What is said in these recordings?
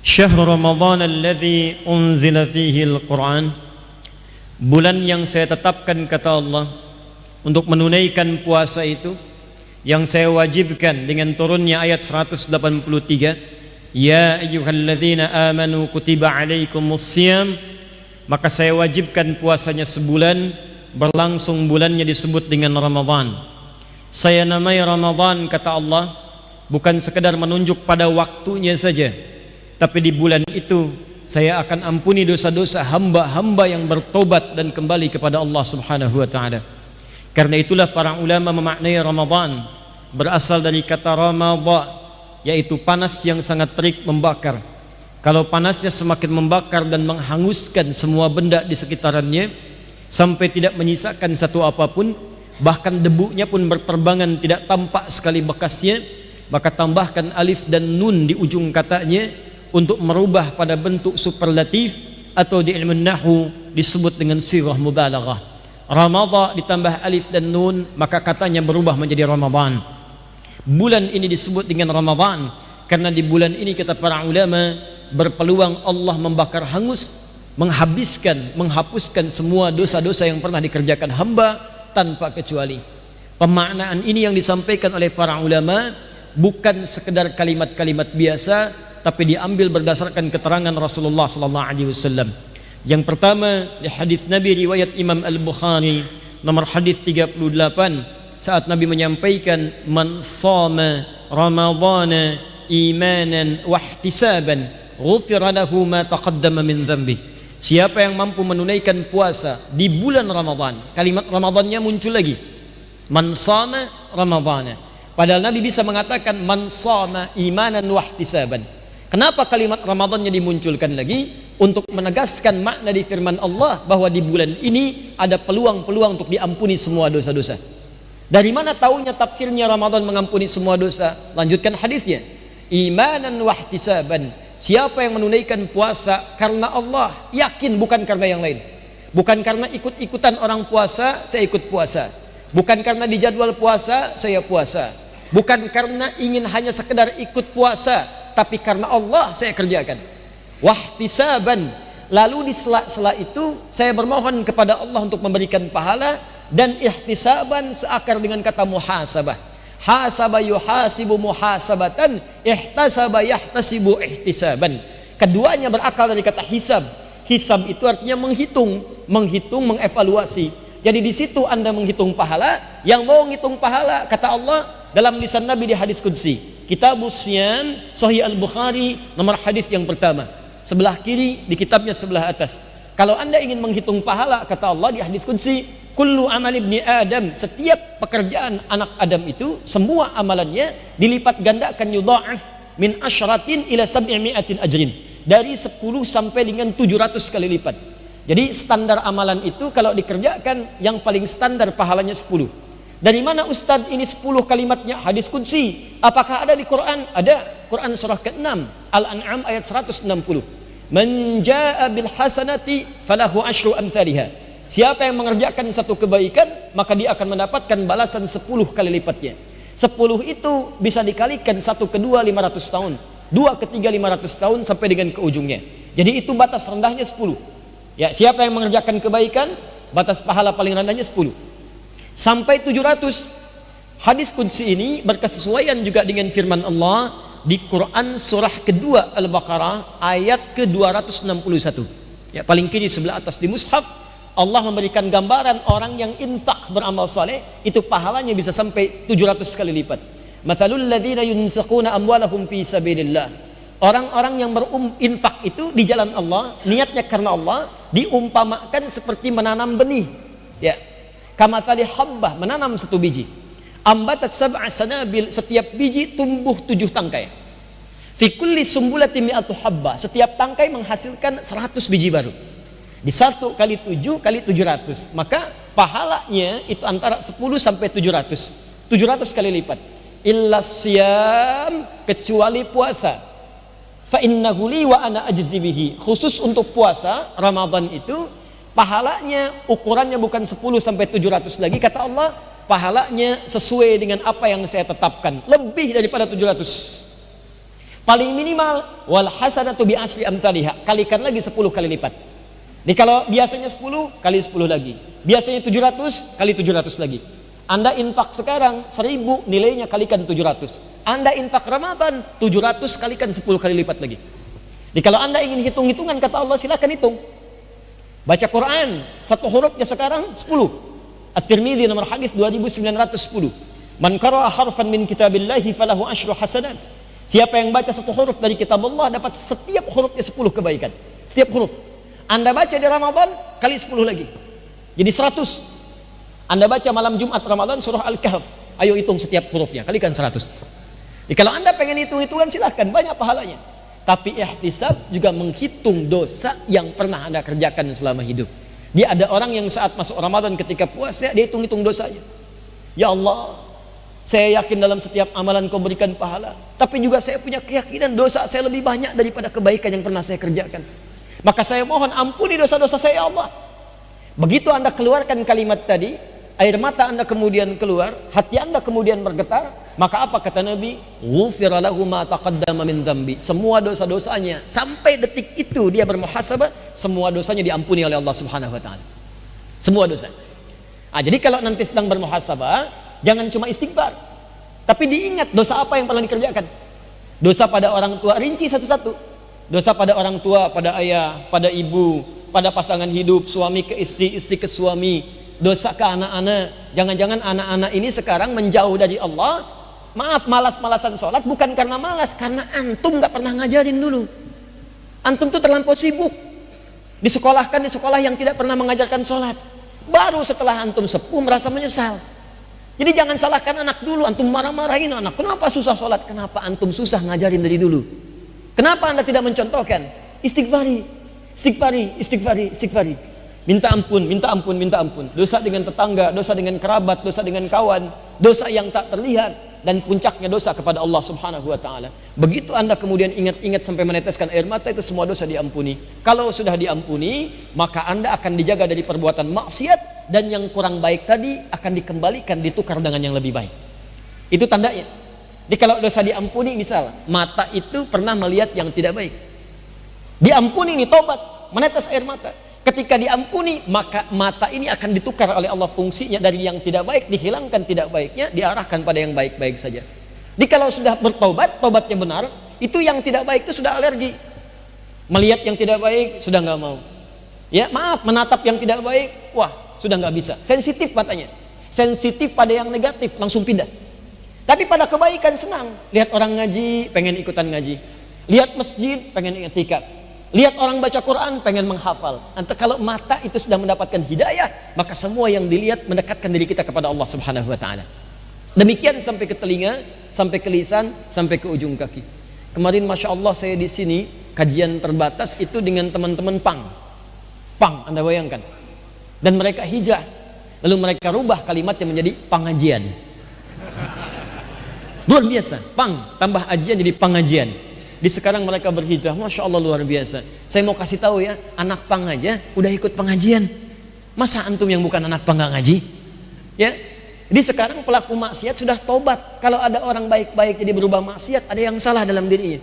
Syahrul Ramadan alladzi unzila fihi al-Quran, bulan yang saya tetapkan kata Allah untuk menunaikan puasa itu, yang saya wajibkan dengan turunnya ayat 183, ya ayyuhalladzina amanu kutiba alaikumus syiyam, maka saya wajibkan puasanya sebulan, berlangsung bulannya disebut dengan Ramadan. Saya namai Ramadan kata Allah bukan sekedar menunjuk pada waktunya saja, tapi di bulan itu saya akan ampuni dosa-dosa hamba-hamba yang bertobat dan kembali kepada Allah Subhanahu wa taala. Karena itulah para ulama memaknai Ramadan berasal dari kata ramadha, yaitu panas yang sangat terik membakar. Kalau panasnya semakin membakar dan menghanguskan semua benda di sekitarannya sampai tidak menyisakan satu apapun, bahkan debunya pun berterbangan tidak tampak sekali bekasnya, maka tambahkan alif dan nun di ujung katanya untuk merubah pada bentuk superlatif, atau di ilmu nahwu disebut dengan sirah mubalaghah. Ramadha ditambah alif dan nun, maka katanya berubah menjadi Ramadan. Bulan ini disebut dengan Ramadan karena di bulan ini kata para ulama berpeluang Allah membakar hangus, menghabiskan, menghapuskan semua dosa-dosa yang pernah dikerjakan hamba tanpa kecuali. Pemaknaan ini yang disampaikan oleh para ulama bukan sekedar kalimat-kalimat biasa, tapi diambil berdasarkan keterangan Rasulullah sallallahu alaihi wasallam. Yang pertama, di hadis Nabi riwayat Imam Al-Bukhari nomor hadis 38, saat Nabi menyampaikan man shama ramadhana imanan wa ihtisaban ghufira lahu ma taqaddama min dhanbi. Siapa yang mampu menunaikan puasa di bulan Ramadan, kalimat Ramadannya muncul lagi, man shama ramadhana. Padahal Nabi bisa mengatakan man shama imanan wa ihtisaban. Kenapa kalimat Ramadannya dimunculkan lagi? Untuk menegaskan makna di firman Allah bahwa di bulan ini ada peluang-peluang untuk diampuni semua dosa-dosa. Dari mana taunya tafsirnya Ramadan mengampuni semua dosa? Lanjutkan hadisnya, imanan wa ihtisaban. Siapa yang menunaikan puasa karena Allah, yakin, bukan karena yang lain. Bukan karena ikut-ikutan orang puasa, saya ikut puasa. Bukan karena di jadwal puasa, saya puasa. Bukan karena ingin hanya sekedar ikut puasa, tapi karena Allah saya kerjakan. Wahtisaban, lalu di sela-sela itu saya bermohon kepada Allah untuk memberikan pahala. Dan ihtisaban seakar dengan kata muhasabah. Hasaba yuhasibu muhasabatan, ihtasaba yahtasibu ihtisaban. Keduanya berakal dari kata hisab. Hisab itu artinya menghitung, mengevaluasi. Jadi di situ Anda menghitung pahala. Yang mau menghitung pahala, kata Allah dalam lisan Nabi di hadis qudsi, Kitabus Syiyam, Sahih Al-Bukhari nomor hadis yang pertama, sebelah kiri di kitabnya sebelah atas. Kalau Anda ingin menghitung pahala, kata Allah di hadis qudsi, kullu amal ibni Adam, setiap pekerjaan anak Adam itu semua amalannya dilipat gandakan, yudha'af min asyratin ila sab'imi'atin ajrin, dari 10 sampai dengan 700 kali lipat. Jadi standar amalan itu kalau dikerjakan yang paling standar pahalanya 10. Dari mana Ustadz ini 10 kalimatnya? Hadis qudsi. Apakah ada di Quran? Ada. Quran surah ke-6 Al-An'am ayat 160. Man jaa'a bil hasanati falahu asyru amthaliha. Siapa yang mengerjakan satu kebaikan, maka dia akan mendapatkan balasan 10 kali lipatnya. 10 itu bisa dikalikan 1 ke 2 500 tahun, 2 ke 3 500 tahun sampai dengan ke ujungnya. Jadi itu batas rendahnya 10. Ya, siapa yang mengerjakan kebaikan, batas pahala paling rendahnya 10 sampai 700. Hadis qudsi ini berkesesuaian juga dengan firman Allah di Quran surah kedua Al-Baqarah ayat ke-261. Ya, paling kiri sebelah atas di mushaf, Allah memberikan gambaran orang yang infak beramal saleh itu pahalanya bisa sampai 700 kali lipat. Mathalul ladzina yunfiquna amwalahum fi sabilillah. Orang-orang yang berinfak itu di jalan Allah, niatnya karena Allah, diumpamakan seperti menanam benih. Ya. Kamathali habbah, menanam 1 biji. Ambatat sab'a sanabil, setiap biji tumbuh 7 tangkai. Fi kulli sumbulatin mi'atu habbah, setiap tangkai menghasilkan 100 biji baru. Di 1 kali 7 kali 700, maka pahalanya itu antara 10 sampai 700. 700 kali lipat. Illa siyam, kecuali puasa. Fa innahu li wa ana ajzi bihi. Khusus untuk puasa Ramadan itu pahalanya ukurannya bukan 10 sampai 700 lagi, kata Allah, pahalanya sesuai dengan apa yang saya tetapkan, lebih daripada 700. Paling minimal wal hasanatu bi asyri amsalihha, kalikan lagi 10 kali lipat. Jadi kalau biasanya 10 kali 10 lagi, biasanya 700 kali 700 lagi. Anda infak sekarang 1000, nilainya kalikan 700. Anda infak Ramadan 700 kalikan 10 kali lipat lagi. Jadi kalau Anda ingin hitung-hitungan kata Allah, silakan hitung. Baca Quran satu hurufnya sekarang 10. At-Tirmidzi nomor hadis 2910. Man qara'a harfan min kitabillahi falahu asyru hasanat. Siapa yang baca satu huruf dari kitab Allah dapat setiap hurufnya 10 kebaikan. Setiap huruf. Anda baca di Ramadan kali 10 lagi. Jadi 100. Anda baca malam Jumat Ramadan surah Al-Kahf. Ayo hitung setiap hurufnya, kalikan 100. Jadi kalau Anda pengen hitung-hitungan silahkan, banyak pahalanya. Tapi ihtisab juga menghitung dosa yang pernah Anda kerjakan selama hidup. Dia ada orang yang saat masuk Ramadan ketika puasa dia hitung-hitung dosanya. Ya Allah, saya yakin dalam setiap amalan Kau berikan pahala, tapi juga saya punya keyakinan dosa saya lebih banyak daripada kebaikan yang pernah saya kerjakan. Maka saya mohon ampuni dosa-dosa saya, ya Allah. Begitu Anda keluarkan kalimat tadi, air mata Anda kemudian keluar, hati Anda kemudian bergetar, maka apa kata Nabi? Ghufira lahu ma taqaddama min dzambi. Semua dosa-dosanya sampai detik itu dia bermuhasabah, semua dosanya diampuni oleh Allah Subhanahu wa taala. Semua dosa. Jadi kalau nanti sedang bermuhasabah, jangan cuma istighfar, tapi diingat dosa apa yang pernah dikerjakan. Dosa pada orang tua, rinci satu-satu. Dosa pada orang tua, pada ayah, pada ibu, pada pasangan hidup, suami ke istri, istri ke suami. Dosa ke anak-anak. Jangan-jangan anak-anak ini sekarang menjauh dari Allah. Maaf, malas-malasan sholat bukan karena malas, karena antum gak pernah ngajarin dulu. Antum tuh terlampau sibuk. Disekolahkan di sekolah yang tidak pernah mengajarkan sholat. Baru setelah antum sepuh merasa menyesal. Jadi jangan salahkan anak dulu, antum marah-marahin anak. Kenapa susah sholat? Kenapa antum susah ngajarin dari dulu? Kenapa Anda tidak mencontohkan? Istighfari, istighfari, istighfari, istighfari. Minta ampun, minta ampun, minta ampun. Dosa dengan tetangga, dosa dengan kerabat, dosa dengan kawan, dosa yang tak terlihat, dan puncaknya dosa kepada Allah Subhanahu wa taala. Begitu Anda kemudian ingat-ingat sampai meneteskan air mata, itu semua dosa diampuni. Kalau sudah diampuni, maka Anda akan dijaga dari perbuatan maksiat, dan yang kurang baik tadi akan dikembalikan, ditukar dengan yang lebih baik. Itu tandanya. Jadi kalau dosa diampuni, misal mata itu pernah melihat yang tidak baik, diampuni nih, tobat, menetes air mata. Ketika diampuni, maka mata ini akan ditukar oleh Allah fungsinya dari yang tidak baik, dihilangkan tidak baiknya, diarahkan pada yang baik-baik saja. Jadi kalau sudah bertobat, tobatnya benar, itu yang tidak baik itu sudah alergi. Melihat yang tidak baik sudah nggak mau. Ya maaf, menatap yang tidak baik, wah sudah nggak bisa. Sensitif matanya, sensitif pada yang negatif, langsung pindah. Tapi pada kebaikan senang. Lihat orang ngaji, pengen ikutan ngaji. Lihat masjid, pengen i'tikaf. Lihat orang baca Quran, pengen menghafal. Nanti kalau mata itu sudah mendapatkan hidayah, maka semua yang dilihat mendekatkan diri kita kepada Allah Subhanahu wa taala. Demikian sampai ke telinga, sampai ke lisan, sampai ke ujung kaki. Kemarin Masya Allah saya di sini kajian terbatas itu dengan teman-teman Pang, Anda bayangkan. Dan mereka hijrah, lalu mereka rubah kalimatnya menjadi pengajian. Luar biasa, Pang tambah ajian jadi pengajian. Di sekarang mereka berhijrah, Masya Allah luar biasa. Saya mau kasih tahu ya, anak Pang aja udah ikut pengajian. Masa antum yang bukan anak Pang nggak ngaji? Ya, di sekarang pelaku maksiat sudah tobat. Kalau ada orang baik-baik jadi berubah maksiat, ada yang salah dalam dirinya.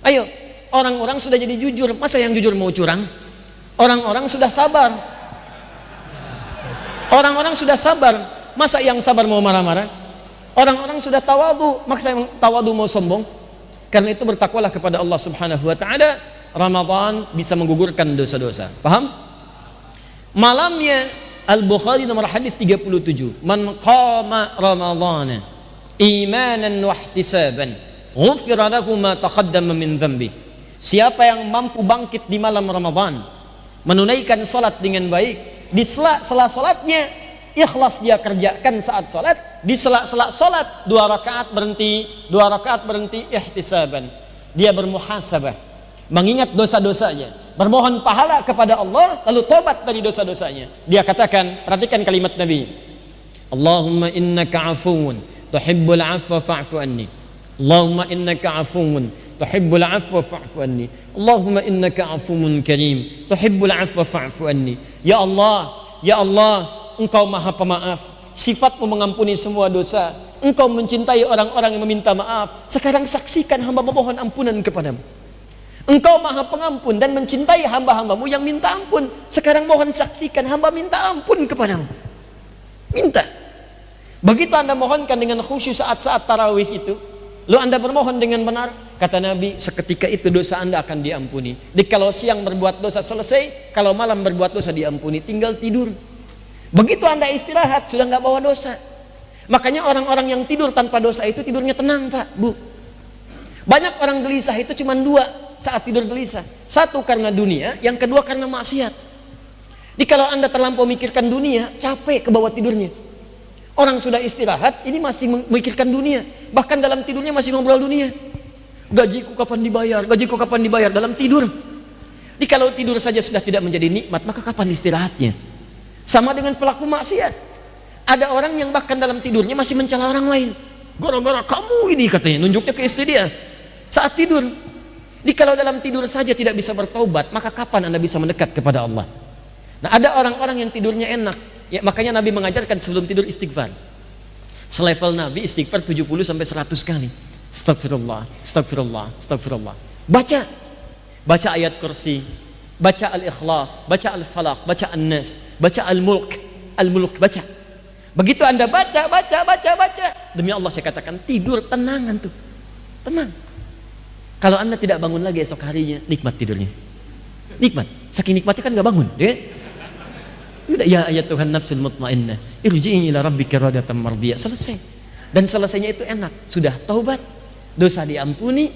Ayo, orang-orang sudah jadi jujur, masa yang jujur mau curang? Orang-orang sudah sabar. Orang-orang sudah sabar, masa yang sabar mau marah-marah? Orang-orang sudah tawadu, maka saya tawadu mau sombong? Karena itu bertakwalah kepada Allah Subhanahu wa taala. Ramadan bisa menggugurkan dosa-dosa. Paham? Malamnya Al-Bukhari nomor hadis 37. Man qama Ramadhana imanan wa ihtisaban, ghufira lahu ma taqaddama min dhanbi. Siapa yang mampu bangkit di malam Ramadan, menunaikan salat dengan baik, di sela-sela salatnya ikhlas dia kerjakan saat salat, di sela-sela salat 2 rakaat berhenti, ihtisaban. Dia bermuhasabah, mengingat dosa-dosanya, bermohon pahala kepada Allah, lalu tobat dari dosa-dosanya. Dia katakan, perhatikan kalimat Nabi, Allahumma innaka afuun tuhibbul afwa fa'fu anni. Allahumma innaka afuun tuhibbul afwa fa'fu anni. Allahumma innaka afuun karim tuhibbul afwa fa'fu anni. Ya Allah, ya Allah, Engkau Maha Pemaaf, sifatmu mengampuni semua dosa. engkau mencintai orang-orang yang meminta maaf, sekarang saksikan hamba memohon ampunan kepadamu. Engkau maha pengampun dan mencintai hamba-hambamu yang minta ampun, sekarang mohon saksikan hamba minta ampun kepadamu. Minta. Begitu anda mohonkan dengan khusyuk saat-saat tarawih itu, lalu anda bermohon dengan benar, kata Nabi, seketika itu dosa anda akan diampuni. Jadi kalau siang berbuat dosa selesai, kalau malam berbuat dosa diampuni, tinggal tidur. Begitu anda istirahat, sudah nggak bawa dosa. Makanya orang-orang yang tidur tanpa dosa itu tidurnya tenang, Pak, Bu. Banyak orang gelisah itu cuma dua saat tidur gelisah. Satu karena dunia, yang kedua karena maksiat. Jadi kalau anda terlampau mikirkan dunia, capek ke bawah tidurnya. Orang sudah istirahat, ini masih memikirkan dunia. Bahkan dalam tidurnya masih ngobrol dunia. Gajiku kapan dibayar? Gajiku kapan dibayar? Dalam tidur. Jadi kalau tidur saja sudah tidak menjadi nikmat, maka kapan istirahatnya? Sama dengan pelaku maksiat. Ada orang yang bahkan dalam tidurnya masih mencela orang lain. Gara-gara kamu ini katanya, nunjuknya ke istri dia. Saat tidur. Jadi kalau dalam tidur saja tidak bisa bertaubat, maka kapan anda bisa mendekat kepada Allah? Nah, ada orang-orang yang tidurnya enak. Ya, makanya Nabi mengajarkan sebelum tidur istighfar. Selevel Nabi istighfar 70 sampai 100 kali. Astagfirullah, astagfirullah, astagfirullah. Baca ayat kursi, baca al-ikhlas, baca al-falaq, baca an-nas, baca al-mulk, baca. Begitu anda baca, demi Allah saya katakan tidur tenangan tuh, tenang. Kalau anda tidak bangun lagi esok harinya, nikmat tidurnya, nikmat. Saking nikmatnya kan nggak bangun, ya. Udah, ya ayat Tuhan nafsul mutmainnah, irji'i ila rabbika radatan mardiyah. Selesai. Dan selesainya itu enak. Sudah taubat, dosa diampuni,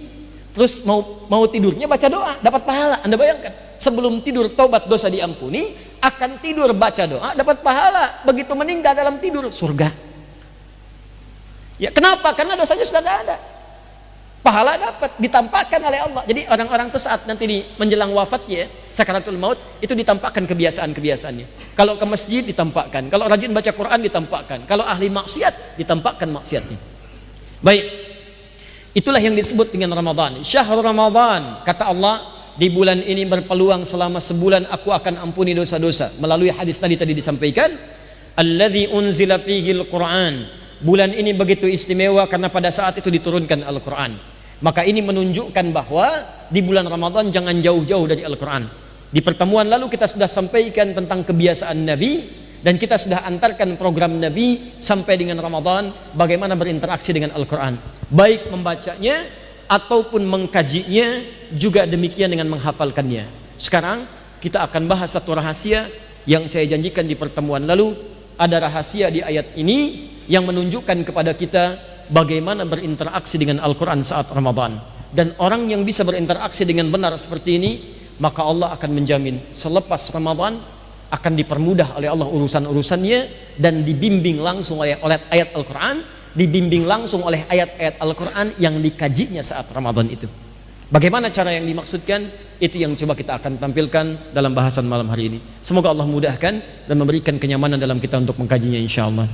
terus mau tidurnya baca doa, dapat pahala. Anda bayangkan, sebelum tidur taubat dosa diampuni, akan tidur baca doa, dapat pahala. Begitu meninggal dalam tidur, surga. Ya, kenapa? Karena dosanya sudah tidak ada. Pahala dapat, ditampakkan oleh Allah. Jadi orang-orang itu saat nanti menjelang wafatnya, sakaratul maut, itu ditampakkan kebiasaan-kebiasaannya. Kalau ke masjid ditampakkan, kalau rajin baca Quran ditampakkan, kalau ahli maksiat ditampakkan maksiatnya. Baik, itulah yang disebut dengan Ramadan. Syahrul Ramadan, kata Allah, di bulan ini berpeluang selama sebulan aku akan ampuni dosa-dosa. Melalui hadis tadi disampaikan, alladzi unzila fihil Quran. Bulan ini begitu istimewa karena pada saat itu diturunkan Al-Quran. Maka ini menunjukkan bahwa di bulan Ramadan jangan jauh-jauh dari Al-Quran. Di pertemuan lalu kita sudah sampaikan tentang kebiasaan Nabi, dan kita sudah antarkan program Nabi sampai dengan Ramadan, bagaimana berinteraksi dengan Al-Quran, baik membacanya ataupun mengkajinya, juga demikian dengan menghafalkannya. Sekarang kita akan bahas satu rahasia yang saya janjikan di pertemuan lalu. Ada rahasia di ayat ini yang menunjukkan kepada kita bagaimana berinteraksi dengan Al-Quran saat Ramadan. Dan orang yang bisa berinteraksi dengan benar seperti ini, maka Allah akan menjamin selepas Ramadan akan dipermudah oleh Allah urusan-urusannya, dan dibimbing langsung oleh ayat Al-Quran, dibimbing langsung oleh ayat-ayat Al-Quran yang dikajinya saat Ramadan itu. Bagaimana cara yang dimaksudkan? Itu yang coba kita akan tampilkan dalam bahasan malam hari ini. Semoga Allah mudahkan dan memberikan kenyamanan dalam kita untuk mengkajinya, insyaAllah.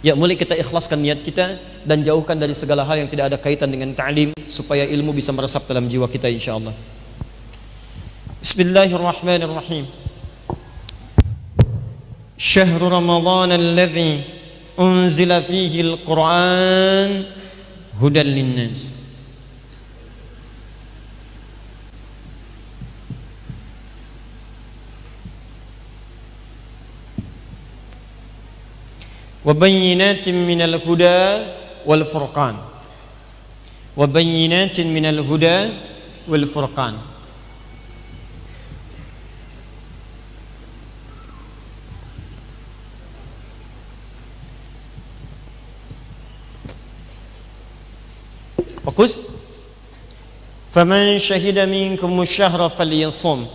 Ya, mulai kita ikhlaskan niat kita dan jauhkan dari segala hal yang tidak ada kaitan dengan ta'lim, supaya ilmu bisa meresap dalam jiwa kita, insyaAllah. Bismillahirrahmanirrahim. Syahrul Ramadan alladzi unzila fihi al-Quran hudan linnas. وبينات من الهدى والفرقان وبينات من الهدى والفرقان. Fokus. Faman syahida minkum syahra falyasum.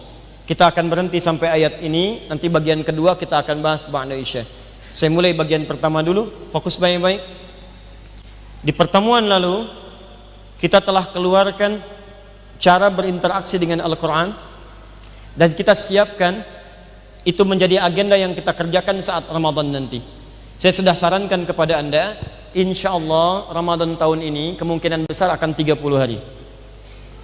Kita akan berhenti sampai ayat ini. Nanti bagian kedua kita akan bahas ba'da isya. Saya mulai bagian pertama dulu, fokus baik-baik. Di pertemuan lalu kita telah keluarkan cara berinteraksi dengan Al-Quran, dan kita siapkan itu menjadi agenda yang kita kerjakan saat Ramadan nanti. Saya sudah sarankan kepada Anda, insya Allah Ramadan tahun ini kemungkinan besar akan 30 hari.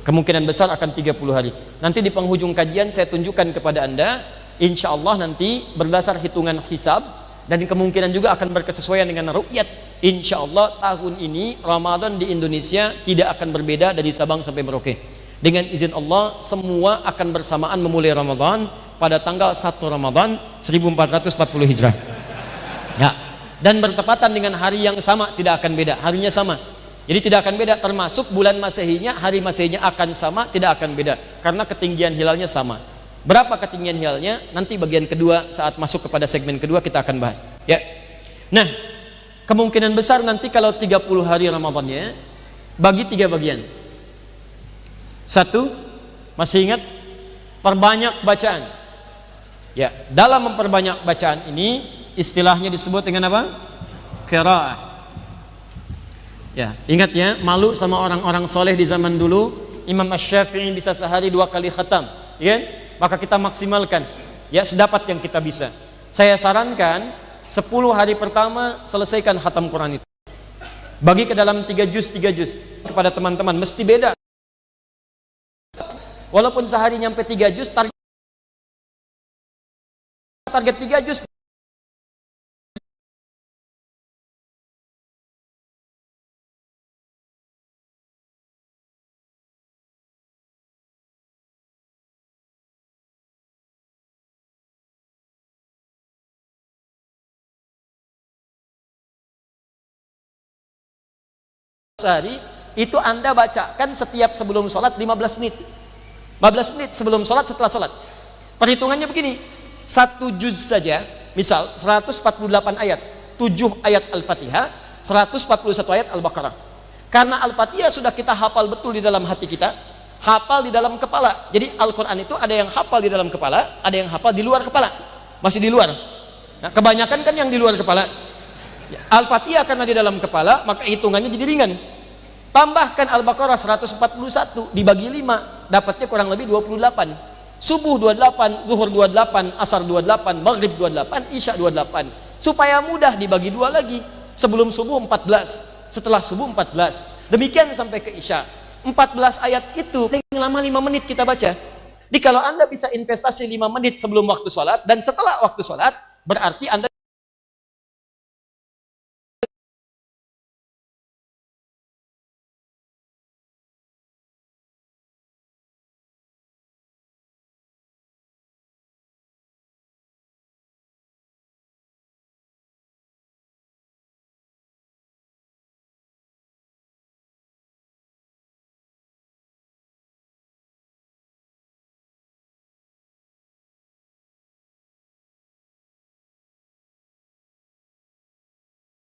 Kemungkinan besar akan 30 hari. Nanti di penghujung kajian saya tunjukkan kepada Anda, insya Allah nanti berdasar hitungan hisab, dan kemungkinan juga akan berkesesuaian dengan ru'yat insya Allah tahun ini Ramadan di Indonesia tidak akan berbeda dari Sabang sampai Merauke. Dengan izin Allah, semua akan bersamaan memulai Ramadan pada tanggal 1 Ramadan 1440 Hijrah. Ya. Dan bertepatan dengan hari yang sama, tidak akan beda, harinya sama. Jadi tidak akan beda, termasuk bulan Masehinya, hari Masehinya akan sama, tidak akan beda karena ketinggian hilalnya sama. Berapa ketinggian hilalnya? Nanti bagian kedua saat masuk kepada segmen kedua kita akan bahas. Ya. Nah, kemungkinan besar nanti kalau 30 hari Ramadannya bagi 3 bagian. 1, masih ingat? Perbanyak bacaan. Ya, dalam memperbanyak bacaan ini istilahnya disebut dengan apa? Qiraah. Ya, ingat ya, malu sama orang-orang soleh di zaman dulu. Imam Asy-Syafi'i bisa sehari 2 kali khatam, ya? Maka kita maksimalkan, ya, sedapat yang kita bisa. Saya sarankan 10 hari pertama selesaikan khatam Quran itu. Bagi ke dalam 3 juz kepada teman-teman, mesti beda. Walaupun sehari nyampe 3 juz, target 3 juz. Sehari itu Anda bacakan setiap sebelum sholat 15 menit. 15 menit sebelum sholat, setelah sholat. Perhitungannya begini, 1 juz saja, misal 148 ayat, 7 ayat Al-Fatihah, 141 ayat Al-Baqarah. Karena Al-Fatihah sudah kita hafal betul di dalam hati kita, hafal di dalam kepala. Jadi Al-Quran itu ada yang hafal di dalam kepala, ada yang hafal di luar kepala. Masih di luar. Nah, kebanyakan kan yang di luar kepala. Al-Fatihah karena di dalam kepala, maka hitungannya jadi ringan. Tambahkan Al-Baqarah 141 dibagi 5, dapatnya kurang lebih 28. Subuh 28, zuhur 28, asar 28, maghrib 28, isya 28. Supaya mudah dibagi 2 lagi. Sebelum subuh 14, setelah subuh 14. Demikian sampai ke isya. 14 ayat itu lama 5 menit kita baca. Jadi kalau Anda bisa investasi 5 menit sebelum waktu sholat dan setelah waktu sholat, berarti Anda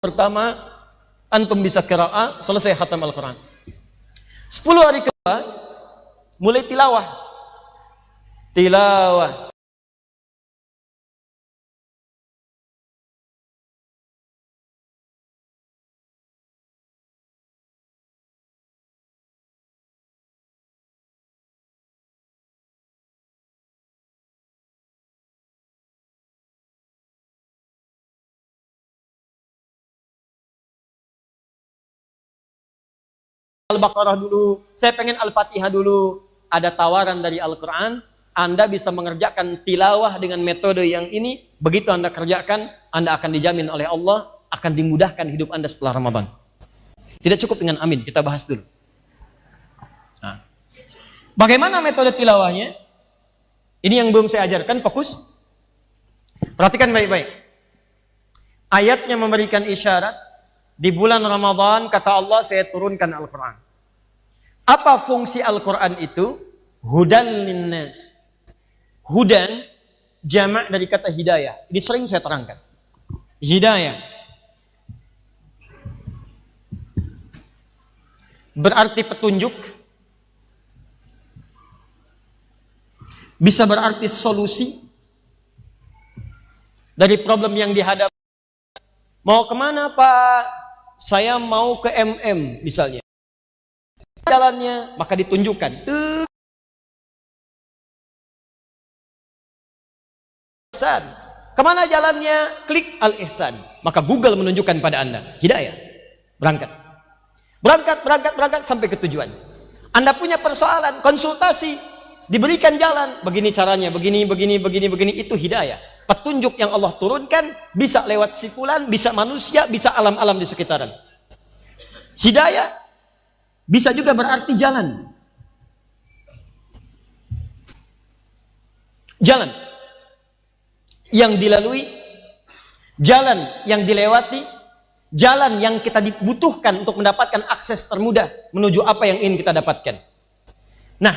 pertama antum bisa qiraah, selesai khatam Al-Quran. 10 hari kedua mulai tilawah. Al-Baqarah dulu, saya pengen Al-Fatihah dulu. Ada tawaran dari Al-Quran, Anda bisa mengerjakan tilawah dengan metode yang ini. Begitu Anda kerjakan, Anda akan dijamin oleh Allah, akan dimudahkan hidup Anda setelah Ramadan. Tidak cukup dengan amin, kita bahas dulu. Nah, bagaimana metode tilawahnya? Ini yang belum saya ajarkan, fokus. Perhatikan baik-baik. Ayatnya memberikan isyarat. Di bulan Ramadan, kata Allah, saya turunkan Al-Quran. Apa fungsi Al-Quran itu? Hudan linnas. Hudan, jamak dari kata hidayah. Ini sering saya terangkan. Hidayah berarti petunjuk, bisa berarti solusi dari problem yang dihadapi. Mau kemana Pak? Saya mau ke MM misalnya. Jalannya, maka ditunjukkan. Ihsan. Kemana jalannya? Klik Al-Ihsan. Maka Google menunjukkan pada Anda. Hidayah. Berangkat. Berangkat sampai ke tujuan. Anda punya persoalan, konsultasi, diberikan jalan. Begini caranya, begini. Itu hidayah. Petunjuk yang Allah turunkan bisa lewat si fulan, bisa manusia, bisa alam-alam di sekitaran. Hidayah bisa juga berarti jalan. Jalan yang dilalui, jalan yang dilewati, jalan yang kita dibutuhkan untuk mendapatkan akses termudah menuju apa yang ingin kita dapatkan. Nah,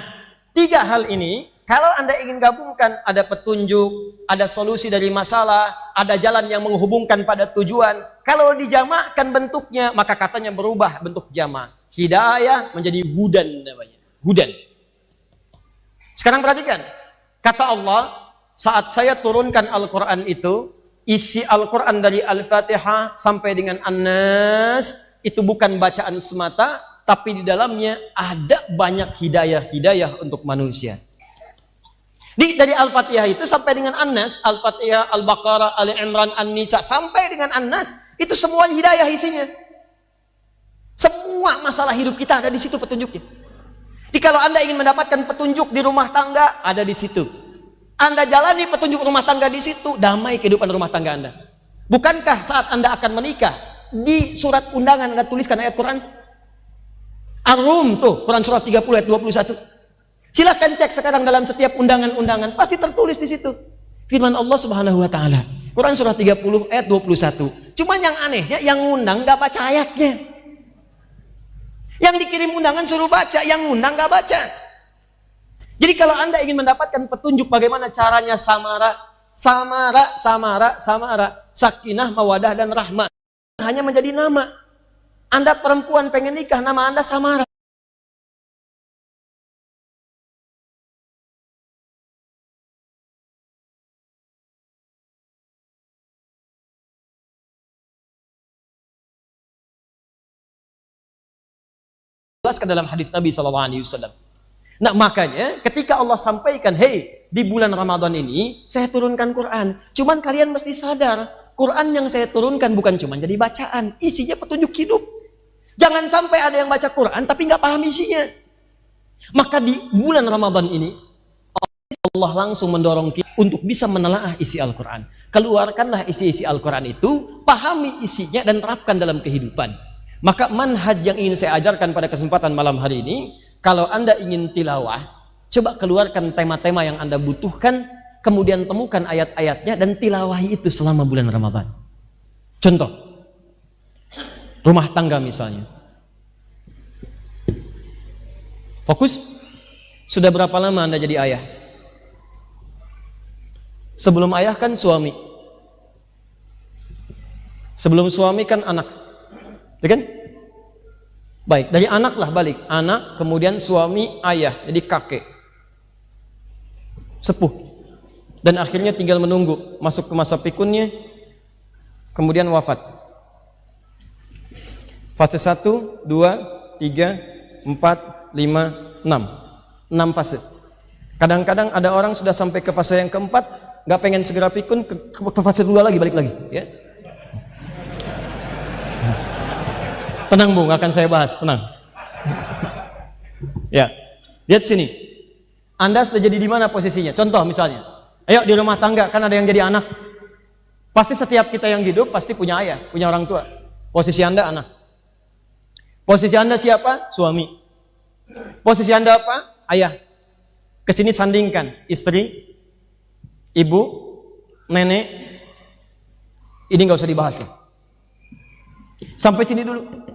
3 hal ini, kalau Anda ingin gabungkan, ada petunjuk, ada solusi dari masalah, ada jalan yang menghubungkan pada tujuan. Kalau dijamakkan bentuknya, maka katanya berubah bentuk jamak. Hidayah menjadi hudan namanya. Hudan. Sekarang perhatikan. Kata Allah, saat saya turunkan Al-Quran itu, isi Al-Quran dari Al-Fatihah sampai dengan An-Nas, itu bukan bacaan semata, tapi di dalamnya ada banyak hidayah-hidayah untuk manusia. Dari Al-Fatihah itu sampai dengan An-Nas, Al-Fatihah, Al-Baqarah, Ali Imran, An-Nisa, sampai dengan An-Nas, itu semua hidayah isinya. Semua masalah hidup kita ada di situ petunjuknya. Jadi kalau Anda ingin mendapatkan petunjuk di rumah tangga, ada di situ. Anda jalani petunjuk rumah tangga di situ, damai kehidupan rumah tangga Anda. Bukankah saat Anda akan menikah, di surat undangan Anda tuliskan ayat Quran? Ar-Rum tuh, Quran surat 30 ayat 21. Silahkan cek sekarang dalam setiap undangan-undangan, pasti tertulis di situ. Firman Allah Subhanahu wa taala. Quran surah 30 ayat 21. Cuman yang anehnya yang ngundang nggak baca ayatnya. Yang dikirim undangan suruh baca, yang ngundang nggak baca. Jadi kalau Anda ingin mendapatkan petunjuk bagaimana caranya samara, sakinah, mawadah dan rahmah, hanya menjadi nama. Anda perempuan pengen nikah, nama Anda Samara. Jelaskan dalam hadis Nabi SAW. Nah makanya ketika Allah sampaikan, hey di bulan Ramadan ini saya turunkan Quran. Cuman kalian mesti sadar, Quran yang saya turunkan bukan cuma jadi bacaan, isinya petunjuk hidup. Jangan sampai ada yang baca Quran tapi nggak paham isinya. Maka di bulan Ramadan ini Allah langsung mendorong kita untuk bisa menelaah isi Al-Quran. Keluarkanlah isi-isi Al-Quran itu, pahami isinya dan terapkan dalam kehidupan. Maka manhaj yang ingin saya ajarkan pada kesempatan malam hari ini, kalau Anda ingin tilawah, coba keluarkan tema-tema yang Anda butuhkan, kemudian temukan ayat-ayatnya dan tilawahi itu selama bulan Ramadan. Contoh, rumah tangga misalnya. Fokus, sudah berapa lama Anda jadi ayah? Sebelum ayah kan suami. Sebelum suami kan anak. Ya kan? Baik, dari anak lah balik. Anak, kemudian suami, ayah, jadi kakek. Sepuh. Dan akhirnya tinggal menunggu masuk ke masa pikunnya, kemudian wafat. Fase 1, 2, 3, 4, 5, 6. 6 fase. Kadang-kadang ada orang sudah sampai ke fase yang keempat, gak pengen segera pikun, ke fase 2 lagi, balik lagi. Ya. Tenang Bung, akan saya bahas, tenang. Ya, lihat sini. Anda sudah jadi di mana posisinya? Contoh misalnya, ayo di rumah tangga kan ada yang jadi anak. Pasti setiap kita yang hidup pasti punya ayah, punya orang tua. Posisi Anda anak. Posisi Anda siapa? Suami. Posisi Anda apa? Ayah. Kesini sandingkan istri, ibu, nenek. Ini nggak usah dibahas nih. Sampai sini dulu.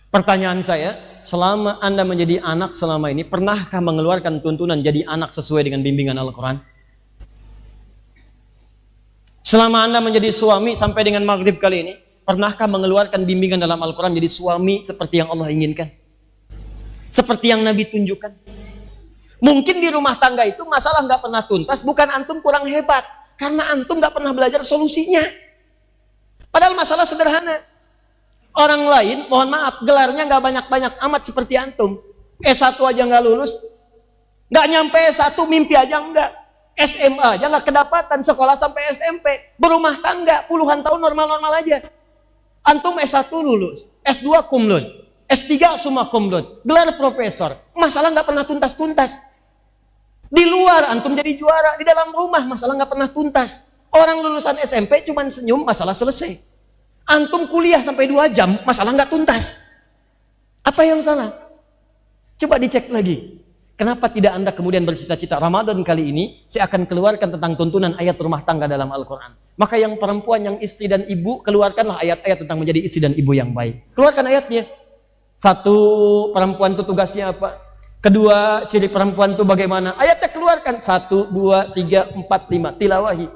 Pertanyaan saya, selama Anda menjadi anak selama ini, pernahkah mengeluarkan tuntunan jadi anak sesuai dengan bimbingan Al-Quran? Selama Anda menjadi suami sampai dengan maghrib kali ini, pernahkah mengeluarkan bimbingan dalam Al-Quran jadi suami seperti yang Allah inginkan? Seperti yang Nabi tunjukkan? Mungkin di rumah tangga itu masalah nggak pernah tuntas, bukan antum kurang hebat, karena antum nggak pernah belajar solusinya. Padahal masalah sederhana. Orang lain, mohon maaf, gelarnya nggak banyak-banyak amat seperti antum. S1 aja nggak lulus, nggak nyampe S1, mimpi aja nggak. SMA aja nggak kedapatan, sekolah sampai SMP, berumah tangga puluhan tahun normal-normal aja. Antum S1 lulus, S2 kumlud, S3 summa kumlud, gelar profesor, masalah nggak pernah tuntas-tuntas. Di luar antum jadi juara, di dalam rumah masalah nggak pernah tuntas. Orang lulusan SMP cuman senyum, masalah selesai. Antum kuliah sampai 2 jam, masalah nggak tuntas. Apa yang salah? Coba dicek lagi. Kenapa tidak Anda kemudian bercita-cita Ramadan kali ini saya akan keluarkan tentang tuntunan ayat rumah tangga dalam Al-Quran. Maka yang perempuan, yang istri dan ibu, keluarkanlah ayat-ayat tentang menjadi istri dan ibu yang baik. Keluarkan ayatnya. 1, perempuan itu tugasnya apa? 2, ciri perempuan itu bagaimana? Ayatnya keluarkan. 1, 2, 3, 4, 5. Tilawahi.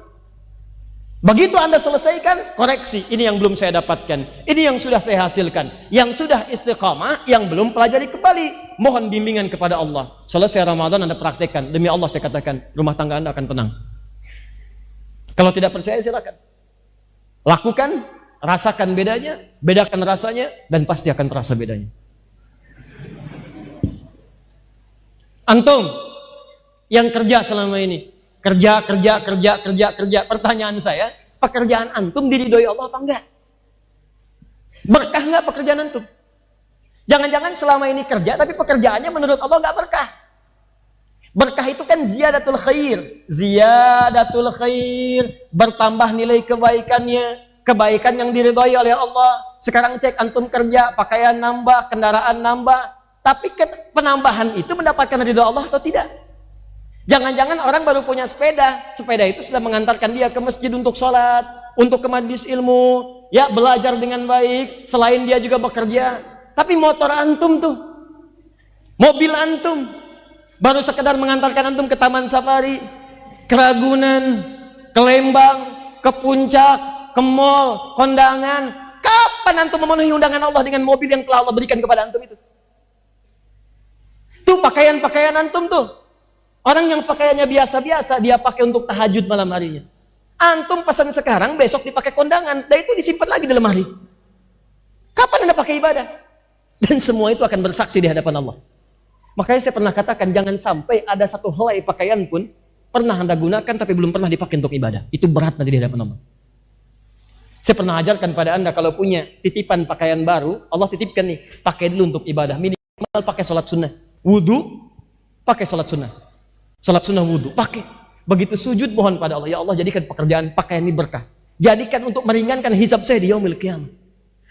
Begitu Anda selesaikan, koreksi. Ini yang belum saya dapatkan. Ini yang sudah saya hasilkan. Yang sudah istiqamah, yang belum pelajari kembali. Mohon bimbingan kepada Allah. Selesai Ramadan Anda praktekkan. Demi Allah saya katakan, rumah tangga Anda akan tenang. Kalau tidak percaya silakan. Lakukan, rasakan bedanya, bedakan rasanya, dan pasti akan terasa bedanya. Antum yang kerja selama ini, kerja. Pertanyaan saya, pekerjaan antum diridhoi Allah apa enggak? Berkah enggak pekerjaan antum? Jangan-jangan selama ini kerja, tapi pekerjaannya menurut Allah enggak berkah. Berkah itu kan ziyadatul khair. Ziyadatul khair, bertambah nilai kebaikannya, kebaikan yang diridhoi oleh Allah. Sekarang cek antum kerja, pakaian nambah, kendaraan nambah, tapi penambahan itu mendapatkan ridho Allah atau tidak? Jangan-jangan orang baru punya sepeda, sepeda itu sudah mengantarkan dia ke masjid untuk sholat, untuk ke majelis ilmu, ya belajar dengan baik, selain dia juga bekerja. Tapi motor antum tuh, mobil antum, baru sekedar mengantarkan antum ke Taman Safari, ke Ragunan, ke Lembang, ke Puncak, ke mall, kondangan. Kapan antum memenuhi undangan Allah dengan mobil yang telah Allah berikan kepada antum itu? Tuh pakaian-pakaian antum tuh. Orang yang pakaiannya biasa-biasa, dia pakai untuk tahajud malam harinya. Antum pesan sekarang, besok dipakai kondangan, dan itu disimpan lagi dalam hari. Kapan Anda pakai ibadah? Dan semua itu akan bersaksi di hadapan Allah. Makanya saya pernah katakan, jangan sampai ada satu helai pakaian pun pernah Anda gunakan, tapi belum pernah dipakai untuk ibadah. Itu berat nanti di hadapan Allah. Saya pernah ajarkan pada Anda, kalau punya titipan pakaian baru, Allah titipkan nih, pakai dulu untuk ibadah. Minimal pakai sholat sunnah. Wudu, pakai sholat sunnah. Sholat sunnah wudu, pakai. Begitu sujud, mohon pada Allah, ya Allah jadikan pekerjaan pakaian ini berkah. Jadikan untuk meringankan hisab saya di yaumil qiyamah.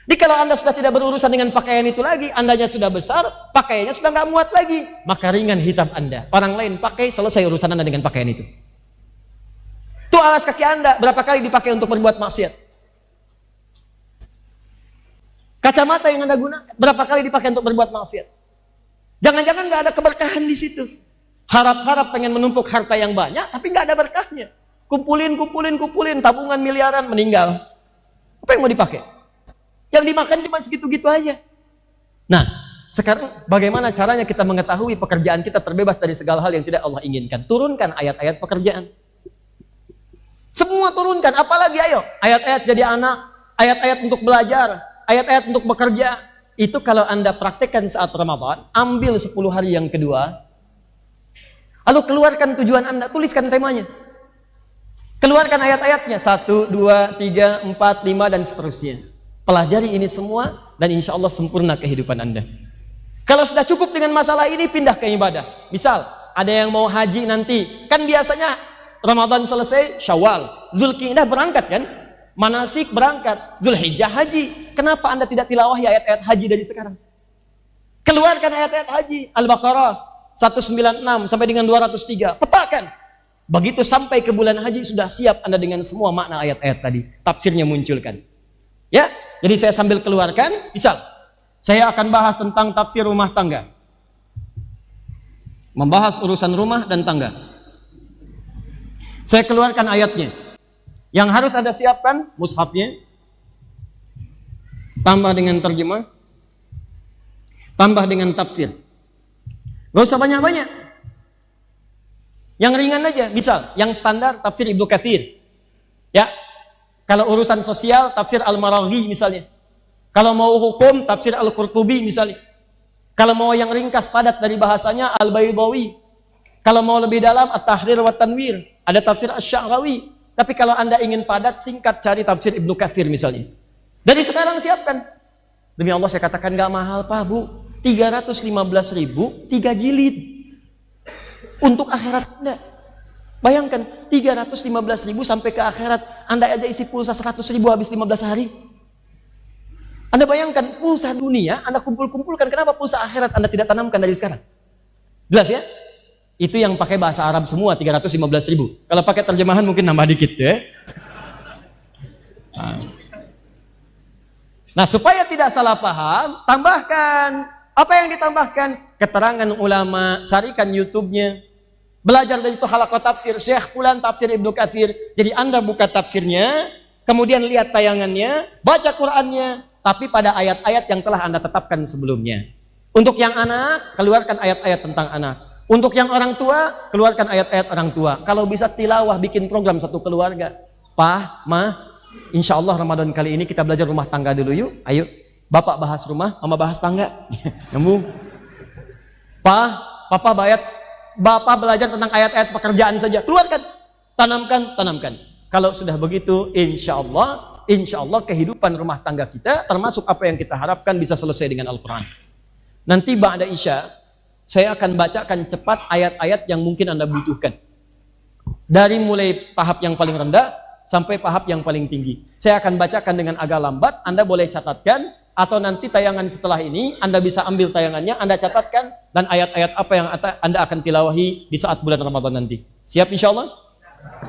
Jadi kalau Anda sudah tidak berurusan dengan pakaian itu lagi, Andanya sudah besar, pakaiannya sudah nggak muat lagi, maka ringan hisab Anda. Orang lain pakai, selesai urusan Anda dengan pakaian itu. Tuh alas kaki Anda, berapa kali dipakai untuk berbuat maksiat? Kacamata yang Anda gunakan, berapa kali dipakai untuk berbuat maksiat? Jangan-jangan nggak ada keberkahan di situ. Harap-harap pengen menumpuk harta yang banyak, tapi nggak ada berkahnya. Kumpulin, tabungan miliaran, meninggal. Apa yang mau dipakai? Yang dimakan cuma segitu-gitu aja. Nah, sekarang bagaimana caranya kita mengetahui pekerjaan kita terbebas dari segala hal yang tidak Allah inginkan? Turunkan ayat-ayat pekerjaan. Semua turunkan, apalagi ayo. Ayat-ayat jadi anak, ayat-ayat untuk belajar, ayat-ayat untuk bekerja. Itu kalau Anda praktekkan saat Ramadan, ambil 10 hari yang kedua, lalu keluarkan tujuan Anda, tuliskan temanya. Keluarkan ayat-ayatnya, 1, 2, 3, 4, 5, dan seterusnya. Pelajari ini semua, dan insya Allah sempurna kehidupan Anda. Kalau sudah cukup dengan masalah ini, pindah ke ibadah. Misal, ada yang mau haji nanti, kan biasanya Ramadan selesai, Syawal, Zulqa'dah berangkat kan? Manasik berangkat, Dzulhijjah haji. Kenapa Anda tidak tilawahi ayat-ayat haji dari sekarang? Keluarkan ayat-ayat haji, Al-Baqarah 196 sampai dengan 203, petakan. Begitu sampai ke bulan haji, sudah siap Anda dengan semua makna ayat-ayat tadi. Tafsirnya munculkan. Ya, jadi saya sambil keluarkan, misal, saya akan bahas tentang tafsir rumah tangga. Membahas urusan rumah dan tangga. Saya keluarkan ayatnya. Yang harus Anda siapkan, mushafnya, tambah dengan terjemah, tambah dengan tafsir. Gak usah banyak-banyak. Yang ringan aja, misal, yang standar tafsir Ibnu Katsir. Ya, kalau urusan sosial, tafsir Al-Maraghi misalnya. Kalau mau hukum, tafsir Al-Qurtubi misalnya. Kalau mau yang ringkas padat dari bahasanya, Al-Baydawi. Kalau mau lebih dalam, At-Tahrir wa Tanwir, ada tafsir Asy-Sya'rawi. Tapi kalau Anda ingin padat, singkat, cari tafsir Ibnu Katsir misalnya. Dari sekarang siapkan. Demi Allah saya katakan gak mahal Pak Bu, 315.000 3 jilid. Untuk akhirat Anda. Bayangkan 315.000 sampai ke akhirat, Anda aja isi pulsa 100.000 habis 15 hari. Anda bayangkan pulsa dunia Anda kumpul-kumpulkan, kenapa pulsa akhirat Anda tidak tanamkan dari sekarang? Jelas ya? Itu yang pakai bahasa Arab semua 315.000. Kalau pakai terjemahan mungkin nambah dikit ya. Nah, supaya tidak salah paham, tambahkan. Apa yang ditambahkan? Keterangan ulama, carikan YouTube-nya. Belajar dari situ halaqah tafsir Syekh Fulan tafsir Ibnu Katsir. Jadi Anda buka tafsirnya, kemudian lihat tayangannya, baca Qur'annya, tapi pada ayat-ayat yang telah Anda tetapkan sebelumnya. Untuk yang anak, keluarkan ayat-ayat tentang anak. Untuk yang orang tua, keluarkan ayat-ayat orang tua. Kalau bisa tilawah, bikin program satu keluarga. Pah, mah, insya Allah Ramadan kali ini kita belajar rumah tangga dulu yuk. Ayo, bapak bahas rumah, mama bahas tangga. Nyambung. Pah, papa bapak belajar tentang ayat-ayat pekerjaan saja. Keluarkan, tanamkan. Kalau sudah begitu, insya Allah kehidupan rumah tangga kita, termasuk apa yang kita harapkan, bisa selesai dengan Al-Quran. Nanti ba'da Isya, saya akan bacakan cepat ayat-ayat yang mungkin Anda butuhkan. Dari mulai tahap yang paling rendah sampai tahap yang paling tinggi. Saya akan bacakan dengan agak lambat, Anda boleh catatkan, atau nanti tayangan setelah ini Anda bisa ambil tayangannya, Anda catatkan, dan ayat-ayat apa yang Anda akan tilawahi di saat bulan Ramadan nanti. Siap insya Allah?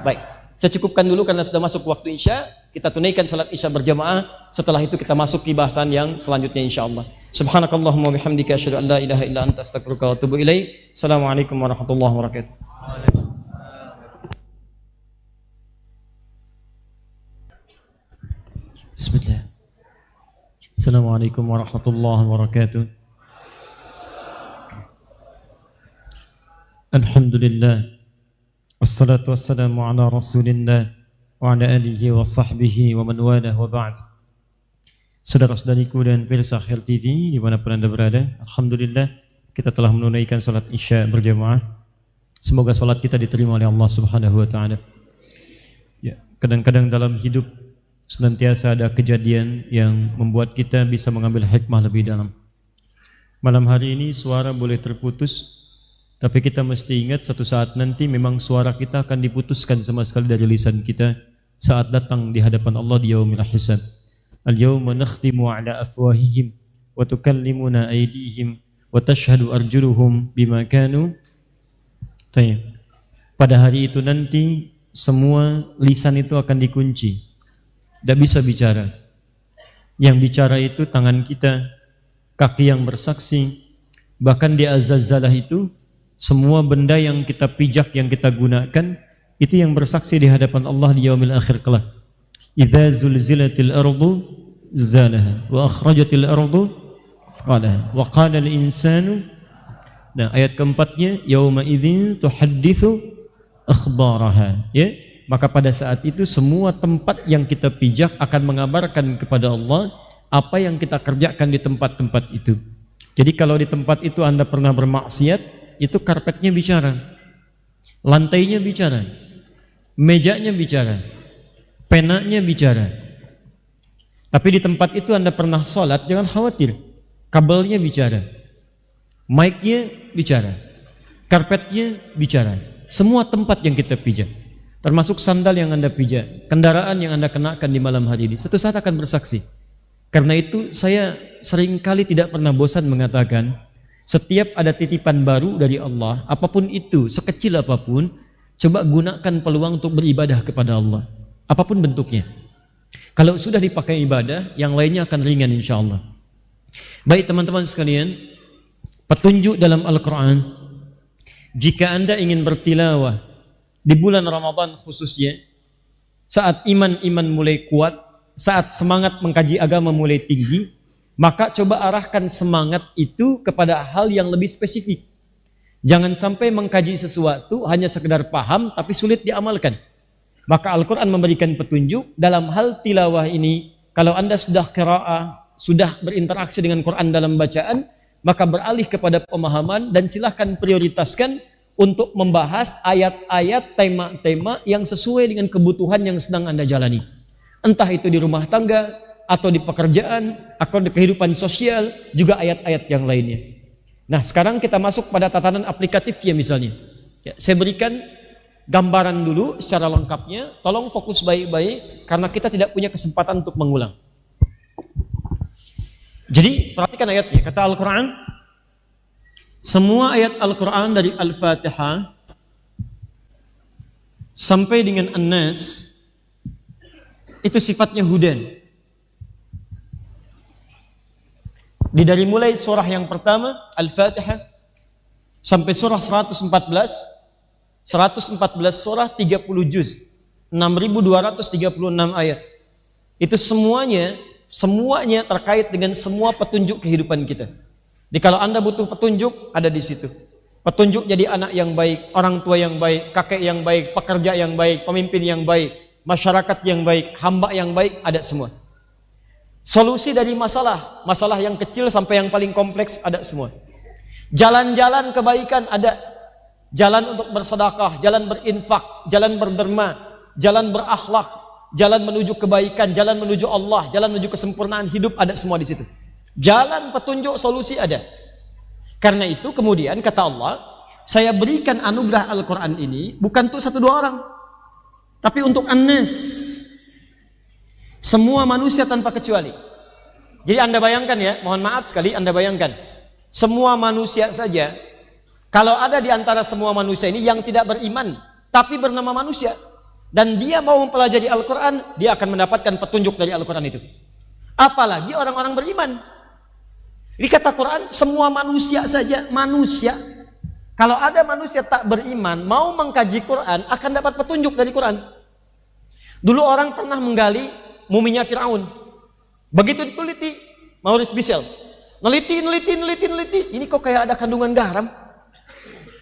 Baik, saya cukupkan dulu karena sudah masuk waktu Isya. Kita tunaikan salat Isya berjamaah. Setelah itu kita masuk ke bahasan yang selanjutnya insya Allah. Subhanakallahumma bihamdika asyhadu an la ilaha illa anta astaghfiruka wa atubu ilaik. Assalamualaikum warahmatullahi wabarakatuh. Bismillah. Assalamualaikum warahmatullahi wabarakatuh. Alhamdulillah. Wassalatu wassalamu ala Rasulillah wa ala alihi wa sahbihi wa man walah wa ba'd. Saudara-saudariku dan pemirsa Khair TV dimanapun Anda berada, alhamdulillah kita telah menunaikan salat Isya berjamaah. Semoga salat kita diterima oleh Allah Subhanahu wa taala. Ya, kadang-kadang dalam hidup senantiasa ada kejadian yang membuat kita bisa mengambil hikmah lebih dalam. Malam hari ini suara boleh terputus, tapi kita mesti ingat satu saat nanti memang suara kita akan diputuskan sama sekali dari lisan kita saat datang di hadapan Allah di yaumil hisab. Al-yawma nakhtimu ala afwahihim wa tukallimuna aydihim wa tashhadu arjuluhum bima kanu. Pada hari itu nanti semua lisan itu akan dikunci. Tidak bisa bicara. Yang bicara itu tangan kita, kaki yang bersaksi, bahkan di azzalah itu semua benda yang kita pijak, yang kita gunakan, itu yang bersaksi di hadapan Allah di yaumil akhir kelak. Idza zulzilatil ardu zilzalaha wa akhrajatil ardu athqalaha wa qala al insanu. Nah, ayat keempatnya yauma idzin tuhadditsu akhbaraha, ya. Maka pada saat itu semua tempat yang kita pijak akan mengabarkan kepada Allah apa yang kita kerjakan di tempat-tempat itu. Jadi kalau di tempat itu Anda pernah bermaksiat, itu karpetnya bicara, lantainya bicara, mejanya bicara, penanya bicara. Tapi di tempat itu Anda pernah sholat, jangan khawatir, kabelnya bicara, mic-nya bicara, karpetnya bicara. Semua tempat yang kita pijak, termasuk sandal yang Anda pijak, kendaraan yang Anda kenakan di malam hari ini, suatu saat akan bersaksi. Karena itu saya seringkali tidak pernah bosan mengatakan, setiap ada titipan baru dari Allah, apapun itu, sekecil apapun, coba gunakan peluang untuk beribadah kepada Allah, apapun bentuknya. Kalau sudah dipakai ibadah, yang lainnya akan ringan insya Allah. Baik teman-teman sekalian, petunjuk dalam Al-Quran, jika Anda ingin bertilawah di bulan Ramadan khususnya, saat iman mulai kuat, saat semangat mengkaji agama mulai tinggi, maka coba arahkan semangat itu kepada hal yang lebih spesifik. Jangan sampai mengkaji sesuatu hanya sekedar paham tapi sulit diamalkan. Maka Al-Quran memberikan petunjuk dalam hal tilawah ini. Kalau Anda sudah qiraah, sudah berinteraksi dengan Quran dalam bacaan, maka beralih kepada pemahaman dan silahkan prioritaskan untuk membahas ayat-ayat, tema-tema yang sesuai dengan kebutuhan yang sedang Anda jalani. Entah itu di rumah tangga, atau di pekerjaan, atau di kehidupan sosial, juga ayat-ayat yang lainnya. Nah, sekarang kita masuk pada tatanan aplikatif ya misalnya. Ya, saya berikan gambaran dulu secara lengkapnya. Tolong fokus baik-baik karena kita tidak punya kesempatan untuk mengulang. Jadi perhatikan ayatnya. Kata Al-Quran, semua ayat Al-Quran dari Al-Fatihah sampai dengan An-Nas itu sifatnya hudan. Dari mulai surah yang pertama Al-Fatihah sampai surah 114 surah 30 juz 6.236 ayat. Itu semuanya terkait dengan semua petunjuk kehidupan kita. Jadi kalau Anda butuh petunjuk, ada di situ. Petunjuk jadi anak yang baik, orang tua yang baik, kakek yang baik, pekerja yang baik, pemimpin yang baik, masyarakat yang baik, hamba yang baik, ada semua. Solusi dari masalah yang kecil sampai yang paling kompleks ada semua. Jalan-jalan kebaikan ada. Jalan untuk bersedekah, jalan berinfak, jalan berderma, jalan berakhlak, jalan menuju kebaikan, jalan menuju Allah, jalan menuju kesempurnaan hidup, ada semua di situ. Jalan petunjuk solusi ada. Karena itu kemudian kata Allah, saya berikan anugerah Al-Quran ini bukan untuk 1-2 orang, tapi untuk An-Nas, semua manusia tanpa kecuali. Jadi Anda bayangkan ya, mohon maaf sekali, Anda bayangkan semua manusia saja. Kalau ada di antara semua manusia ini yang tidak beriman, tapi bernama manusia, dan dia mau mempelajari Al-Quran, dia akan mendapatkan petunjuk dari Al-Quran itu. Apalagi orang-orang beriman. Di kata Quran, semua manusia saja, manusia. Kalau ada manusia tak beriman, mau mengkaji Quran, akan dapat petunjuk dari Quran. Dulu orang pernah menggali muminya Fir'aun. Begitu diteliti, Maurice Bissell, neliti, ini kok kayak ada kandungan garam.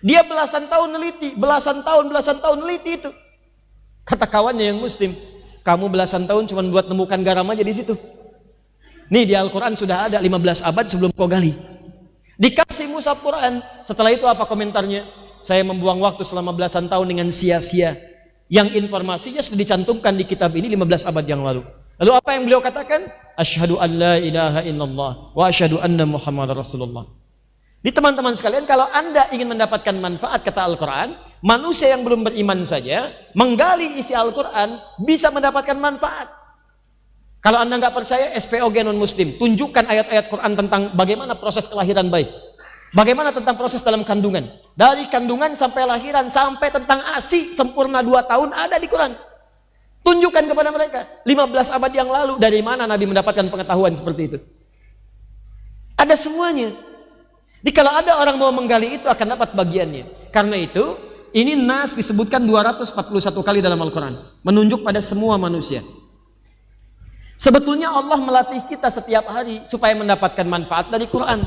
Dia belasan tahun neliti itu. Kata kawannya yang muslim, kamu belasan tahun cuma buat nemukan garam aja di situ. Nih di Al-Quran sudah ada 15 abad sebelum kau gali. Dikasih mushaf Quran. Setelah itu apa komentarnya? Saya membuang waktu selama belasan tahun dengan sia-sia. Yang informasinya sudah dicantumkan di kitab ini 15 abad yang lalu. Lalu apa yang beliau katakan? Asyhadu an la ilaha illallah wa asyhadu anna Muhammadar Rasulullah. Di teman-teman sekalian, kalau Anda ingin mendapatkan manfaat kata Al-Quran, manusia yang belum beriman saja menggali isi Al-Quran bisa mendapatkan manfaat. Kalau Anda nggak percaya, SPOG non muslim, tunjukkan ayat-ayat Quran tentang bagaimana proses kelahiran bayi, bagaimana tentang proses dalam kandungan, dari kandungan sampai lahiran, sampai tentang ASI sempurna 2 tahun ada di Quran. Tunjukkan kepada mereka 15 abad yang lalu dari mana Nabi mendapatkan pengetahuan seperti itu. Ada semuanya. Jadi kalau ada orang mau menggali itu akan dapat bagiannya. Karena itu ini Nas disebutkan 241 kali dalam Al-Quran, menunjuk pada semua manusia. Sebetulnya Allah melatih kita setiap hari supaya mendapatkan manfaat dari Quran.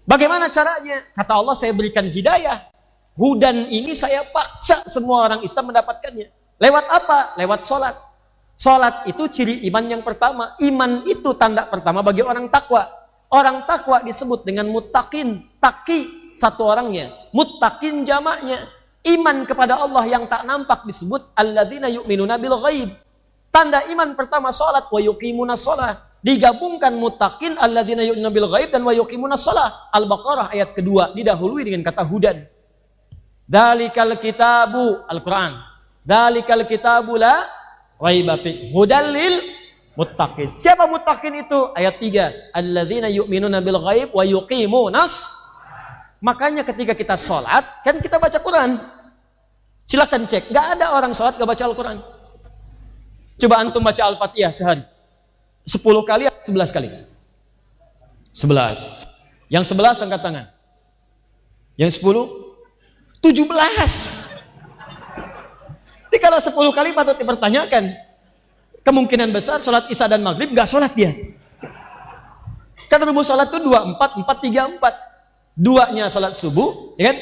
Bagaimana caranya? Kata Allah, saya berikan hidayah. Hudan ini saya paksa semua orang Islam mendapatkannya. Lewat apa? Lewat sholat. Sholat itu ciri iman yang pertama. Iman itu tanda pertama bagi orang takwa. Orang takwa disebut dengan muttaqin. Taqi satu orangnya, muttaqin jamaknya. Iman kepada Allah yang tak nampak disebut alladzina yu'minuna bil ghaib. Tanda iman pertama salat, wa yuqimunas shalah. Digabungkan muttaqin, alladzina yu'minuna bil ghaib, dan wa yuqimunas shalah. Al-Baqarah ayat kedua didahului dengan kata hudan. Dzalikal kitabu, Al-Quran. Dzalikal kitabu la raiba fi hudal lil muttaqin. Siapa muttaqin itu? Ayat 3. Alladzina yu'minuna bil ghaib wa yuqimunas. Makanya ketika kita sholat, kan kita baca Quran. Silahkan cek, nggak ada orang sholat nggak baca Al-Quran. Coba antum baca Al-Fatihah sehari 10 kali, 11 kali. 11. Yang 11 angkat tangan. Yang 10 17. Jadi kalau 10 kali patut dipertanyakan. Kemungkinan besar sholat Isya dan Maghrib nggak sholat dia. Karena rumus sholat itu 2, 4, 4, 3, 4. 2-nya sholat subuh, ya kan?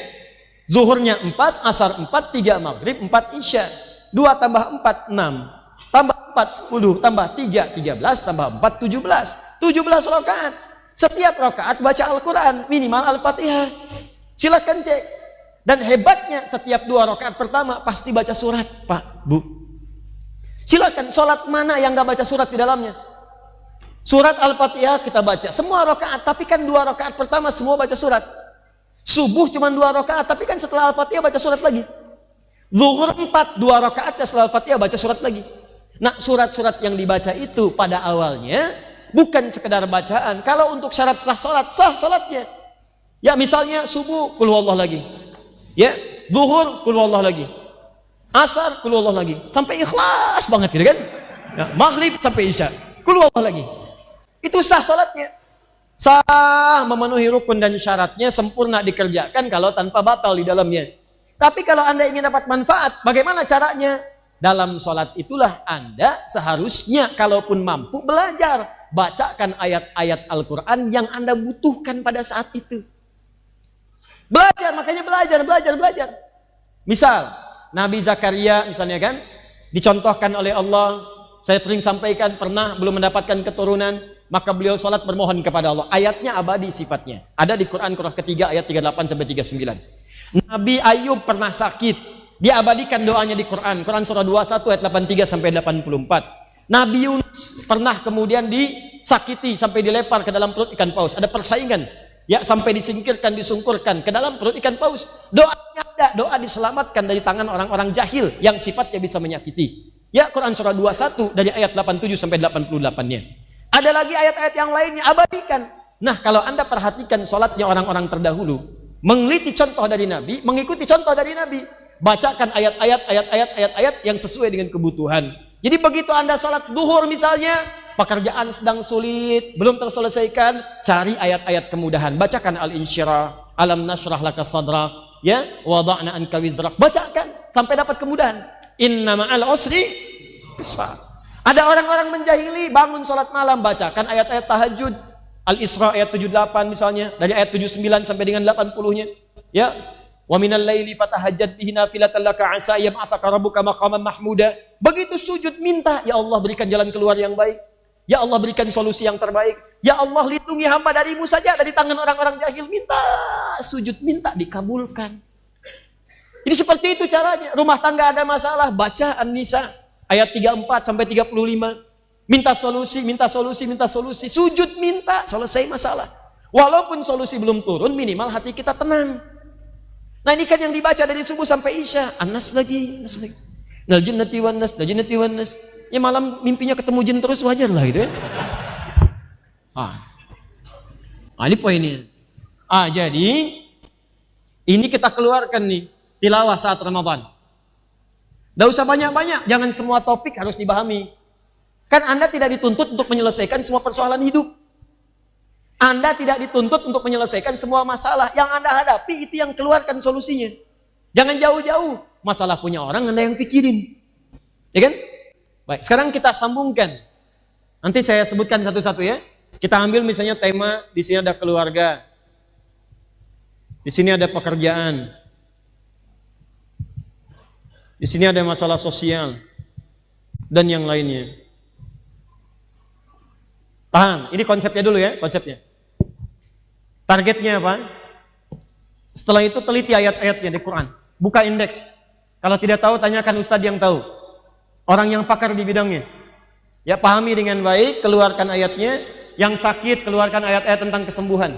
Zuhurnya 4, asar 4, 3 Maghrib, 4 Isya. 2 tambah 4, 6. Tambah 4, 10. Tambah 3, 13. Tambah 4, 17. 17 rakaat. Setiap rakaat baca Al-Quran, minimal Al-Fatihah. Silakan cek. Dan hebatnya setiap 2 rakaat pertama pasti baca surat, Pak, Bu. Silakan, sholat mana yang gak baca surat di dalamnya? Surat Al-Fatihah kita baca semua rakaat, tapi kan 2 rakaat pertama semua baca surat. Subuh cuma 2 rakaat, tapi kan setelah Al-Fatihah baca surat lagi. Zuhur 4, 2 rakaat setelah Al-Fatihah baca surat lagi. Nah, surat-surat yang dibaca itu pada awalnya bukan sekedar bacaan. Kalau untuk syarat sah salat, sah salatnya. Ya, misalnya subuh qul huwallahu lagi. Ya, zuhur qul huwallahu lagi. Asar qul huwallahu lagi. Sampai ikhlas banget gitu kan? Ya, maghrib sampai isya qul huwallahu lagi. Itu sah salatnya. Sah, memenuhi rukun dan syaratnya, sempurna dikerjakan kalau tanpa batal di dalamnya. Tapi kalau Anda ingin dapat manfaat, bagaimana caranya? Dalam sholat itulah Anda seharusnya kalaupun mampu belajar. Bacakan ayat-ayat Al-Quran yang Anda butuhkan pada saat itu. Belajar, makanya belajar. Misal, Nabi Zakaria misalnya kan, dicontohkan oleh Allah, saya sering sampaikan, pernah belum mendapatkan keturunan, maka beliau sholat bermohon kepada Allah. Ayatnya abadi sifatnya. Ada di Quran surah ketiga ayat 38-39. Nabi Ayub pernah sakit, dia abadikan doanya di Quran. Quran surah 21 ayat 83-84. Nabi Yunus pernah kemudian disakiti sampai dilepar ke dalam perut ikan paus. Ada persaingan, ya, sampai disingkirkan, disungkurkan ke dalam perut ikan paus. Doanya ada, doa diselamatkan dari tangan orang-orang jahil yang sifatnya bisa menyakiti. Ya, Quran surah 21 dari ayat 87-88-nya. Ada lagi ayat-ayat yang lainnya, abadikan. Nah, kalau Anda perhatikan sholatnya orang-orang terdahulu, meneliti contoh dari Nabi, mengikuti contoh dari Nabi, bacakan ayat-ayat yang sesuai dengan kebutuhan. Jadi begitu Anda sholat duhur misalnya, pekerjaan sedang sulit, belum terselesaikan, cari ayat-ayat kemudahan. Bacakan Al-Insyirah, Alam nashrah laka sadrak, ya, wada'na anka wizrak. Bacakan sampai dapat kemudahan. Inna ma'al usri yusra. Ada orang-orang menjahili, bangun sholat malam, bacakan ayat-ayat tahajud. Al-Isra ayat 78 misalnya, dari ayat 79 sampai dengan 80-nya. Ya, wa minal laili fatahajjad bihi nafilatan laka asa yab'atsaka rabbuka maqaman mahmuda. Begitu sujud minta, ya Allah berikan jalan keluar yang baik. Ya Allah berikan solusi yang terbaik. Ya Allah lindungi hamba darimu saja dari tangan orang-orang jahil. Minta, sujud minta dikabulkan. Jadi seperti itu caranya. Rumah tangga ada masalah, baca An-Nisa ayat 34 sampai 35. Minta solusi, sujud minta, selesai masalah. Walaupun solusi belum turun, minimal hati kita tenang. Nah, ini kan yang dibaca dari subuh sampai isya. An-Nas lagi. Nal jinnati wan nas. Ya, malam mimpinya ketemu jin terus, wajar lah gitu ya. Ini poinnya. Jadi ini kita keluarkan nih tilawah saat Ramadan. Tidak usah banyak-banyak, jangan semua topik harus dipahami. Kan Anda tidak dituntut untuk menyelesaikan semua persoalan hidup. Anda tidak dituntut untuk menyelesaikan semua masalah. Yang Anda hadapi itu yang keluarkan solusinya. Jangan jauh-jauh. Masalah punya orang Anda yang pikirin. Ya kan? Baik, sekarang kita sambungkan. Nanti saya sebutkan satu-satu ya. Kita ambil misalnya tema, di sini ada keluarga. Di sini ada pekerjaan. Di sini ada masalah sosial. Dan yang lainnya. Paham? Ini konsepnya dulu ya, konsepnya. Targetnya apa? Setelah itu teliti ayat-ayatnya di Quran. Buka indeks. Kalau tidak tahu, tanyakan ustadz yang tahu. Orang yang pakar di bidangnya. Ya, pahami dengan baik, keluarkan ayatnya. Yang sakit, keluarkan ayat-ayat tentang kesembuhan.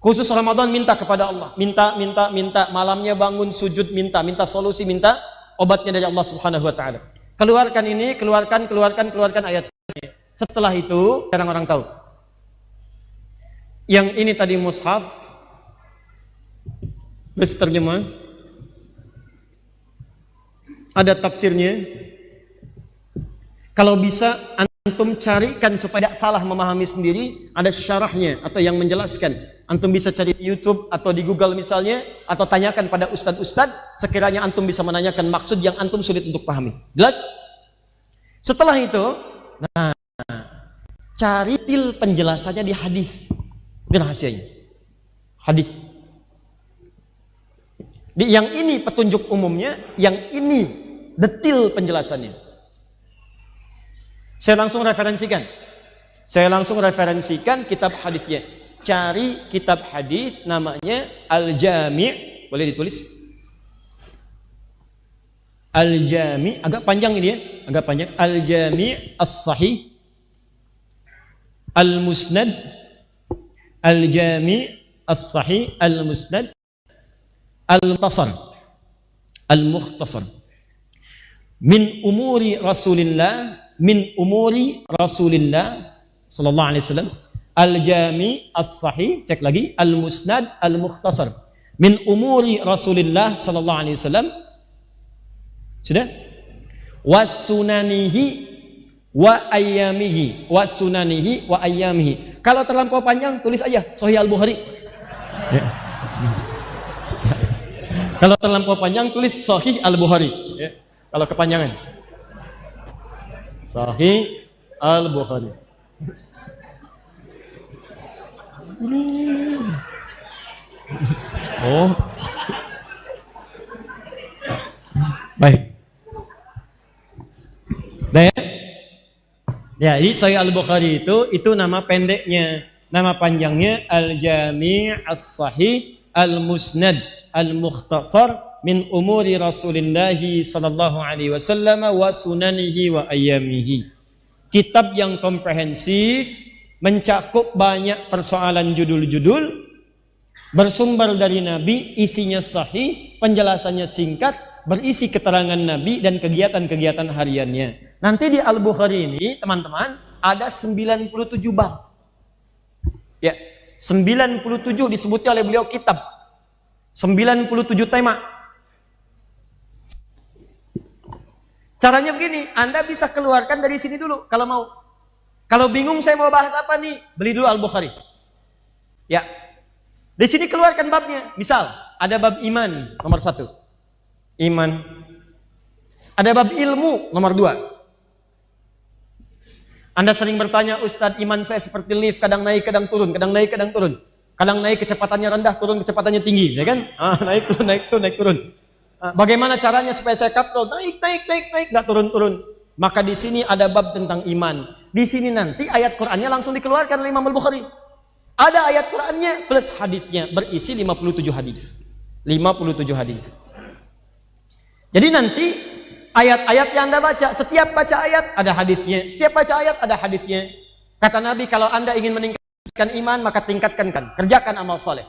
Khusus Ramadan, minta kepada Allah. Minta. Malamnya bangun, sujud, minta solusi, minta obatnya dari Allah Subhanahu wa Ta'ala. Keluarkan ini, keluarkan ayatnya. Setelah itu, jarang orang tahu. Yang ini tadi mushaf, bus terjemah, ada tafsirnya. Kalau bisa, antum carikan supaya tidak salah memahami sendiri, ada syarahnya atau yang menjelaskan. Antum bisa cari di YouTube atau di Google misalnya, atau tanyakan pada ustadz-ustadz, sekiranya antum bisa menanyakan maksud yang antum sulit untuk pahami. Jelas? Setelah itu, cari penjelasannya di hadis. Ini rahasianya. Hadis. Yang ini petunjuk umumnya, yang ini detil penjelasannya. Saya langsung referensikan kitab hadisnya. Cari kitab hadis namanya Al-Jami', boleh ditulis? Al-Jami', agak panjang ini ya, agak panjang. Al-Jami' As-Sahih Al-Musnad, Al-Jami' As-Sahih Al-Musnad Al-Mukhtasar. al-mukhtasar. Min umuri Rasulillah sallallahu alaihi wasallam al-jami as-sahih, cek lagi, al-musnad al-mukhtasar. Min umuri Rasulillah sallallahu alaihi wasallam. Sudah? Wasunanihi wa ayyamihi, wasunanihi wa ayyamihi. Kalau terlampau panjang tulis aja Sahih Al-Bukhari. Ya. Kalau terlampau panjang tulis Sahih Al-Bukhari. Ya. Kalau kepanjangan Sahih Al-Bukhari. Oh. Baik. Baik. Ya, jadi Sahih Al-Bukhari itu nama pendeknya. Nama panjangnya Al-Jami' As-Sahih Al-Musnad Al-Mukhtasar min umuri Rasulillah sallallahu alaihi wasallam wa sunanihi wa ayyamihi. Kitab yang komprehensif, mencakup banyak persoalan judul-judul, bersumber dari Nabi, isinya sahih, penjelasannya singkat, berisi keterangan Nabi dan kegiatan-kegiatan hariannya. Nanti di Al-Bukhari ini, teman-teman, ada 97 bab. Ya, 97 disebutnya oleh beliau kitab. 97 tema. Caranya begini, Anda bisa keluarkan dari sini dulu kalau mau. Kalau bingung saya mau bahas apa nih, beli dulu Al-Bukhari. Ya. Di sini keluarkan babnya. Misal, ada bab iman nomor 1. Iman. Ada bab ilmu nomor 2. Anda sering bertanya, Ustadz, iman saya seperti lift, kadang naik, kadang turun, kadang naik, kadang turun. Kadang naik kecepatannya rendah, turun kecepatannya tinggi, ya kan? Naik turun, naik turun, naik turun. Bagaimana caranya supaya saya katrol? Naik, nggak turun-turun. Maka di sini ada bab tentang iman. Di sini nanti ayat Qur'annya langsung dikeluarkan oleh Imam Al-Bukhari. Ada ayat Qur'annya plus hadisnya, berisi 57 hadis. 57 hadis. Jadi nanti ayat-ayat yang Anda baca, setiap baca ayat ada hadisnya. Setiap baca ayat ada hadisnya. Kata Nabi, kalau Anda ingin meningkatkan iman, maka tingkatkan, kerjakan amal soleh.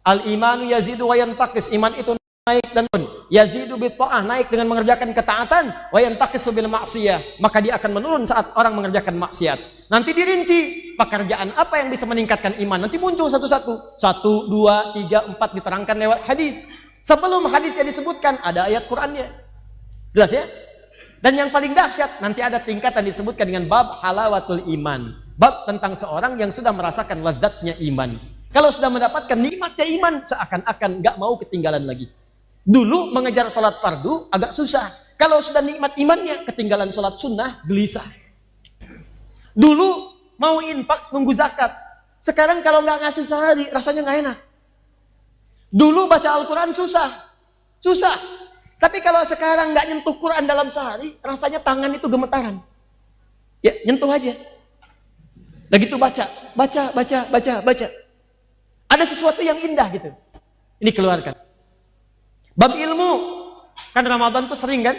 Al-imanu yazidu wa yantaqis. Iman itu naik dan turun. Yazidu bitta'ah, naik dengan mengerjakan ketaatan, wa yantaqisu bil ma'siyah, maka dia akan menurun saat orang mengerjakan maksiat. Nanti dirinci pekerjaan apa yang bisa meningkatkan iman. Nanti muncul satu-satu. 1, 2, 3, 4 diterangkan lewat hadis. Sebelum hadisnya disebutkan ada ayat Qur'annya. Jelas ya? Dan yang paling dahsyat nanti ada tingkatan disebutkan dengan bab halawatul iman. Bab tentang seorang yang sudah merasakan lezatnya iman. Kalau sudah mendapatkan nikmatnya iman, seakan-akan nggak mau ketinggalan lagi. Dulu mengejar salat fardu agak susah. Kalau sudah nikmat imannya, ketinggalan salat sunnah gelisah. Dulu mau infak nunggu zakat. Sekarang kalau nggak ngasih sehari, rasanya nggak enak. Dulu baca Al-Quran susah. Tapi kalau sekarang nggak nyentuh Quran dalam sehari, rasanya tangan itu gemetaran. Ya, nyentuh aja. Begitu baca. Ada sesuatu yang indah gitu. Ini keluarkan. Bab ilmu, kan Ramadan tuh sering kan?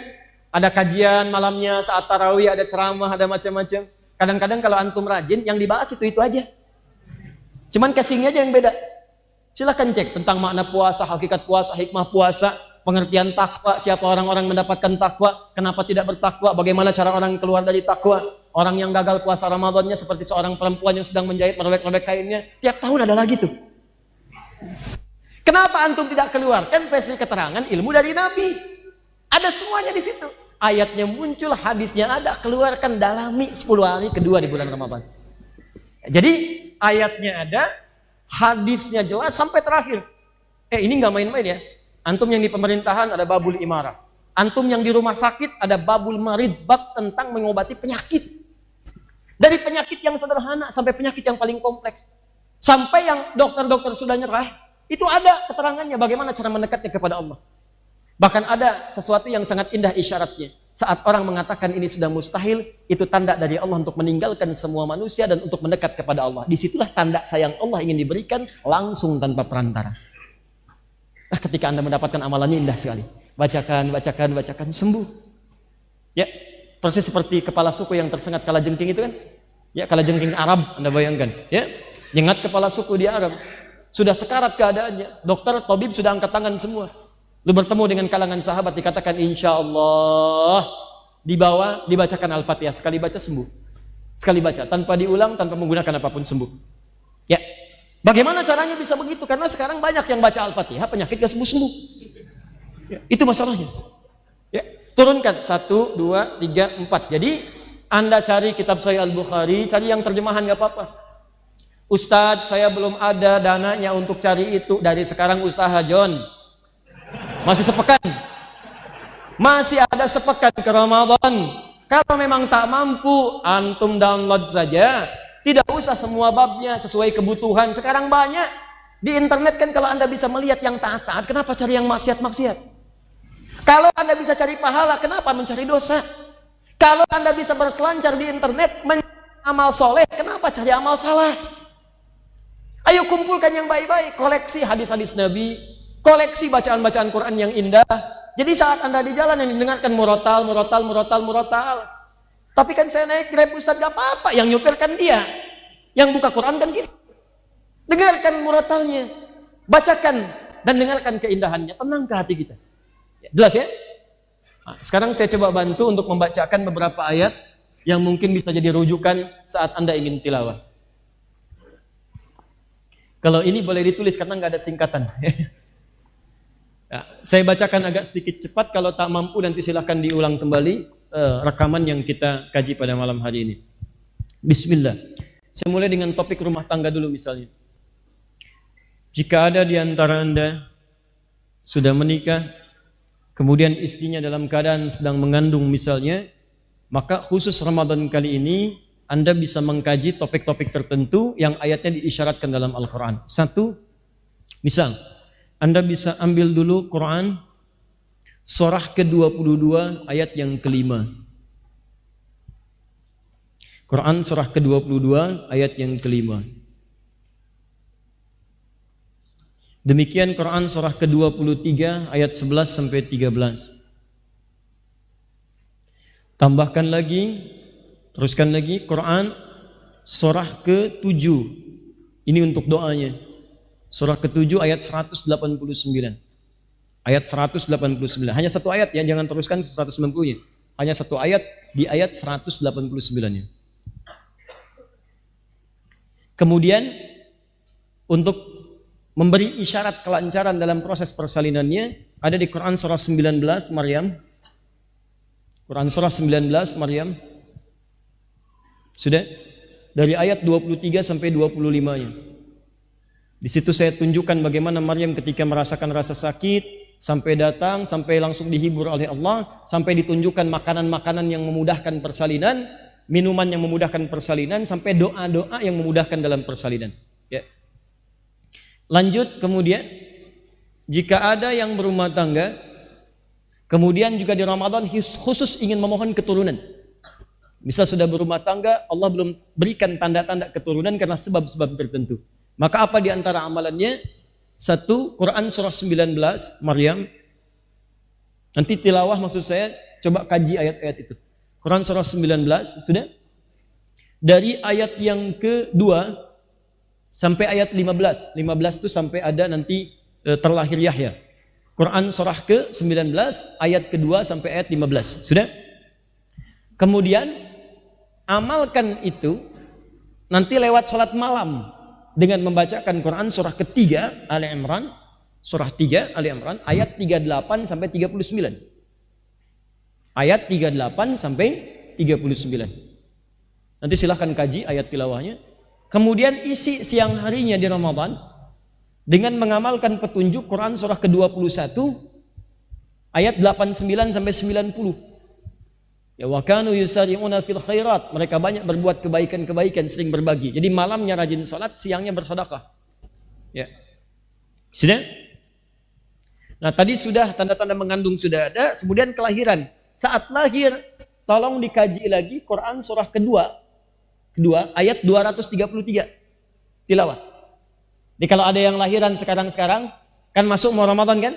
Ada kajian malamnya, saat tarawih, ada ceramah, ada macam-macam. Kadang-kadang kalau antum rajin, yang dibahas itu aja. Cuman casingnya aja yang beda. Silahkan cek tentang makna puasa, hakikat puasa, hikmah puasa, pengertian takwa, siapa orang-orang mendapatkan takwa, kenapa tidak bertakwa, bagaimana cara orang keluar dari takwa. Orang yang gagal puasa Ramadannya seperti seorang perempuan yang sedang menjahit, merobek-robek kainnya. Tiap tahun ada lagi tuh. Kenapa antum tidak keluarkan versi keterangan ilmu dari Nabi? Ada semuanya di situ. Ayatnya muncul, hadisnya ada, keluarkan, dalami 10 hari kedua di bulan Ramadan. Jadi ayatnya ada, hadisnya jelas sampai terakhir. Ini nggak main-main ya. Antum yang di pemerintahan ada babul imarah. Antum yang di rumah sakit ada babul marid, bab tentang mengobati penyakit. Dari penyakit yang sederhana sampai penyakit yang paling kompleks. Sampai yang dokter-dokter sudah nyerah. Itu ada keterangannya bagaimana cara mendekatnya kepada Allah. Bahkan ada sesuatu yang sangat indah isyaratnya. Saat orang mengatakan ini sudah mustahil, itu tanda dari Allah untuk meninggalkan semua manusia dan untuk mendekat kepada Allah. Disitulah tanda sayang Allah ingin diberikan langsung tanpa perantara. Ketika Anda mendapatkan amalannya indah sekali. Bacakan, sembuh. Ya, persis seperti kepala suku yang tersengat kalajengking itu kan. Ya, kalajengking Arab, Anda bayangkan. Ya, nyengat kepala suku di Arab. Sudah sekarat keadaannya. Dokter, tabib sudah angkat tangan semua. Lu bertemu dengan kalangan sahabat dikatakan insya Allah, dibacakan Al-Fatihah, sekali baca sembuh. Sekali baca tanpa diulang, tanpa menggunakan apapun sembuh. Ya. Bagaimana caranya bisa begitu? Karena sekarang banyak yang baca Al-Fatihah penyakit gak sembuh-sembuh. Ya, itu masalahnya. Ya, turunkan 1, 2, 3, 4. Jadi Anda cari kitab Sahih Al-Bukhari, cari yang terjemahan gak apa-apa. Ustadz, saya belum ada dananya untuk cari itu. Dari sekarang usaha, John. Masih sepekan. Masih ada sepekan ke Ramadan. Kalau memang tak mampu, antum download saja. Tidak usah semua babnya sesuai kebutuhan. Sekarang banyak di internet kan, kalau Anda bisa melihat yang taat-taat, kenapa cari yang maksiat-maksiat? Kalau Anda bisa cari pahala, kenapa mencari dosa? Kalau Anda bisa berselancar di internet mencari amal soleh, kenapa cari amal salah? Ayo kumpulkan yang baik-baik, koleksi hadis-hadis Nabi, koleksi bacaan-bacaan Quran yang indah. Jadi saat Anda di jalan yang didengarkan murotal. Tapi kan saya naik Grab, Ustadz, gak apa-apa, yang nyupirkan dia. Yang buka Quran kan kita. Dengarkan murotalnya, bacakan dan dengarkan keindahannya, tenang ke hati kita. Jelas ya? Nah, sekarang saya coba bantu untuk membacakan beberapa ayat yang mungkin bisa jadi rujukan saat Anda ingin tilawah. Kalau ini boleh ditulis karena nggak ada singkatan. Ya, saya bacakan agak sedikit cepat, kalau tak mampu nanti silahkan diulang kembali rekaman yang kita kaji pada malam hari ini. Bismillah. Saya mulai dengan topik rumah tangga dulu misalnya. Jika ada di antara Anda sudah menikah, kemudian istrinya dalam keadaan sedang mengandung misalnya, maka khusus Ramadan kali ini Anda bisa mengkaji topik-topik tertentu yang ayatnya diisyaratkan dalam Al-Quran. Satu, misal Anda bisa ambil dulu Quran surah ke-22 ayat yang kelima. Quran surah ke-22 ayat yang kelima. Demikian Quran surah ke-23 ayat 11 sampai 13. Tambahkan lagi, teruskan lagi Quran surah ke-7. Ini untuk doanya. Surah ke-7 ayat 189. Ayat 189. Hanya satu ayat ya, jangan teruskan 190-nya. Hanya satu ayat di ayat 189-nya. Kemudian untuk memberi isyarat kelancaran dalam proses persalinannya ada di Quran surah 19 Maryam. Quran surah 19 Maryam. Sudah? Dari ayat 23 sampai 25-nya. Di situ saya tunjukkan bagaimana Maryam ketika merasakan rasa sakit sampai datang, sampai langsung dihibur oleh Allah, sampai ditunjukkan makanan-makanan yang memudahkan persalinan, minuman yang memudahkan persalinan, sampai doa-doa yang memudahkan dalam persalinan. Ya. Lanjut kemudian, jika ada yang berumah tangga, kemudian juga di Ramadan khusus ingin memohon keturunan. Misal sudah berumah tangga, Allah belum berikan tanda-tanda keturunan karena sebab-sebab tertentu. Maka apa di antara amalannya? Satu, Quran surah 19 Maryam. Nanti tilawah maksud saya, coba kaji ayat-ayat itu. Quran surah 19, sudah? Dari ayat yang kedua sampai ayat 15. 15 itu sampai ada nanti terlahir Yahya. Quran surah ke-19 ayat kedua sampai ayat 15. Sudah? Kemudian amalkan itu nanti lewat sholat malam dengan membacakan Quran surah ketiga Ali Imran, surah 3 Ali Imran ayat 38 sampai 39. Ayat 38 sampai 39. Nanti silahkan kaji ayat tilawahnya. Kemudian isi siang harinya di Ramadan dengan mengamalkan petunjuk Quran surah ke-21 ayat 89 sampai 90. Ya wa kanu yusari'una fil khairat, mereka banyak berbuat kebaikan-kebaikan, sering berbagi. Jadi malamnya rajin salat, siangnya bersedekah. Ya. Sudah? Nah, tadi sudah tanda-tanda mengandung sudah ada, kemudian kelahiran. Saat lahir, tolong dikaji lagi Quran surah kedua ayat 233. Tilawah. Jadi kalau ada yang lahiran sekarang-sekarang, kan masuk mau Ramadan kan?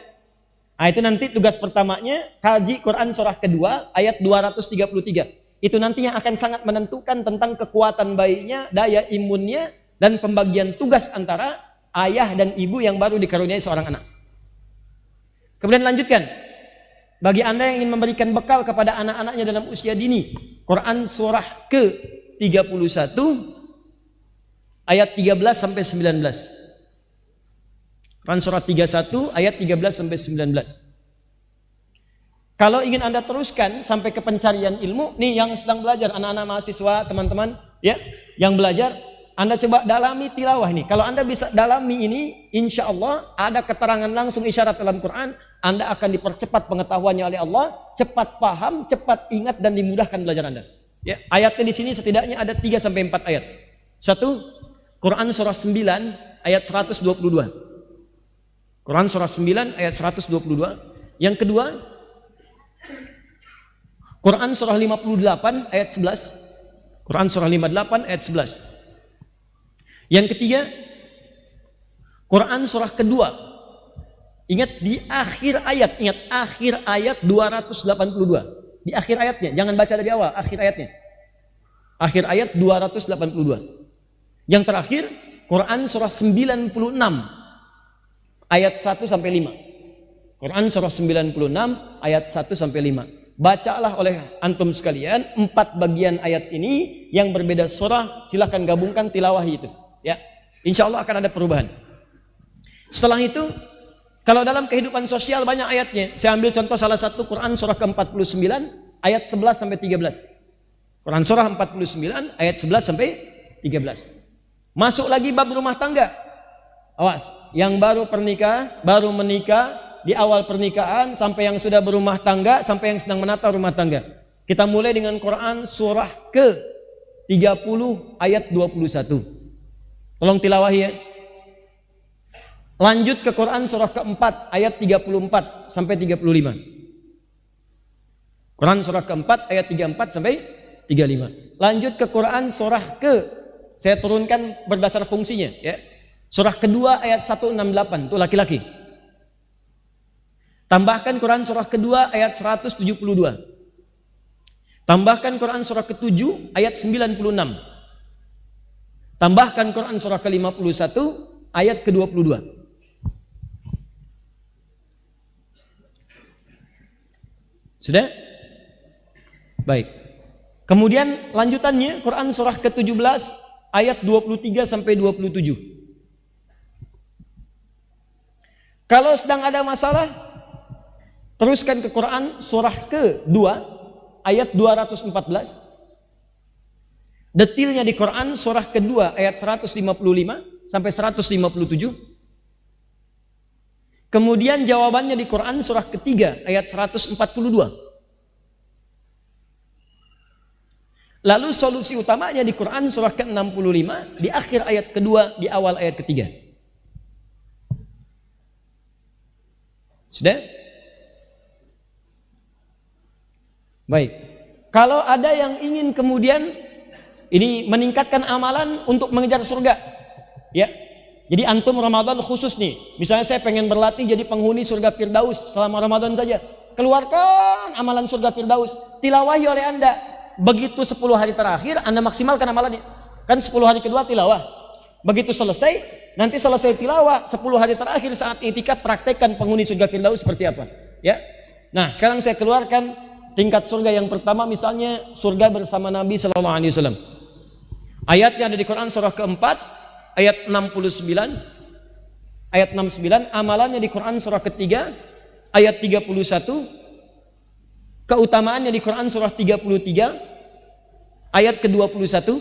Nah, itu nanti tugas pertamanya kaji Quran surah kedua ayat 233. Itu nanti yang akan sangat menentukan tentang kekuatan bayinya, daya imunnya, dan pembagian tugas antara ayah dan ibu yang baru dikaruniai seorang anak. Kemudian lanjutkan. Bagi Anda yang ingin memberikan bekal kepada anak-anaknya dalam usia dini, Quran surah ke-31 ayat 13 sampai 19. Quran surah 31 ayat 13 sampai 19. Kalau ingin Anda teruskan sampai ke pencarian ilmu, nih yang sedang belajar, anak-anak mahasiswa, teman-teman, ya, yang belajar, Anda coba dalami tilawah ini. Kalau Anda bisa dalami ini, insya Allah ada keterangan langsung isyarat dalam Quran, Anda akan dipercepat pengetahuannya oleh Allah, cepat paham, cepat ingat dan dimudahkan belajar Anda. Ya, ayatnya di sini setidaknya ada 3 sampai 4 ayat. 1, Quran surah 9 ayat 122. Quran surah 9 ayat 122. Yang kedua, Quran surah 58 ayat 11. Quran surah 58 ayat 11. Yang ketiga, Quran surah kedua. Ingat di akhir ayat, ingat akhir ayat 282. Di akhir ayatnya, jangan baca dari awal, akhir ayatnya. Akhir ayat 282. Yang terakhir, Quran surah 96 ayat 1 sampai 5. Quran surah 96 ayat 1 sampai 5. Bacalah oleh antum sekalian 4 bagian ayat ini yang berbeda surah, silahkan gabungkan tilawahi itu. Ya, insya Allah akan ada perubahan. Setelah itu, kalau dalam kehidupan sosial banyak ayatnya. Saya ambil contoh salah satu Quran surah ke-49 ayat 11 sampai 13. Quran surah 49 ayat 11 sampai 13. Masuk lagi bab rumah tangga. Awas, yang baru menikah, di awal pernikahan, sampai yang sudah berumah tangga, sampai yang sedang menata rumah tangga. Kita mulai dengan Quran surah ke-30 ayat 21. Tolong tilawahi ya. Lanjut ke Quran surah ke-4 ayat 34 sampai 35. Quran surah ke-4 ayat 34 sampai 35. Lanjut ke Quran surah saya turunkan berdasar fungsinya ya. Surah kedua ayat 168, itu laki-laki. Tambahkan Quran surah kedua ayat 172. Tambahkan Quran surah ke-7 ayat 96. Tambahkan Quran surah ke-51 ayat ke-22. Sudah? Baik. Kemudian lanjutannya Quran surah ke-17 ayat 23 sampai 27. Kalau sedang ada masalah, teruskan ke Quran surah ke-2 ayat 214. Detilnya di Quran surah ke-2 ayat 155 sampai 157. Kemudian jawabannya di Quran surah ke-3 ayat 142. Lalu solusi utamanya di Quran surah ke-65 di akhir ayat kedua, di awal ayat ketiga. Sudah? Baik. Kalau ada yang ingin kemudian ini meningkatkan amalan untuk mengejar surga, ya. Jadi antum Ramadan khusus nih. Misalnya saya pengen berlatih jadi penghuni surga Firdaus selama Ramadan saja. Keluarkan amalan surga Firdaus, tilawahi oleh Anda. Begitu 10 hari terakhir Anda maksimalkan amalannya. Kan 10 hari kedua tilawah. Begitu selesai, nanti selesai tilawah 10 hari terakhir saat i'tikaf praktekkan penghuni surga Firdaus seperti apa, ya. Nah, sekarang saya keluarkan tingkat surga yang pertama, misalnya surga bersama Nabi sallallahu alaihi wasallam. Ayatnya ada di Quran surah keempat ayat 69. Ayat 69, amalannya di Quran surah ketiga ayat 31. Keutamaannya di Quran surah 33 ayat ke-21.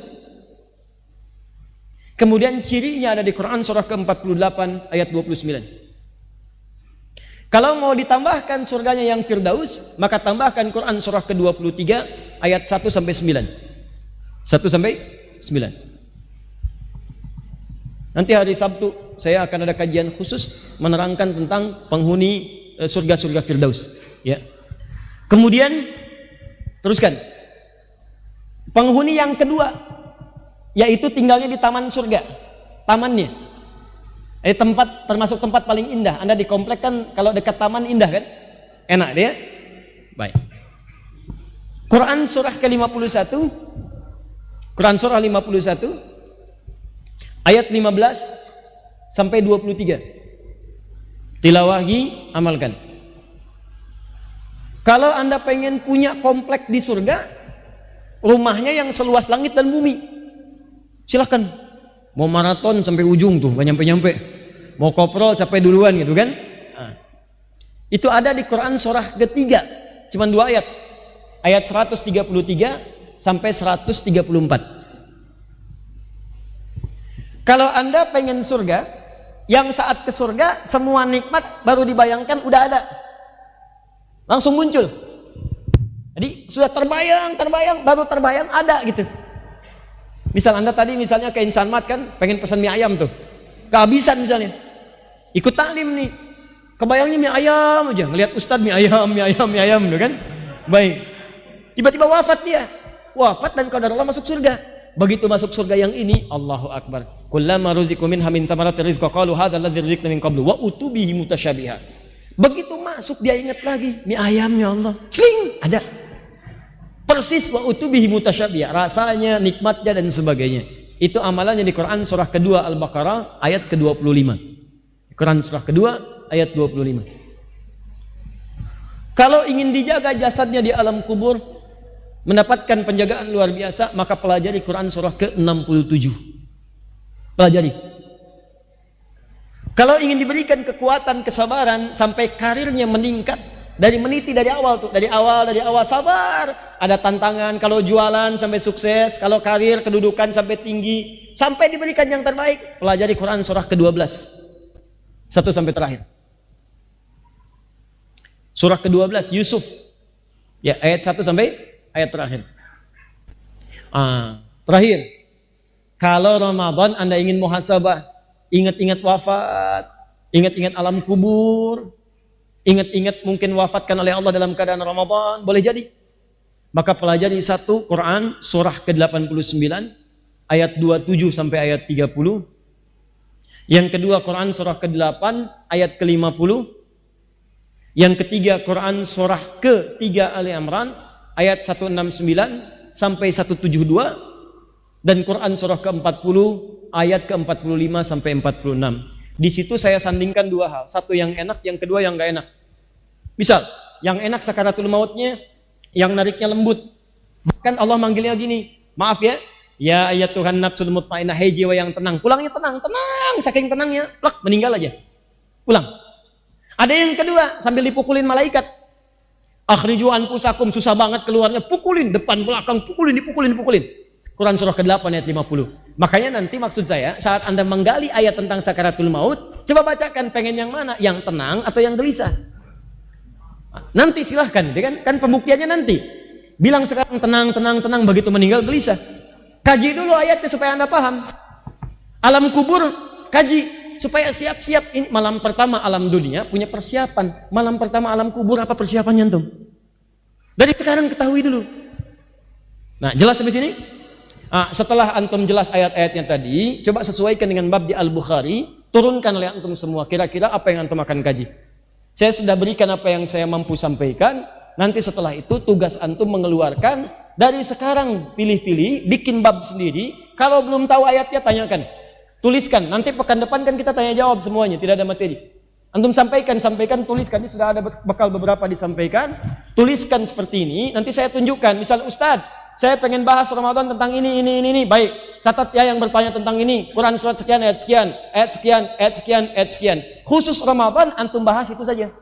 Kemudian cirinya ada di Quran surah ke-48 ayat 29. Kalau mau ditambahkan surganya yang Firdaus, maka tambahkan Quran surah ke-23 ayat 1 sampai 9. 1 sampai 9. Nanti hari Sabtu saya akan ada kajian khusus menerangkan tentang penghuni surga-surga Firdaus, ya. Kemudian teruskan. Penghuni yang kedua yaitu tinggalnya di taman surga. Tamannya. Tempat termasuk tempat paling indah. Anda di komplek kan kalau dekat taman indah kan? Enak dia. Baik. Quran surah ke-51. Quran surah 51 ayat 15 sampai 23. Tilawahi, amalkan. Kalau Anda pengen punya komplek di surga, rumahnya yang seluas langit dan bumi, silahkan. Mau maraton sampai ujung tuh, gak nyampe-nyampe. Mau koprol capek duluan gitu kan. Nah, itu ada di Quran surah ketiga, cuman 2 ayat. Ayat 133 sampai 134. Kalau Anda pengen surga, yang saat ke surga semua nikmat baru dibayangkan udah ada. Langsung muncul. Jadi sudah terbayang, baru terbayang ada gitu. Misal Anda tadi misalnya ke Insanmat kan, pengen pesan mie ayam tuh. Kehabisan misalnya. Ikut taklim nih. Kebayangnya mie ayam aja, ngelihat ustadz mie ayam tuh kan. Baik. Tiba-tiba wafat dia. Wafat dan qadarullah masuk surga. Begitu masuk surga yang ini, Allahu Akbar. Kullama ruziqu minha min thamarati rizqa qalu hadzal ladzi ruziqna min qablu wa utubihi mutasyabiha. Begitu masuk dia ingat lagi, mie ayam ya Allah. Cling, ada. Persis wa utubihi mutasyabiha, rasanya, nikmatnya dan sebagainya. Itu amalannya di Quran surah kedua Al-Baqarah ayat ke-25. Quran surah kedua ayat 25. Kalau ingin dijaga jasadnya di alam kubur, mendapatkan penjagaan luar biasa, maka pelajari Quran surah ke-67. Pelajari. Kalau ingin diberikan kekuatan, kesabaran sampai karirnya meningkat, dari meniti dari awal tuh, dari awal sabar, ada tantangan, kalau jualan sampai sukses, kalau karir kedudukan sampai tinggi, sampai diberikan yang terbaik, pelajari Quran surah ke-12. 1 sampai terakhir. Surah ke-12 Yusuf. Ya, ayat 1 sampai ayat terakhir. Terakhir. Kalau Ramadan Anda ingin muhasabah, ingat-ingat wafat, ingat-ingat alam kubur, ingat-ingat mungkin wafatkan oleh Allah dalam keadaan Ramadan, boleh jadi. Maka pelajari 1 Quran surah ke-89 ayat 27 sampai ayat 30. Yang kedua Quran surah ke-8 ayat ke-50. Yang ketiga Quran surah ke-3 Ali Imran ayat 169 sampai 172. Dan Quran surah ke-40 ayat ke-45 sampai 46. Di situ saya sandingkan 2 hal. 1 yang enak, yang kedua yang enggak enak. Misal, yang enak sakaratul mautnya, yang nariknya lembut. Bahkan Allah manggilnya gini, maaf ya, ya ayat Tuhan nafsul mutmainnah, hei jiwa yang tenang. Pulangnya tenang, saking tenangnya, plak, meninggal aja. Pulang. Ada yang kedua, sambil dipukulin malaikat. Akhriju anfusakum, susah banget keluarnya, pukulin, depan belakang, dipukulin. Quran surah ke-8 ayat 50. Makanya nanti maksud saya, saat Anda menggali ayat tentang sakaratul maut, coba bacakan pengen yang mana, yang tenang atau yang gelisah. Nanti silahkan, kan pembuktiannya nanti. Bilang sekarang tenang, begitu meninggal gelisah. Kaji dulu ayatnya supaya Anda paham. Alam kubur, kaji supaya siap-siap. Ini malam pertama alam dunia punya persiapan. Malam pertama alam kubur apa persiapannya antum? Dari sekarang ketahui dulu. Nah, jelas sampai sini? Setelah antum jelas ayat-ayatnya tadi, coba sesuaikan dengan bab di Al-Bukhari, turunkan oleh antum semua, kira-kira apa yang antum akan kaji. Saya sudah berikan apa yang saya mampu sampaikan. Nanti setelah itu tugas antum mengeluarkan, dari sekarang pilih-pilih, bikin bab sendiri. Kalau belum tahu ayatnya tanyakan, tuliskan. Nanti pekan depan kan kita tanya jawab semuanya, tidak ada materi. Antum sampaikan, tuliskan. Ini sudah ada bekal beberapa disampaikan. Tuliskan seperti ini, nanti saya tunjukkan. Misal Ustadz, saya pengen bahas Ramadan tentang ini. Baik, catat ya yang bertanya tentang ini. Quran surat sekian, ayat sekian. Khusus Ramadan, antum bahas itu saja.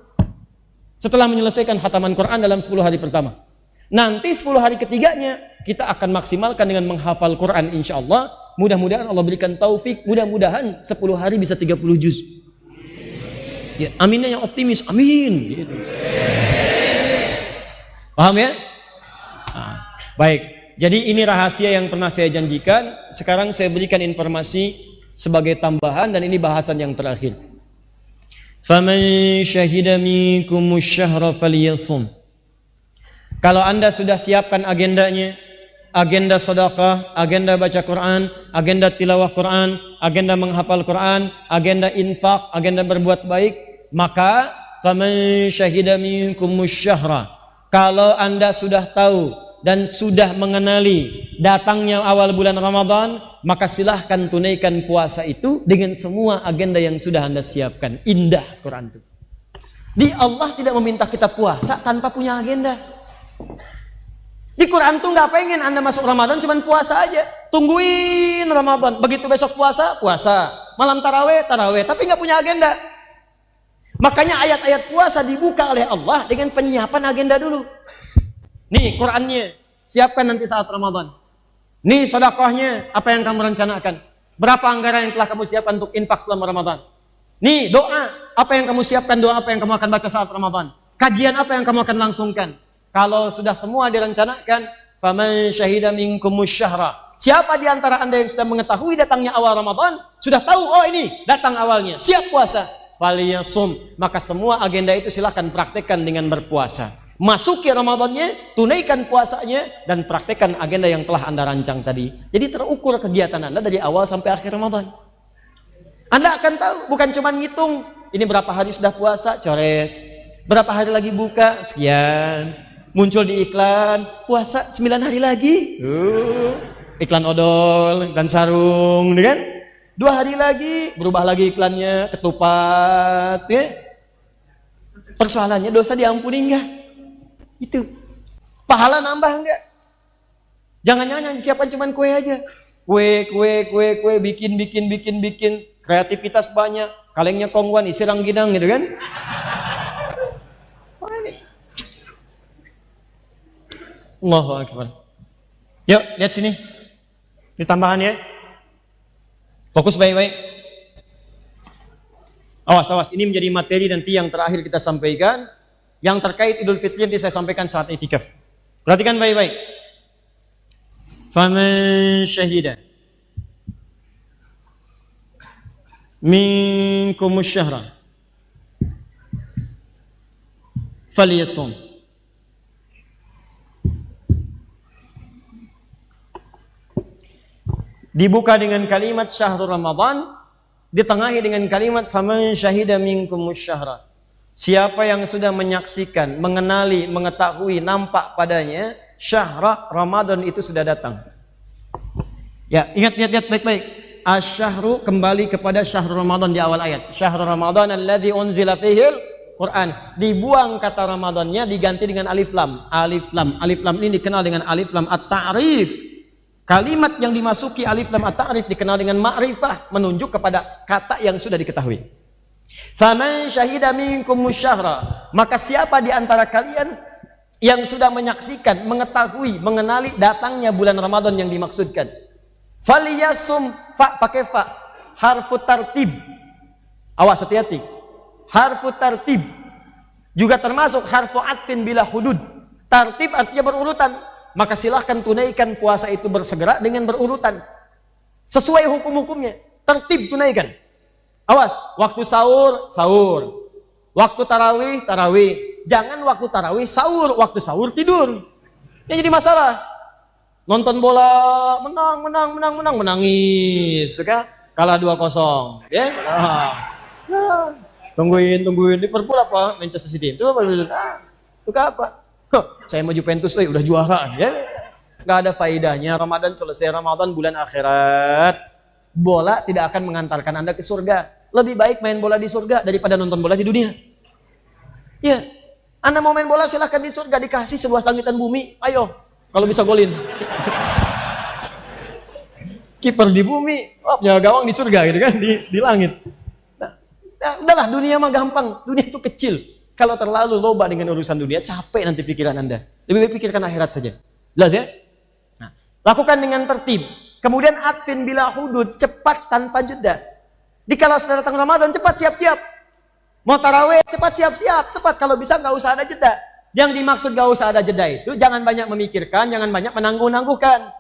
Setelah menyelesaikan khataman Quran dalam 10 hari pertama. Nanti 10 hari ketiganya, kita akan maksimalkan dengan menghafal Quran insya Allah. Mudah-mudahan Allah berikan taufik. Mudah-mudahan 10 hari bisa 30 juz. Ya, aminnya yang optimis. Amin. Gitu. Paham ya? Baik, jadi ini rahasia yang pernah saya janjikan. Sekarang saya berikan informasi sebagai tambahan dan ini bahasan yang terakhir. Faman syahida minkumus syahra falyasum. Kalau Anda sudah siapkan agendanya, agenda sedekah, agenda baca Quran, agenda tilawah Quran, agenda menghafal Quran, agenda infak, agenda berbuat baik, maka faman syahida minkumus syahra. Kalau Anda sudah tahu dan sudah mengenali datangnya awal bulan Ramadan, maka silahkan tunaikan puasa itu dengan semua agenda yang sudah Anda siapkan. Indah Quran itu. Di Allah tidak meminta kita puasa tanpa punya agenda. Di Quran tuh nggak pengen Anda masuk Ramadan cuman puasa aja. Tungguin Ramadan. Begitu besok puasa, puasa. Malam taraweh, taraweh. Tapi nggak punya agenda. Makanya ayat-ayat puasa dibuka oleh Allah dengan penyiapan agenda dulu. Nih Qurannya, siapkan nanti saat Ramadan. Nih sedekahnya, apa yang kamu rencanakan? Berapa anggaran yang telah kamu siapkan untuk infak selama Ramadan? Nih doa, apa yang kamu siapkan, doa apa yang kamu akan baca saat Ramadan? Kajian apa yang kamu akan langsungkan? Kalau sudah semua direncanakan, faman syahida minkumus syahra. Siapa di antara Anda yang sudah mengetahui datangnya awal Ramadan, sudah tahu oh ini datang awalnya, siap puasa, faliyasum, maka semua agenda itu silahkan praktekkan dengan berpuasa. Masuki Ramadannya, tunaikan puasanya, dan praktekkan agenda yang telah Anda rancang tadi. Jadi terukur kegiatan Anda dari awal sampai akhir Ramadan. Anda akan tahu, bukan cuma ngitung, ini berapa hari sudah puasa, coret. Berapa hari lagi buka, sekian. Muncul di iklan, puasa 9 hari lagi. Iklan odol, iklan sarung, kan? 2 hari lagi, berubah lagi iklannya, ketupat. Ya? Persoalannya dosa diampuni enggak? Itu. Pahala nambah enggak? Jangan-jangan yang disiapkan cuma kue aja. Kue, bikin. Kreativitas banyak, kalengnya kongguan, isi rangginang gitu kan. Allahu Akbar. Yuk, lihat sini. Ditambahkan ya. Fokus baik-baik. Awas, ini menjadi materi nanti yang terakhir kita sampaikan. Yang terkait Idul Fitri nanti saya sampaikan saat itikaf. Perhatikan baik-baik. Faman syahida minkumus syahra falyasum. Dibuka dengan kalimat syahrul Ramadan, ditengahi dengan kalimat faman syahida minkumus syahra. Siapa yang sudah menyaksikan, mengenali, mengetahui, nampak padanya syahra Ramadan itu sudah datang. Ya, ingat baik-baik. Asy-syahru kembali kepada syahrul Ramadan di awal ayat. Syahrul Ramadan alladzi unzila fihil Quran. Dibuang kata Ramadannya, diganti dengan alif lam. Alif lam ini dikenal dengan alif lam at-ta'rif. Kalimat yang dimasuki alif lam at-ta'rif dikenal dengan ma'rifah, menunjuk kepada kata yang sudah diketahui. Faman syahida minkumus syahra, maka siapa di antara kalian yang sudah menyaksikan, mengetahui, mengenali datangnya bulan Ramadan yang dimaksudkan. Faliyasum, pakai fa, harfu tartib. Awas, hati-hati. Harfu tartib juga termasuk harfu atfin bila hudud. Tartib artinya berurutan. Maka silahkan tunaikan puasa itu bersegera dengan berurutan sesuai hukum-hukumnya. Tertib tunaikan. Awas, waktu sahur, sahur. Waktu tarawih, tarawih. Jangan waktu tarawih sahur, waktu sahur tidur. Ini jadi masalah. Nonton bola, menang, menangis, kan? Kalah 2-0, ya? Tungguin, Liverpool apa? Manchester City. Itu apa? Itu apa? Saya mau Juventus, udah juara, ya? Gak ada faedahnya. Ramadan selesai, Ramadan bulan akhirat. Bola tidak akan mengantarkan Anda ke surga. Lebih baik main bola di surga daripada nonton bola di dunia. Ya, Anda mau main bola silahkan di surga, dikasih seluas langit dan bumi. Ayo, kalau bisa golin. Kiper di bumi, jaga gawang di surga gitu kan, di langit. Udahlah, dunia mah gampang. Dunia itu kecil. Kalau terlalu loba dengan urusan dunia, capek nanti pikiran Anda. Lebih baik pikirkan akhirat saja. Jelas ya? Nah, lakukan dengan tertib. Kemudian atfin bila hudud, cepat tanpa jeda. Kalau sudah datang Ramadan, cepat siap-siap. Mau taraweh, cepat siap-siap. Tepat, kalau bisa nggak usah ada jeda. Yang dimaksud nggak usah ada jeda itu, jangan banyak memikirkan, jangan banyak menangguh-nangguhkan.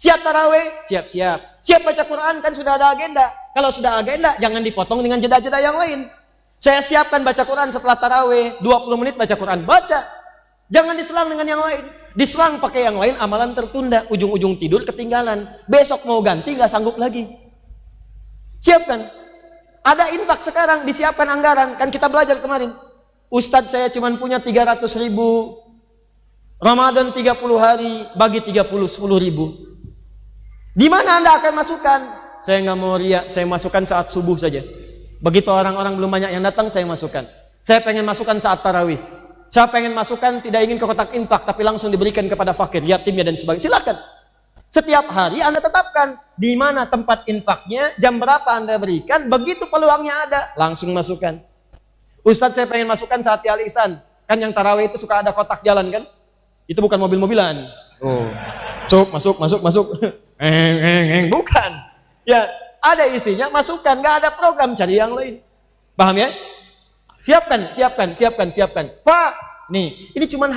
Siap taraweh, siap-siap. Siap baca Quran, kan sudah ada agenda. Kalau sudah agenda, jangan dipotong dengan jeda-jeda yang lain. Saya siapkan baca Quran setelah taraweh, 20 menit baca Quran. Baca. Jangan diselang dengan yang lain. Diselang pakai yang lain, amalan tertunda. Ujung-ujung tidur ketinggalan. Besok mau ganti, nggak sanggup lagi. Siapkan. Ada infak sekarang, disiapkan anggaran. Kan kita belajar kemarin. Ustadz saya cuma punya 300.000. Ramadan 30 hari, bagi 30, 10.000. Di mana Anda akan masukkan? Saya nggak mau riak, saya masukkan saat subuh saja. Begitu orang-orang belum banyak yang datang, saya masukkan. Saya pengen masukkan saat tarawih. Saya pengen masukkan tidak ingin ke kotak infak, tapi langsung diberikan kepada fakir, yatimnya dan sebagainya. Silakan. Setiap hari Anda tetapkan di mana tempat infaknya, jam berapa Anda berikan, begitu peluangnya ada, langsung masukkan. Ustadz, saya pengen masukkan saat Al-Ihsan. Kan yang tarawih itu suka ada kotak jalan kan? Itu bukan mobil-mobilan. Oh. Masuk. Bukan. Ya, ada isinya, masukkan. Nggak ada program, cari yang lain. Paham ya? Siapkan. Fa. Nih, ini cuma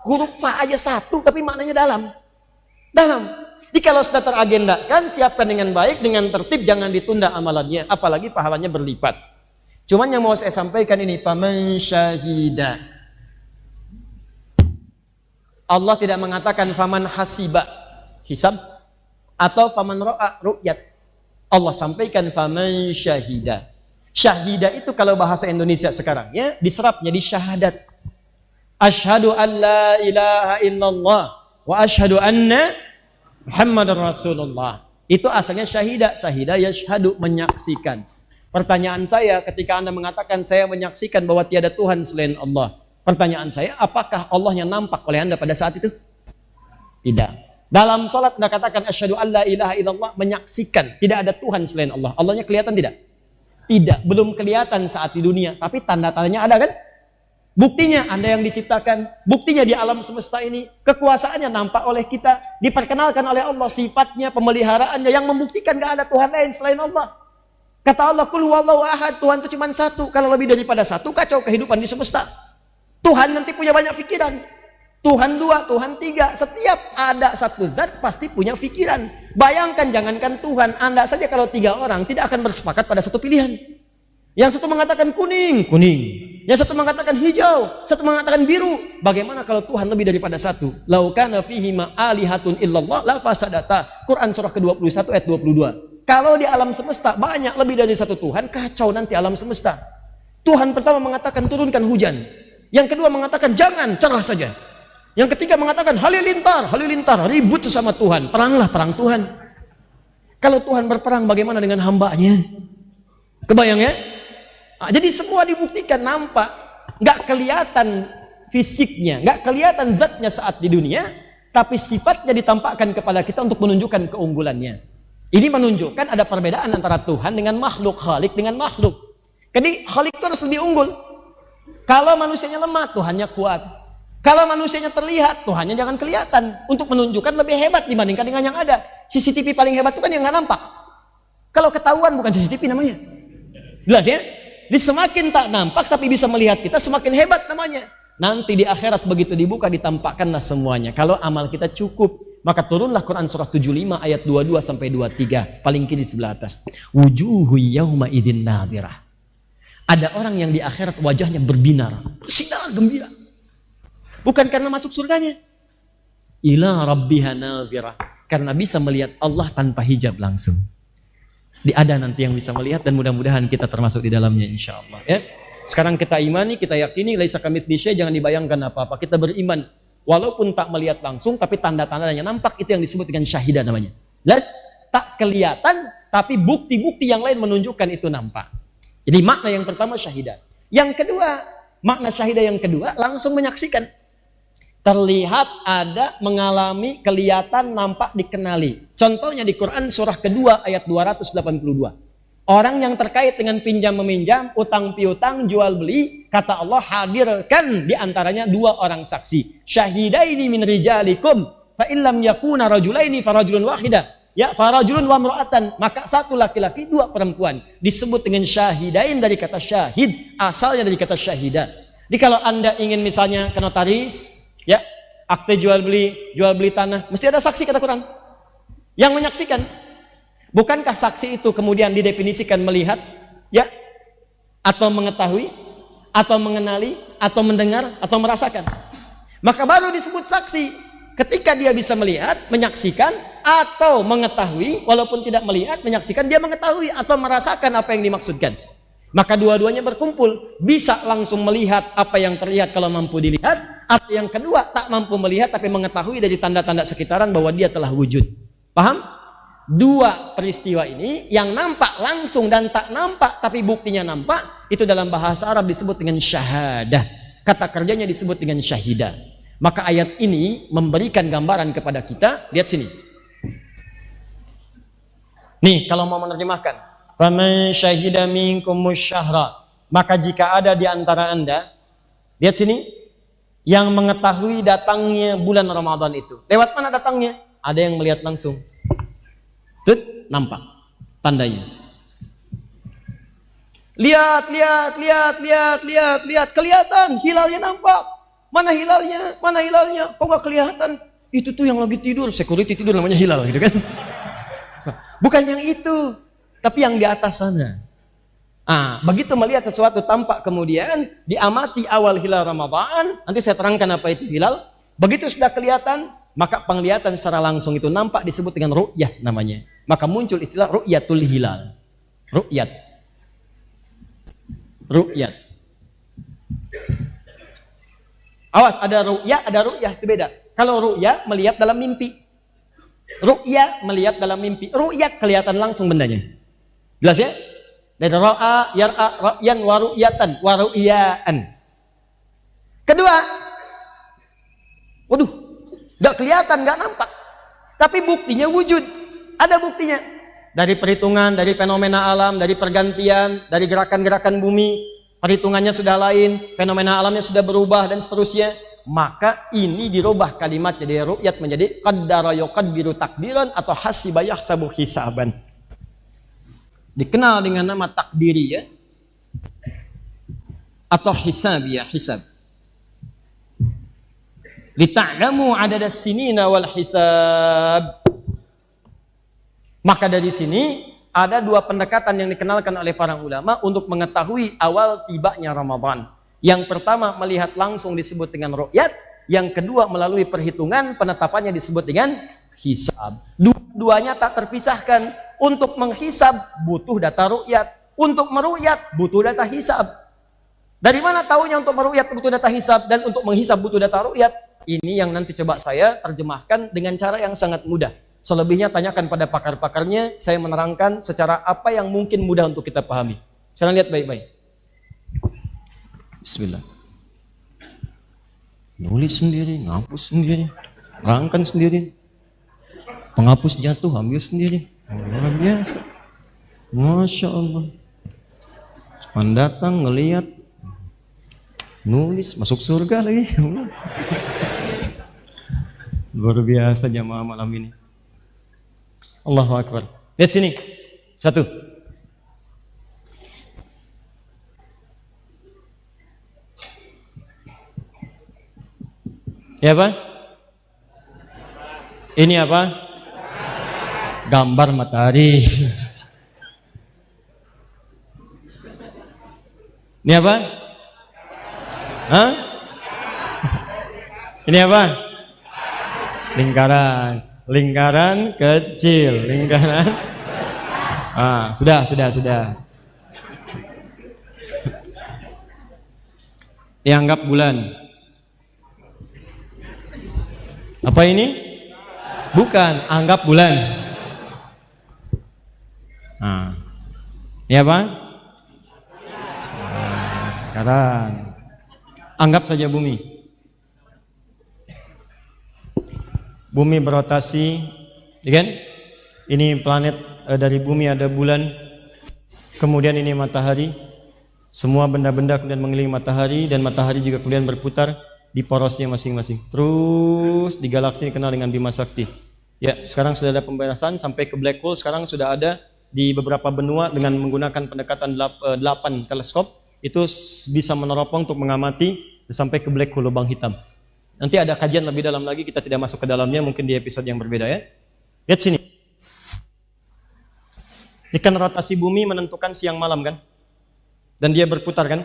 huruf fa aja satu, tapi maknanya dalam. Jadi kalau sudah teragendakan, siapkan dengan baik, dengan tertib, jangan ditunda amalannya. Apalagi pahalanya berlipat. Cuman yang mau saya sampaikan ini, faman syahida. Allah tidak mengatakan faman hasiba, hisab, atau faman ro'a, ru'yat. Allah sampaikan faman syahida. Syahida itu kalau bahasa Indonesia sekarang ya, diserapnya di syahadat. Asyhadu an la ilaha illallah wa asyhadu anna Muhammadar Rasulullah. Itu asalnya syahida. Syahida yashhadu, menyaksikan. Pertanyaan saya ketika Anda mengatakan saya menyaksikan bahwa tiada Tuhan selain Allah. Pertanyaan saya, apakah Allahnya nampak oleh Anda pada saat itu? Tidak. Dalam sholat Anda katakan asyhadu an la ilaha illallah, menyaksikan tidak ada Tuhan selain Allah. Allahnya kelihatan tidak? Tidak, belum kelihatan saat di dunia, tapi tanda-tandanya ada kan? Buktinya Anda yang diciptakan, buktinya di alam semesta ini, kekuasaannya nampak oleh kita, diperkenalkan oleh Allah sifatnya, pemeliharaannya yang membuktikan gak ada Tuhan lain selain Allah. Kata Allah, Qul huwallahu ahad, Tuhan itu cuma satu. Kalau lebih daripada satu, kacau kehidupan di semesta. Tuhan nanti punya banyak pikiran. Tuhan dua, Tuhan tiga. Setiap ada satu zat pasti punya pikiran. Bayangkan, jangankan Tuhan, Anda saja kalau 3 orang tidak akan bersepakat pada satu pilihan. Yang satu mengatakan kuning. Yang satu mengatakan hijau, satu mengatakan biru. Bagaimana kalau Tuhan lebih daripada satu? Lau kana fihi ma alihatun illallah la fasadata. Quran surah ke-21 ayat 22. Kalau di alam semesta banyak lebih dari satu Tuhan, kacau nanti alam semesta. Tuhan pertama mengatakan turunkan hujan. Yang kedua mengatakan jangan, cerah saja. Yang ketiga mengatakan halilintar, ribut sesama Tuhan. Peranglah, perang Tuhan. Kalau Tuhan berperang, bagaimana dengan hambanya? Kebayang ya? Nah, jadi semua dibuktikan, nampak. Nggak kelihatan fisiknya, nggak kelihatan zatnya saat di dunia, tapi sifatnya ditampakkan kepada kita untuk menunjukkan keunggulannya. Ini menunjukkan ada perbedaan antara Tuhan dengan makhluk, Khalik dengan makhluk. Jadi Khalik itu harus lebih unggul. Kalau manusianya lemah, Tuhannya kuat. Kalau manusianya terlihat, Tuhannya jangan kelihatan. Untuk menunjukkan lebih hebat dibandingkan dengan yang ada. CCTV paling hebat itu kan yang nggak nampak. Kalau ketahuan bukan CCTV namanya. Jelas ya? Jadi semakin tak nampak tapi bisa melihat kita, semakin hebat namanya. Nanti di akhirat begitu dibuka, ditampakkanlah semuanya. Kalau amal kita cukup, maka turunlah Quran surah 75 ayat 22 sampai 23, paling kiri sebelah atas. Wujuhu yauma idzin nadhirah. Ada orang yang di akhirat wajahnya berbinar, bersinar gembira. Bukan karena masuk surganya. Ila rabbiha nadhirah. Karena bisa melihat Allah tanpa hijab langsung. Ada nanti yang bisa melihat dan mudah-mudahan kita termasuk di dalamnya insyaallah ya. Sekarang kita imani, kita yakini laisa kamitslihi syai', jangan dibayangkan apa-apa. Kita beriman walaupun tak melihat langsung tapi tanda-tandanya nampak, itu yang disebut dengan syahidah namanya. Jelas? Tak kelihatan tapi bukti-bukti yang lain menunjukkan itu nampak. Jadi makna yang pertama syahidah. Yang kedua, makna syahidah yang kedua langsung menyaksikan. Terlihat, ada, mengalami, kelihatan, nampak, dikenali. Contohnya di Quran surah kedua ayat 282. Orang yang terkait dengan pinjam meminjam, utang piutang, jual beli, kata Allah hadirkan diantaranya 2 orang saksi. Syahidaini min rijalikum fa illam yakuna rajulaini farajulun wahida. Ya, farajulun wa imra'atan, maka 1 laki-laki 2 perempuan. Disebut dengan syahidain dari kata syahid, asalnya dari kata syahidah. Jadi kalau Anda ingin misalnya ke notaris, ya, akte jual beli tanah, mesti ada saksi kata Quran yang menyaksikan. Bukankah saksi itu kemudian didefinisikan melihat, ya, atau mengetahui, atau mengenali, atau mendengar, atau merasakan? Maka baru disebut saksi ketika dia bisa melihat, menyaksikan, atau mengetahui. Walaupun tidak melihat, menyaksikan, dia mengetahui atau merasakan apa yang dimaksudkan. Maka dua-duanya berkumpul, bisa langsung melihat apa yang terlihat kalau mampu dilihat, atau yang kedua tak mampu melihat tapi mengetahui dari tanda-tanda sekitaran bahwa dia telah wujud. Paham? dua peristiwa ini, yang nampak langsung dan tak nampak tapi buktinya nampak, itu dalam bahasa Arab disebut dengan syahadah. Kata kerjanya disebut dengan syahidah. Maka ayat ini memberikan gambaran kepada kita. Lihat sini. Nih, kalau mau menerjemahkan, faman syahida minkumus syahra, maka jika ada di antara Anda, lihat sini, yang mengetahui datangnya bulan Ramadan itu. Lewat mana datangnya? Ada yang melihat langsung. Tut, nampak tandanya. Lihat, kelihatan, hilalnya nampak. Mana hilalnya? Mana hilalnya? Kok nggak kelihatan? Itu tuh yang lagi tidur, security tidur namanya hilal gitu kan. Bukan yang itu, tapi yang di atas sana. Begitu melihat sesuatu tampak kemudian diamati awal hilal Ramadan, nanti saya terangkan apa itu hilal. Begitu sudah kelihatan, maka penglihatan secara langsung itu nampak disebut dengan ru'yat namanya. Maka muncul istilah ru'yatul hilal. Ru'yat. Awas, ada ru'yah itu beda. Kalau ru'yah melihat dalam mimpi. Ru'yah melihat dalam mimpi. Ru'yat kelihatan langsung bendanya. Jelas ya? Dari ra'a, yar'a, ra'yan, wa ru'yatan, wa ru'yaan. Kedua, waduh, gak kelihatan, gak nampak. Tapi buktinya wujud. Ada buktinya. Dari perhitungan, dari fenomena alam, dari pergantian, dari gerakan-gerakan bumi. Perhitungannya sudah lain, fenomena alamnya sudah berubah, dan seterusnya. Maka ini dirubah kalimatnya dari ru'yat menjadi qaddara yuqaddiru takdiran atau hasiba yahsabu hisaban. Dikenal dengan nama takdiri ya, atau hisab ya, hisab. Lita'lamu adadas sinina wal hisab. Maka dari sini ada dua pendekatan yang dikenalkan oleh para ulama untuk mengetahui awal tibanya Ramadan. Yang pertama melihat langsung disebut dengan ru'yat, yang kedua melalui perhitungan penetapannya disebut dengan hisab. Dua-duanya tak terpisahkan. Untuk menghisab butuh data ru'yat, untuk meru'yat butuh data hisab. Dari mana taunya untuk meru'yat butuh data hisab dan untuk menghisab butuh data ru'yat? Ini yang nanti coba saya terjemahkan dengan cara yang sangat mudah. Selebihnya tanyakan pada pakar-pakarnya, saya menerangkan secara apa yang mungkin mudah untuk kita pahami. Sekarang lihat baik-baik. Bismillah. Nulis sendiri, ngapus sendiri, rangkan sendiri. Penghapus jatuh, ambil sendiri. Luar biasa. Masya Allah. Cuman datang, ngelihat, nulis, masuk surga lagi. Luar biasa jamaah malam ini. Allahu Akbar. Lihat sini. Satu. Ya apa? Ini apa? Gambar matahari. Ini apa? Hah? Ini apa? Lingkaran. Lingkaran kecil. Lingkaran. Sudah. Dianggap bulan. Apa ini? Bukan, anggap bulan. Ini apa? Lingkaran. Anggap saja bumi. Bumi berotasi, ya kan? Ini planet dari bumi ada bulan, kemudian ini matahari. Semua benda-benda kemudian mengelilingi matahari dan matahari juga kemudian berputar di porosnya masing-masing. Terus di galaksi dikenal dengan Bima Sakti. Ya, sekarang sudah ada pembahasan sampai ke black hole. Sekarang sudah ada di beberapa benua dengan menggunakan pendekatan 8 teleskop itu bisa meneropong untuk mengamati sampai ke black hole, lubang hitam. Nanti ada kajian lebih dalam lagi, kita tidak masuk ke dalamnya, mungkin di episode yang berbeda ya. Lihat sini. Ikan rotasi bumi menentukan siang malam kan? Dan dia berputar kan?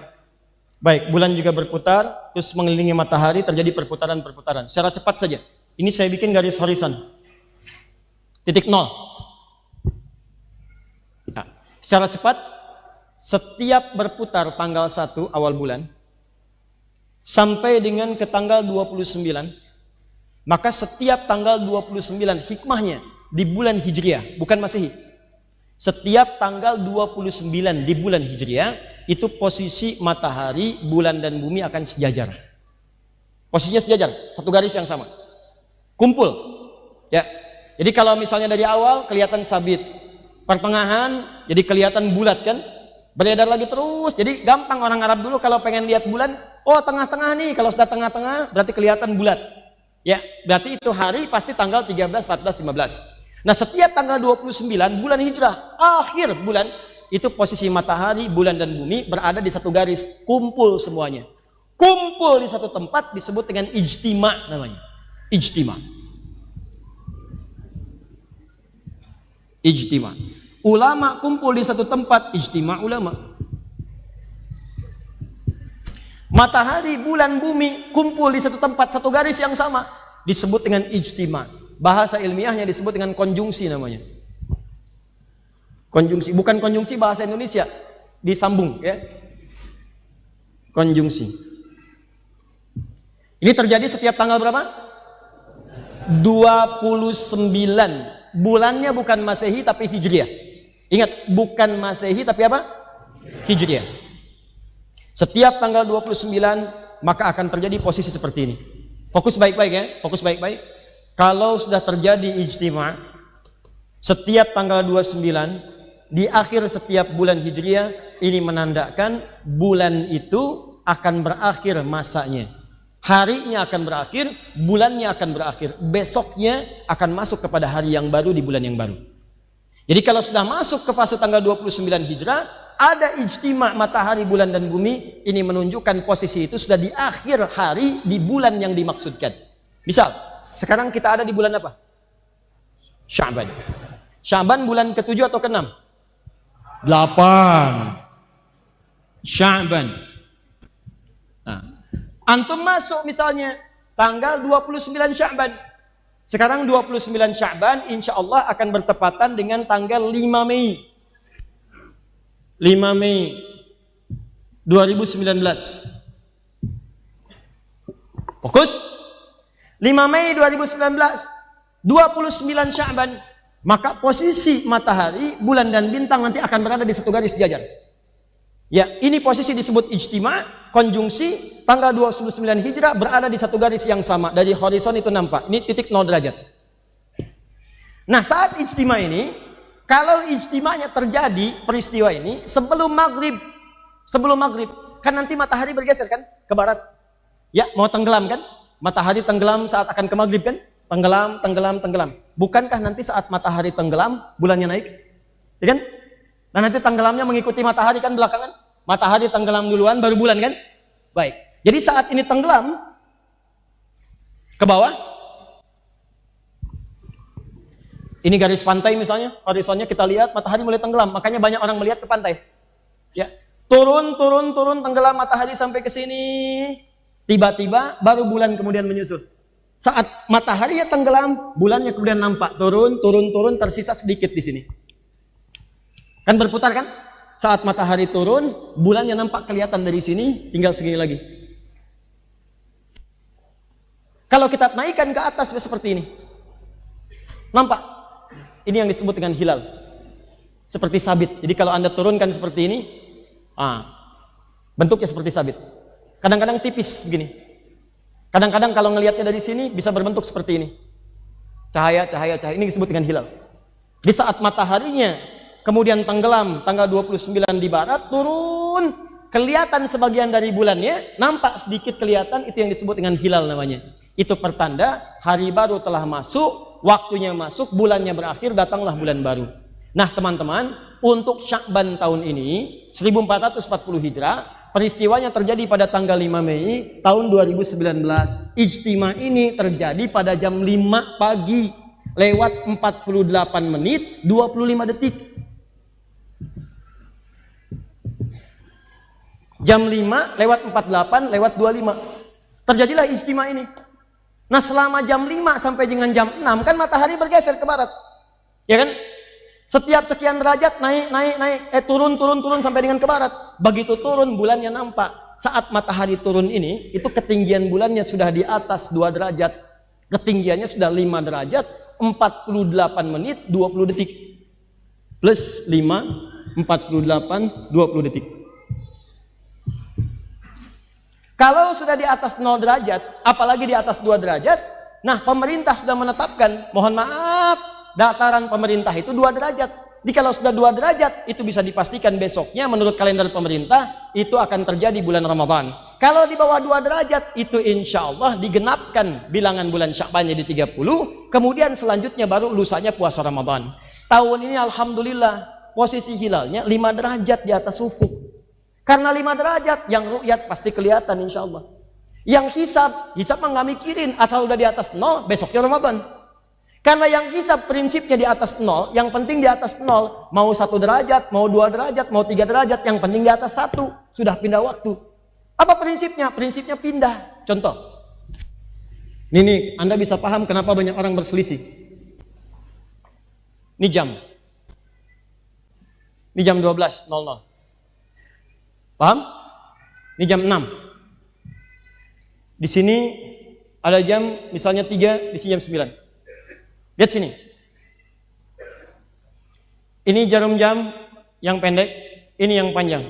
Baik, bulan juga berputar, terus mengelilingi matahari, terjadi perputaran-perputaran. Secara cepat saja. Ini saya bikin garis horizon. Titik nol. Nah, secara cepat, setiap berputar tanggal 1 awal bulan, sampai dengan ke tanggal 29, maka setiap tanggal 29 hikmahnya di bulan Hijriah, bukan Masehi. Setiap tanggal 29 di bulan Hijriah, itu posisi matahari, bulan dan bumi akan sejajar. Posisinya sejajar, satu garis yang sama. Kumpul. Ya. Jadi kalau misalnya dari awal kelihatan sabit, pertengahan jadi kelihatan bulat kan? Beredar lagi terus. Jadi gampang orang Arab dulu kalau pengen lihat bulan, oh tengah-tengah nih. Kalau sudah tengah-tengah berarti kelihatan bulat. Ya, berarti itu hari pasti tanggal 13, 14, 15. Nah, setiap tanggal 29 bulan Hijrah, akhir bulan, itu posisi matahari, bulan dan bumi berada di satu garis, kumpul semuanya. Kumpul di satu tempat disebut dengan ijtima namanya. Ijtima. Ijtima. Ulama kumpul di satu tempat, ijtima ulama. Matahari, bulan, bumi kumpul di satu tempat, satu garis yang sama, disebut dengan ijtima. Bahasa ilmiahnya disebut dengan konjungsi namanya. Konjungsi, bukan konjungsi bahasa Indonesia, disambung ya. Konjungsi. Ini terjadi setiap tanggal berapa? 29. Bulannya bukan Masehi tapi Hijriah. Ingat, bukan Masehi tapi apa? Hijriah. Setiap tanggal 29 maka akan terjadi posisi seperti ini. Fokus baik-baik ya, fokus baik-baik. Kalau sudah terjadi ijtima setiap tanggal 29 di akhir setiap bulan Hijriah, ini menandakan bulan itu akan berakhir masanya. Harinya akan berakhir, bulannya akan berakhir. Besoknya akan masuk kepada hari yang baru di bulan yang baru. Jadi kalau sudah masuk ke fase tanggal 29 Hijrah, ada ijtima matahari, bulan dan bumi, ini menunjukkan posisi itu sudah di akhir hari di bulan yang dimaksudkan. Misal, sekarang kita ada di bulan apa? Sya'ban. Sya'ban bulan ke-7 atau ke-6? 8. Sya'ban. Nah, antum masuk misalnya tanggal 29 Sya'ban. Sekarang 29 Sya'ban insya Allah akan bertepatan dengan tanggal 5 Mei. 5 Mei 2019. Fokus. 5 Mei 2019, 29 Sya'ban, maka posisi matahari, bulan dan bintang nanti akan berada di satu garis sejajar. Ya, ini posisi disebut ijtima, konjungsi, tanggal 29 Hijrah berada di satu garis yang sama. Dari horizon itu nampak, ini titik 0 derajat. Nah, saat ijtima ini, kalau ijtimanya terjadi, peristiwa ini, sebelum maghrib, kan nanti matahari bergeser kan, ke barat. Ya, mau tenggelam kan? Matahari tenggelam saat akan ke maghrib kan? Tenggelam. Bukankah nanti saat matahari tenggelam, bulannya naik? Ya kan? Nah nanti tenggelamnya mengikuti matahari kan belakangan? Matahari tenggelam duluan, baru bulan kan? Baik. Jadi saat ini tenggelam, ke bawah. Ini garis pantai misalnya, horizonnya kita lihat, matahari mulai tenggelam. Makanya banyak orang melihat ke pantai. Ya, turun, tenggelam matahari sampai ke sini. Tiba-tiba baru bulan kemudian menyusul. Saat matahari tenggelam, bulannya kemudian nampak turun, tersisa sedikit di sini. Kan berputar kan? Saat matahari turun, bulannya nampak kelihatan dari sini, tinggal segini lagi. Kalau kita naikkan ke atas seperti ini, nampak? Ini yang disebut dengan hilal. Seperti sabit. Jadi kalau Anda turunkan seperti ini, bentuknya seperti sabit. Kadang-kadang tipis begini. Kadang-kadang kalau ngelihatnya dari sini bisa berbentuk seperti ini. Cahaya. Ini disebut dengan hilal. Di saat mataharinya kemudian tenggelam tanggal 29 di barat, turun, kelihatan sebagian dari bulannya, nampak sedikit kelihatan, itu yang disebut dengan hilal namanya. Itu pertanda hari baru telah masuk, waktunya masuk, bulannya berakhir, datanglah bulan baru. Nah teman-teman, untuk Sya'ban tahun ini 1440 Hijrah, peristiwanya terjadi pada tanggal 5 Mei tahun 2019. Ijtima ini terjadi pada jam 5 pagi lewat 48 menit 25 detik. Jam 5 lewat 48 lewat 25. Terjadilah ijtima ini. Nah selama jam 5 sampai dengan jam 6 kan matahari bergeser ke barat. Ya kan? Setiap sekian derajat naik, turun sampai dengan ke barat. Begitu turun bulannya nampak. Saat matahari turun ini, itu ketinggian bulannya sudah di atas 2 derajat. Ketinggiannya sudah 5 derajat, 48 menit, 20 detik. Plus 5, 48, 20 detik. Kalau sudah di atas 0 derajat, apalagi di atas 2 derajat, nah pemerintah sudah menetapkan, mohon maaf, dataran pemerintah itu 2 derajat. Jadi kalau sudah 2 derajat, itu bisa dipastikan besoknya menurut kalender pemerintah, itu akan terjadi bulan Ramadan. Kalau di bawah 2 derajat, itu insya Allah digenapkan bilangan bulan Sya'ban jadi 30, kemudian selanjutnya baru lusanya puasa Ramadan. Tahun ini Alhamdulillah, posisi hilalnya 5 derajat di atas ufuk. Karena 5 derajat, yang ru'yat pasti kelihatan insya Allah. Yang hisab mah nggak mikirin, asal udah di atas 0, besoknya Ramadan. Karena yang hisab prinsipnya di atas 0, yang penting di atas 0, mau 1 derajat, mau 2 derajat, mau 3 derajat, yang penting di atas 1, sudah pindah waktu. Apa prinsipnya? Prinsipnya pindah. Contoh, ini Anda bisa paham kenapa banyak orang berselisih. Ini jam 12.00. Paham? Ini jam 6. Di sini ada jam misalnya 3, di sini jam 9. Lihat sini. Ini jarum jam yang pendek, ini yang panjang.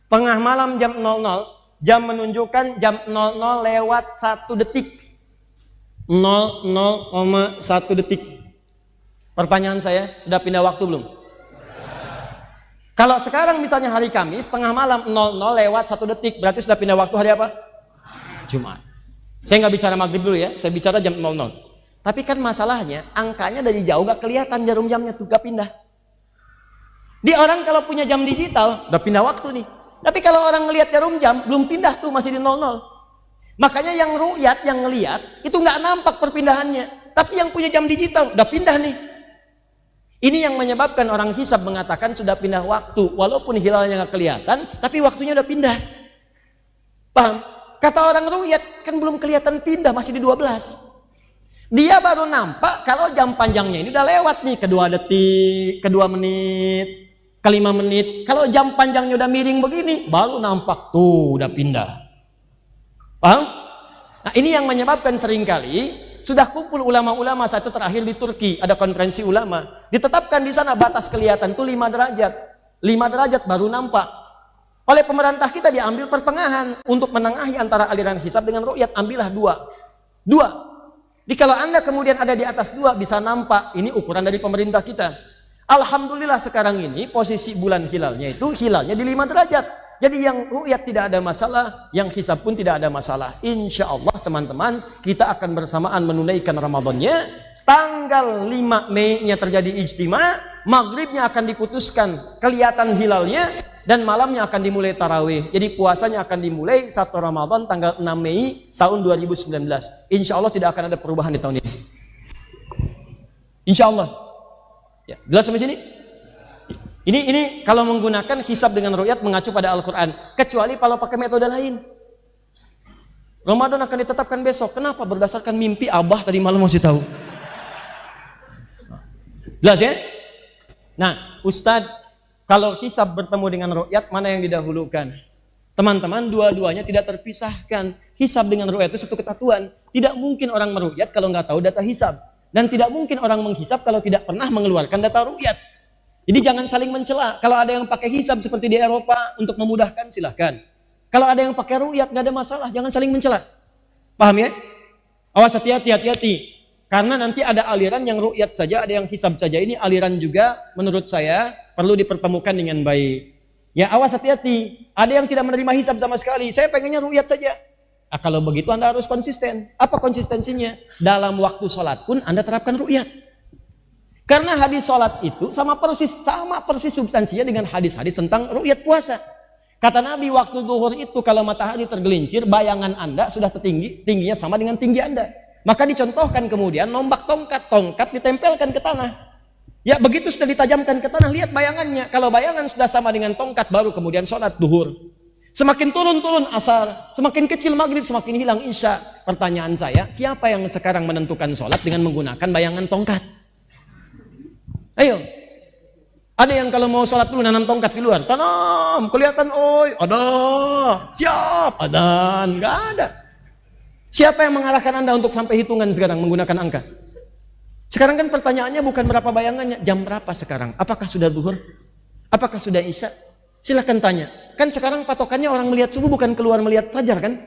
Tengah malam jam 00, jam menunjukkan jam 00 lewat 1 detik. 00,1 detik. Pertanyaan saya, sudah pindah waktu belum? Kalau sekarang misalnya hari Kamis, tengah malam 00 lewat 1 detik, berarti sudah pindah waktu hari apa? Jumat. Saya nggak bicara maghrib dulu ya, saya bicara jam 00. Tapi kan masalahnya, angkanya dari jauh nggak kelihatan jarum jamnya tuh, nggak pindah. Di orang kalau punya jam digital, udah pindah waktu nih. Tapi kalau orang ngelihat jarum jam, belum pindah tuh, masih di 00. Makanya yang ru'yat, yang ngelihat, itu nggak nampak perpindahannya. Tapi yang punya jam digital, udah pindah nih. Ini yang menyebabkan orang hisab mengatakan sudah pindah waktu. Walaupun hilalnya nggak kelihatan, tapi waktunya udah pindah. Paham? Kata orang ru'yat, kan belum kelihatan pindah, masih di 12. Dia baru nampak kalau jam panjangnya ini udah lewat nih, ke 2 detik, ke 2 menit, ke 5 menit. Kalau jam panjangnya udah miring begini, baru nampak tuh udah pindah. Paham? Nah ini yang menyebabkan seringkali sudah kumpul ulama-ulama, satu terakhir di Turki, ada konferensi ulama. Ditetapkan di sana batas kelihatan tuh 5 derajat. 5 derajat baru nampak. Oleh pemerintah kita diambil pertengahan untuk menengahi antara aliran hisab dengan ru'yat, ambillah 2. Jadi kalau Anda kemudian ada di atas 2 bisa nampak, ini ukuran dari pemerintah kita. Alhamdulillah sekarang ini posisi bulan hilalnya itu hilalnya di 5 derajat. Jadi yang ru'yat tidak ada masalah, yang hisab pun tidak ada masalah. Insya Allah teman-teman, kita akan bersamaan menunaikan Ramadannya. Tanggal 5 Mei-nya terjadi ijtima, maghribnya akan diputuskan kelihatan hilalnya, dan malamnya akan dimulai tarawih. Jadi puasanya akan dimulai 1 Ramadan tanggal 6 Mei tahun 2019. Insya Allah tidak akan ada perubahan di tahun ini. Insya Allah. Ya, jelas sampai sini? Ini kalau menggunakan hisab dengan ru'yat mengacu pada Al-Quran. Kecuali kalau pakai metode lain. Ramadan akan ditetapkan besok. Kenapa? Berdasarkan mimpi Abah tadi malam masih tahu. Jelas ya? Nah, Ustadz, kalau hisab bertemu dengan ru'yat, mana yang didahulukan? Teman-teman, dua-duanya tidak terpisahkan. Hisab dengan ru'yat itu satu kesatuan. Tidak mungkin orang meru'yat kalau nggak tahu data hisab. Dan tidak mungkin orang menghisab kalau tidak pernah mengeluarkan data ru'yat. Jadi jangan saling mencela. Kalau ada yang pakai hisab seperti di Eropa untuk memudahkan, silahkan. Kalau ada yang pakai ru'yat, nggak ada masalah. Jangan saling mencela. Paham ya? Awas, hati-hati. Karena nanti ada aliran yang ru'yat saja, ada yang hisab saja. Ini aliran juga menurut saya perlu dipertemukan dengan baik. Ya awas, hati-hati. Ada yang tidak menerima hisab sama sekali. Saya pengennya ru'yat saja. Nah, kalau begitu Anda harus konsisten. Apa konsistensinya? Dalam waktu sholat pun Anda terapkan ru'yat. Karena hadis sholat itu sama persis substansinya dengan hadis-hadis tentang ru'yat puasa. Kata Nabi, waktu zuhur itu kalau matahari tergelincir, bayangan Anda sudah tingginya sama dengan tinggi Anda. Maka dicontohkan kemudian nombak tongkat ditempelkan ke tanah. Ya begitu sudah ditajamkan ke tanah, lihat bayangannya. Kalau bayangan sudah sama dengan tongkat, baru kemudian sholat zuhur. Semakin turun asar, semakin kecil maghrib, semakin hilang isya. Pertanyaan saya, siapa yang sekarang menentukan sholat dengan menggunakan bayangan tongkat? Ayo, ada yang kalau mau sholat dulu nanam tongkat di luar, tanam, kelihatan, oi, ada, siap, ada, nggak ada. Siapa yang mengarahkan Anda untuk sampai hitungan sekarang menggunakan angka? Sekarang kan pertanyaannya bukan berapa bayangannya, jam berapa sekarang? Apakah sudah zuhur? Apakah sudah isya? Silahkan tanya. Kan sekarang patokannya orang melihat subuh bukan keluar melihat fajar kan?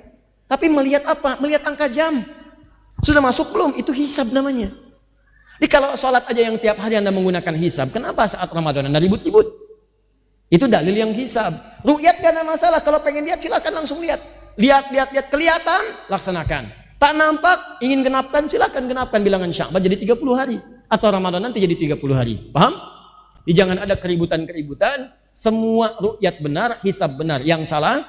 Tapi melihat apa? Melihat angka jam. Sudah masuk belum? Itu hisab namanya. Jadi kalau sholat aja yang tiap hari Anda menggunakan hisab, kenapa saat Ramadan Anda ribut-ribut? Itu dalil yang hisab. Ru'yat gak ada masalah. Kalau pengen lihat silakan langsung lihat. Lihat, kelihatan, laksanakan. Tak nampak, ingin genapkan, silakan genapkan bilangan Sya'ban jadi 30 hari. Atau Ramadan nanti jadi 30 hari. Paham? Jadi jangan ada keributan-keributan. Semua ru'yat benar, hisab benar. Yang salah,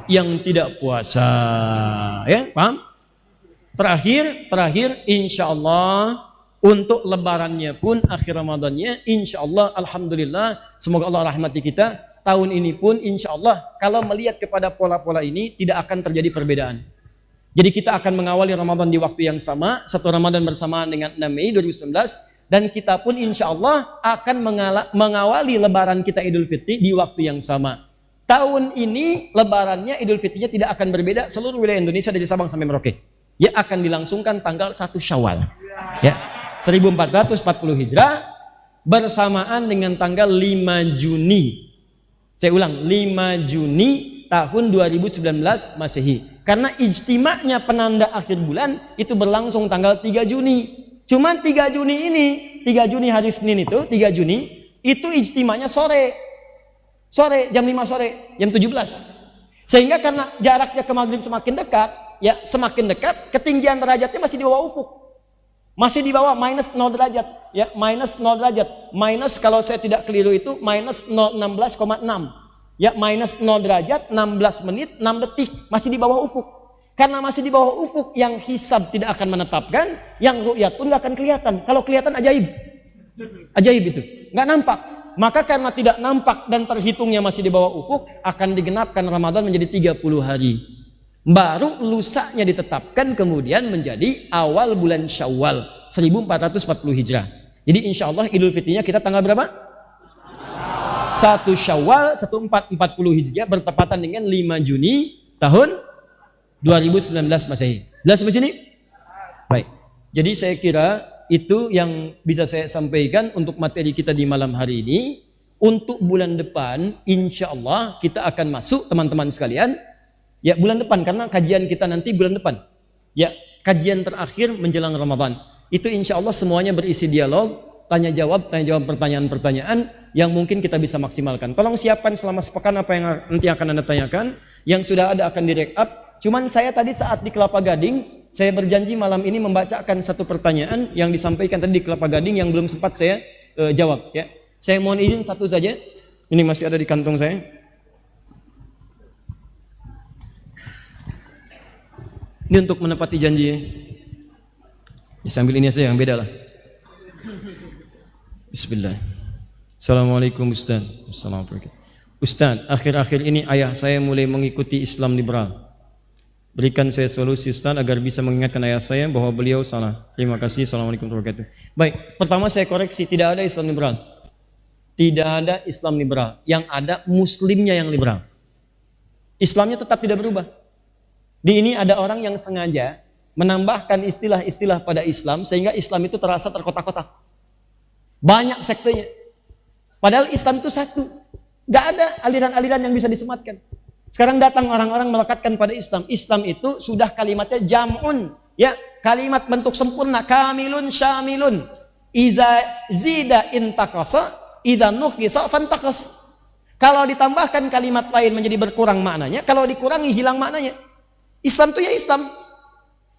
yang tidak puasa. Ya, paham? Terakhir, insya Allah untuk lebarannya pun akhir Ramadannya, insya Allah, alhamdulillah, semoga Allah rahmati kita. Tahun ini pun insya Allah kalau melihat kepada pola-pola ini tidak akan terjadi perbedaan. Jadi kita akan mengawali Ramadan di waktu yang sama, satu Ramadan bersamaan dengan 6 Mei 2019, dan kita pun insya Allah akan mengawali Lebaran kita Idul Fitri di waktu yang sama. Tahun ini Lebarannya Idul Fitrinya tidak akan berbeda seluruh wilayah Indonesia dari Sabang sampai Merauke. Ya akan dilangsungkan tanggal 1 Syawal. Ya, 1440 Hijrah bersamaan dengan tanggal 5 Juni. Saya ulang, 5 Juni tahun 2019 Masehi. Karena ijtima'nya penanda akhir bulan itu berlangsung tanggal 3 Juni. Cuman 3 Juni ini, 3 Juni hari Senin itu, 3 Juni itu ijtima'nya sore. Sore, jam 5 sore, jam 17. Sehingga karena jaraknya ke maghrib semakin dekat, ya semakin dekat, ketinggian derajatnya masih di bawah ufuk. Masih di bawah minus 0 derajat, ya minus 0 derajat. Minus kalau saya tidak keliru itu minus 016,6. Ya minus 0 derajat, 16 menit, 6 detik, masih di bawah ufuk. Karena masih di bawah ufuk, yang hisab tidak akan menetapkan, yang ru'yat pun nggak akan kelihatan. Kalau kelihatan ajaib. Ajaib itu, nggak nampak. Maka karena tidak nampak dan terhitungnya masih di bawah ufuk, akan digenapkan Ramadan menjadi 30 hari. Baru lusanya ditetapkan kemudian menjadi awal bulan Syawal 1440 Hijrah. Jadi insya Allah Idul Fitrinya kita tanggal berapa? 1 Syawal 1440 Hijriah bertepatan dengan 5 Juni tahun 2019 Masehi. Jelas sampai sini? Baik. Jadi saya kira itu yang bisa saya sampaikan untuk materi kita di malam hari ini. Untuk bulan depan insya Allah kita akan masuk teman-teman sekalian. Ya bulan depan, karena kajian kita nanti bulan depan. Ya kajian terakhir menjelang Ramadan. Itu insya Allah semuanya berisi dialog, tanya jawab pertanyaan-pertanyaan yang mungkin kita bisa maksimalkan. Tolong siapkan selama sepekan apa yang nanti akan Anda tanyakan. Yang sudah ada akan direct-up. Cuman saya tadi saat di Kelapa Gading, saya berjanji malam ini membacakan satu pertanyaan yang disampaikan tadi di Kelapa Gading yang belum sempat saya jawab. Ya, saya mohon izin satu saja. Ini masih ada di kantong saya. Ini untuk menepati janji. Ya, sambil ini saja yang beda lah. Bismillah. Assalamualaikum Ustaz. Assalamualaikum. Ustaz, akhir-akhir ini ayah saya mulai mengikuti Islam liberal. Berikan saya solusi Ustaz agar bisa mengingatkan ayah saya bahwa beliau salah. Terima kasih. Assalamualaikum warahmatullahi wabarakatuh. Baik, pertama saya koreksi, tidak ada Islam liberal. Tidak ada Islam liberal. Yang ada muslimnya yang liberal. Islamnya tetap tidak berubah. Di ini ada orang yang sengaja menambahkan istilah-istilah pada Islam sehingga Islam itu terasa terkotak-kotak. Banyak sektenya. Padahal Islam itu satu. Gak ada aliran-aliran yang bisa disematkan. Sekarang datang orang-orang melekatkan pada Islam. Islam itu sudah kalimatnya jam'un. Ya, kalimat bentuk sempurna. Kamilun, syamilun. Iza zida intakasa, iza nuqisa fantakas. Kalau ditambahkan kalimat lain menjadi berkurang maknanya. Kalau dikurangi hilang maknanya. Islam itu ya Islam.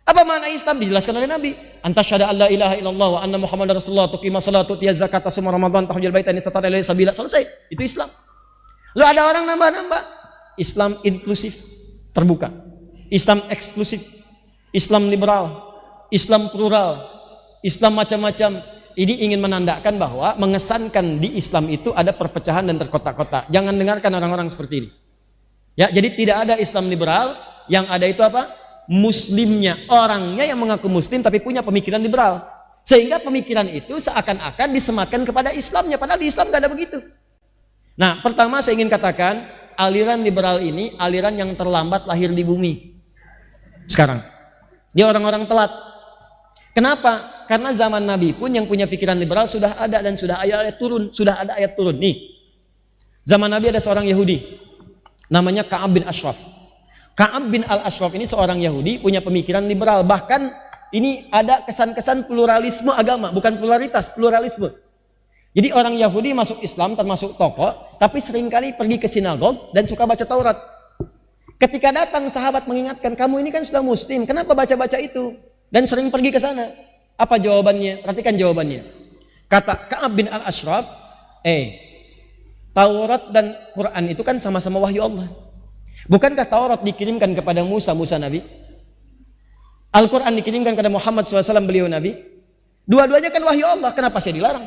Apa makna Islam? Dijelaskan oleh Nabi. Antasyhadu alla ilaha illallah wa anna Muhammadar Rasulullah, tuqima salat, tu'tiya zakat, tasum Ramadan, tahujjul bait, istata ilaihi sabila. Selesai. Itu Islam. Lalu ada orang nambah-nambah. Islam inklusif, terbuka. Islam eksklusif. Islam liberal. Islam plural. Islam macam-macam. Ini ingin menandakan bahwa mengesankan di Islam itu ada perpecahan dan terkotak-kotak. Jangan dengarkan orang-orang seperti ini. Ya, jadi tidak ada Islam liberal. Yang ada itu apa? Muslimnya, orangnya yang mengaku muslim tapi punya pemikiran liberal. Sehingga pemikiran itu seakan-akan disematkan kepada Islamnya, padahal di Islam gak ada begitu. Nah, pertama saya ingin katakan, aliran liberal ini aliran yang terlambat lahir di bumi. sekarang. Dia orang-orang telat. Kenapa? Karena zaman Nabi pun yang punya pikiran liberal sudah ada dan sudah ayat turun, sudah ada ayat turun. Nih, zaman Nabi ada seorang Yahudi, namanya Ka'ab bin Ashraf. Ka'ab bin al-Ashraf ini seorang Yahudi punya pemikiran liberal. Bahkan ini ada kesan-kesan pluralisme agama, bukan pluralitas, pluralisme. Jadi orang Yahudi masuk Islam termasuk tokoh, tapi seringkali pergi ke sinagog dan suka baca Taurat. Ketika datang sahabat mengingatkan, kamu ini kan sudah muslim, kenapa baca-baca itu? Dan sering pergi ke sana. Apa jawabannya? Perhatikan jawabannya. Kata Ka'ab bin al-Ashraf, Taurat dan Quran itu kan sama-sama wahyu Allah. Bukankah Taurat dikirimkan kepada Musa Nabi? Al-Quran dikirimkan kepada Muhammad SAW, beliau Nabi. Dua-duanya kan wahyu Allah, kenapa saya dilarang?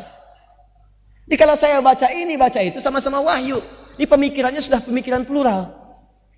Jadi kalau saya baca ini, baca itu, sama-sama wahyu. Ini pemikirannya sudah pemikiran plural.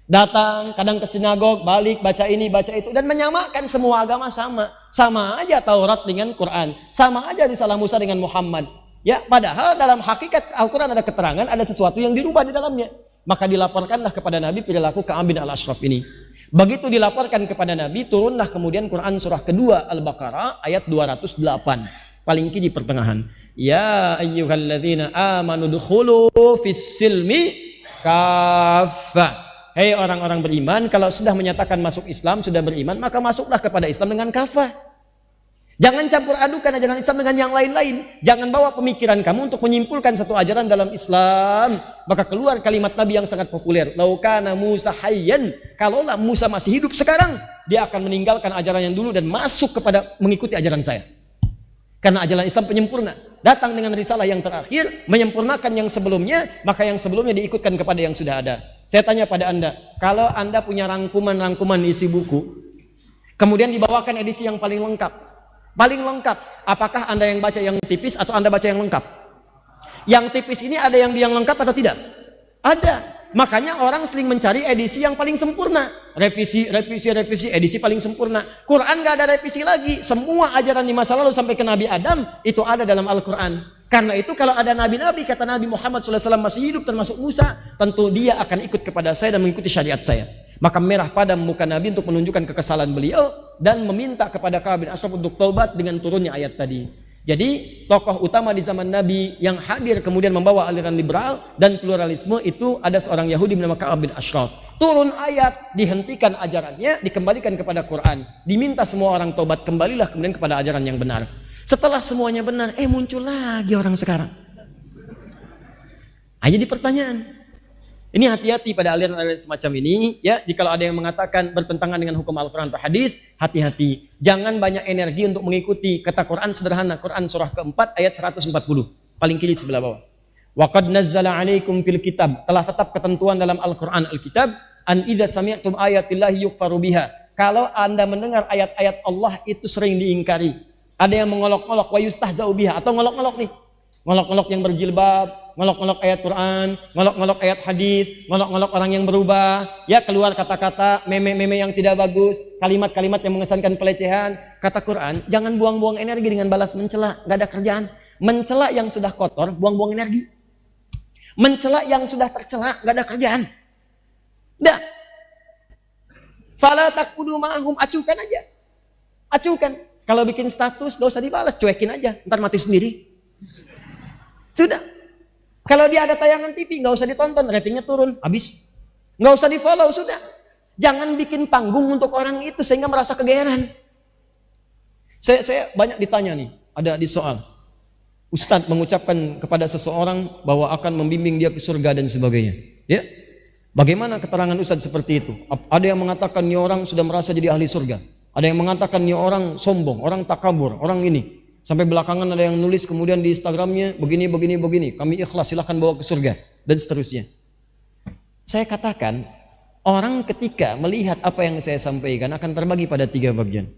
Datang, kadang ke sinagog, balik, baca ini, baca itu. Dan menyamakan semua agama sama. Sama aja Taurat dengan Quran. Sama aja risalah Musa dengan Muhammad. Ya, padahal dalam hakikat Al-Quran ada keterangan, ada sesuatu yang dirubah di dalamnya. Maka dilaporkanlah kepada Nabi perilaku Ka'ab bin al-Ashraf ini. Begitu dilaporkan kepada Nabi, turunlah kemudian Quran surah kedua Al-Baqarah ayat 208. Paling kiri pertengahan. Ya ayyuhalladzina amanu dukhulu fis silmi kaffah. Hei orang-orang beriman, kalau sudah menyatakan masuk Islam, sudah beriman, maka masuklah kepada Islam dengan kafah. Jangan campur adukan ajaran Islam dengan yang lain-lain. Jangan bawa pemikiran kamu untuk menyimpulkan satu ajaran dalam Islam. Maka keluar kalimat Nabi yang sangat populer. Laukana Musa hayyan. Kalaulah Musa masih hidup sekarang, dia akan meninggalkan ajaran yang dulu dan masuk kepada mengikuti ajaran saya. Karena ajaran Islam penyempurna. Datang dengan risalah yang terakhir, menyempurnakan yang sebelumnya, maka yang sebelumnya diikutkan kepada yang sudah ada. Saya tanya pada Anda, kalau Anda punya rangkuman-rangkuman isi buku, kemudian dibawakan edisi yang paling lengkap, apakah Anda yang baca yang tipis atau Anda baca yang lengkap? Yang tipis ini ada yang lengkap atau tidak? Ada. Makanya orang sering mencari edisi yang paling sempurna. Revisi, edisi paling sempurna. Quran gak ada revisi lagi. Semua ajaran di masa lalu sampai ke Nabi Adam, itu ada dalam Al-Quran. Karena itu kalau ada nabi-nabi, kata Nabi Muhammad SAW masih hidup termasuk Musa, tentu dia akan ikut kepada saya dan mengikuti syariat saya. Maka merah padam muka Nabi untuk menunjukkan kekesalan beliau dan meminta kepada Ka'ab bin Ashraf untuk taubat dengan turunnya ayat tadi. Jadi tokoh utama di zaman Nabi yang hadir kemudian membawa aliran liberal dan pluralisme itu ada seorang Yahudi bernama Ka'ab bin Ashraf. Turun ayat, dihentikan ajarannya, dikembalikan kepada Quran. Diminta semua orang taubat, kembalilah kemudian kepada ajaran yang benar. Setelah semuanya benar, muncul lagi orang sekarang. Jadi pertanyaan. Ini hati-hati pada aliran-aliran semacam ini, ya. Jika ada yang mengatakan bertentangan dengan hukum Al-Quran atau hadis, hati-hati. Jangan banyak energi untuk mengikuti. Kata Quran sederhana, Quran surah keempat ayat 140, paling kiri sebelah bawah. Wa qad nazzala 'alaikum fil kitab, telah tetap ketentuan dalam Al-Quran Al-Kitab, an idza sami'tum ayatillahi yukfaru biha. Kalau Anda mendengar ayat-ayat Allah itu sering diingkari. Ada yang mengolok-olok wa yustahza'u biha, atau ngolok-ngolok nih. Ngolok-ngolok yang berjilbab, ngolok-ngolok ayat Quran, ngolok-ngolok ayat hadis, ngolok-ngolok orang yang berubah, ya keluar kata-kata, meme-meme yang tidak bagus, kalimat-kalimat yang mengesankan pelecehan. Kata Quran, jangan buang-buang energi dengan balas mencela, nggak ada kerjaan. Mencela yang sudah kotor, buang-buang energi. Mencela yang sudah tercela, nggak ada kerjaan. Dah. Fala taqudu ma'hum, acuhkan aja. Acuhkan. Kalau bikin status, gak usah dibalas, cuekin aja, ntar mati sendiri. Sudah. Kalau dia ada tayangan TV, nggak usah ditonton, ratingnya turun, habis. Nggak usah di follow, sudah. Jangan bikin panggung untuk orang itu sehingga merasa kegeeran. Saya banyak ditanya nih, ada di soal. Ustadz mengucapkan kepada seseorang bahwa akan membimbing dia ke surga dan sebagainya. Ya, bagaimana keterangan Ustadz seperti itu? Ada yang mengatakan ini orang sudah merasa jadi ahli surga. Ada yang mengatakan ini orang sombong, orang takabur, orang ini. Sampai belakangan ada yang nulis kemudian di Instagramnya begini. Kami ikhlas, silahkan bawa ke surga dan seterusnya. Saya katakan orang ketika melihat apa yang saya sampaikan akan terbagi pada 3 bagian.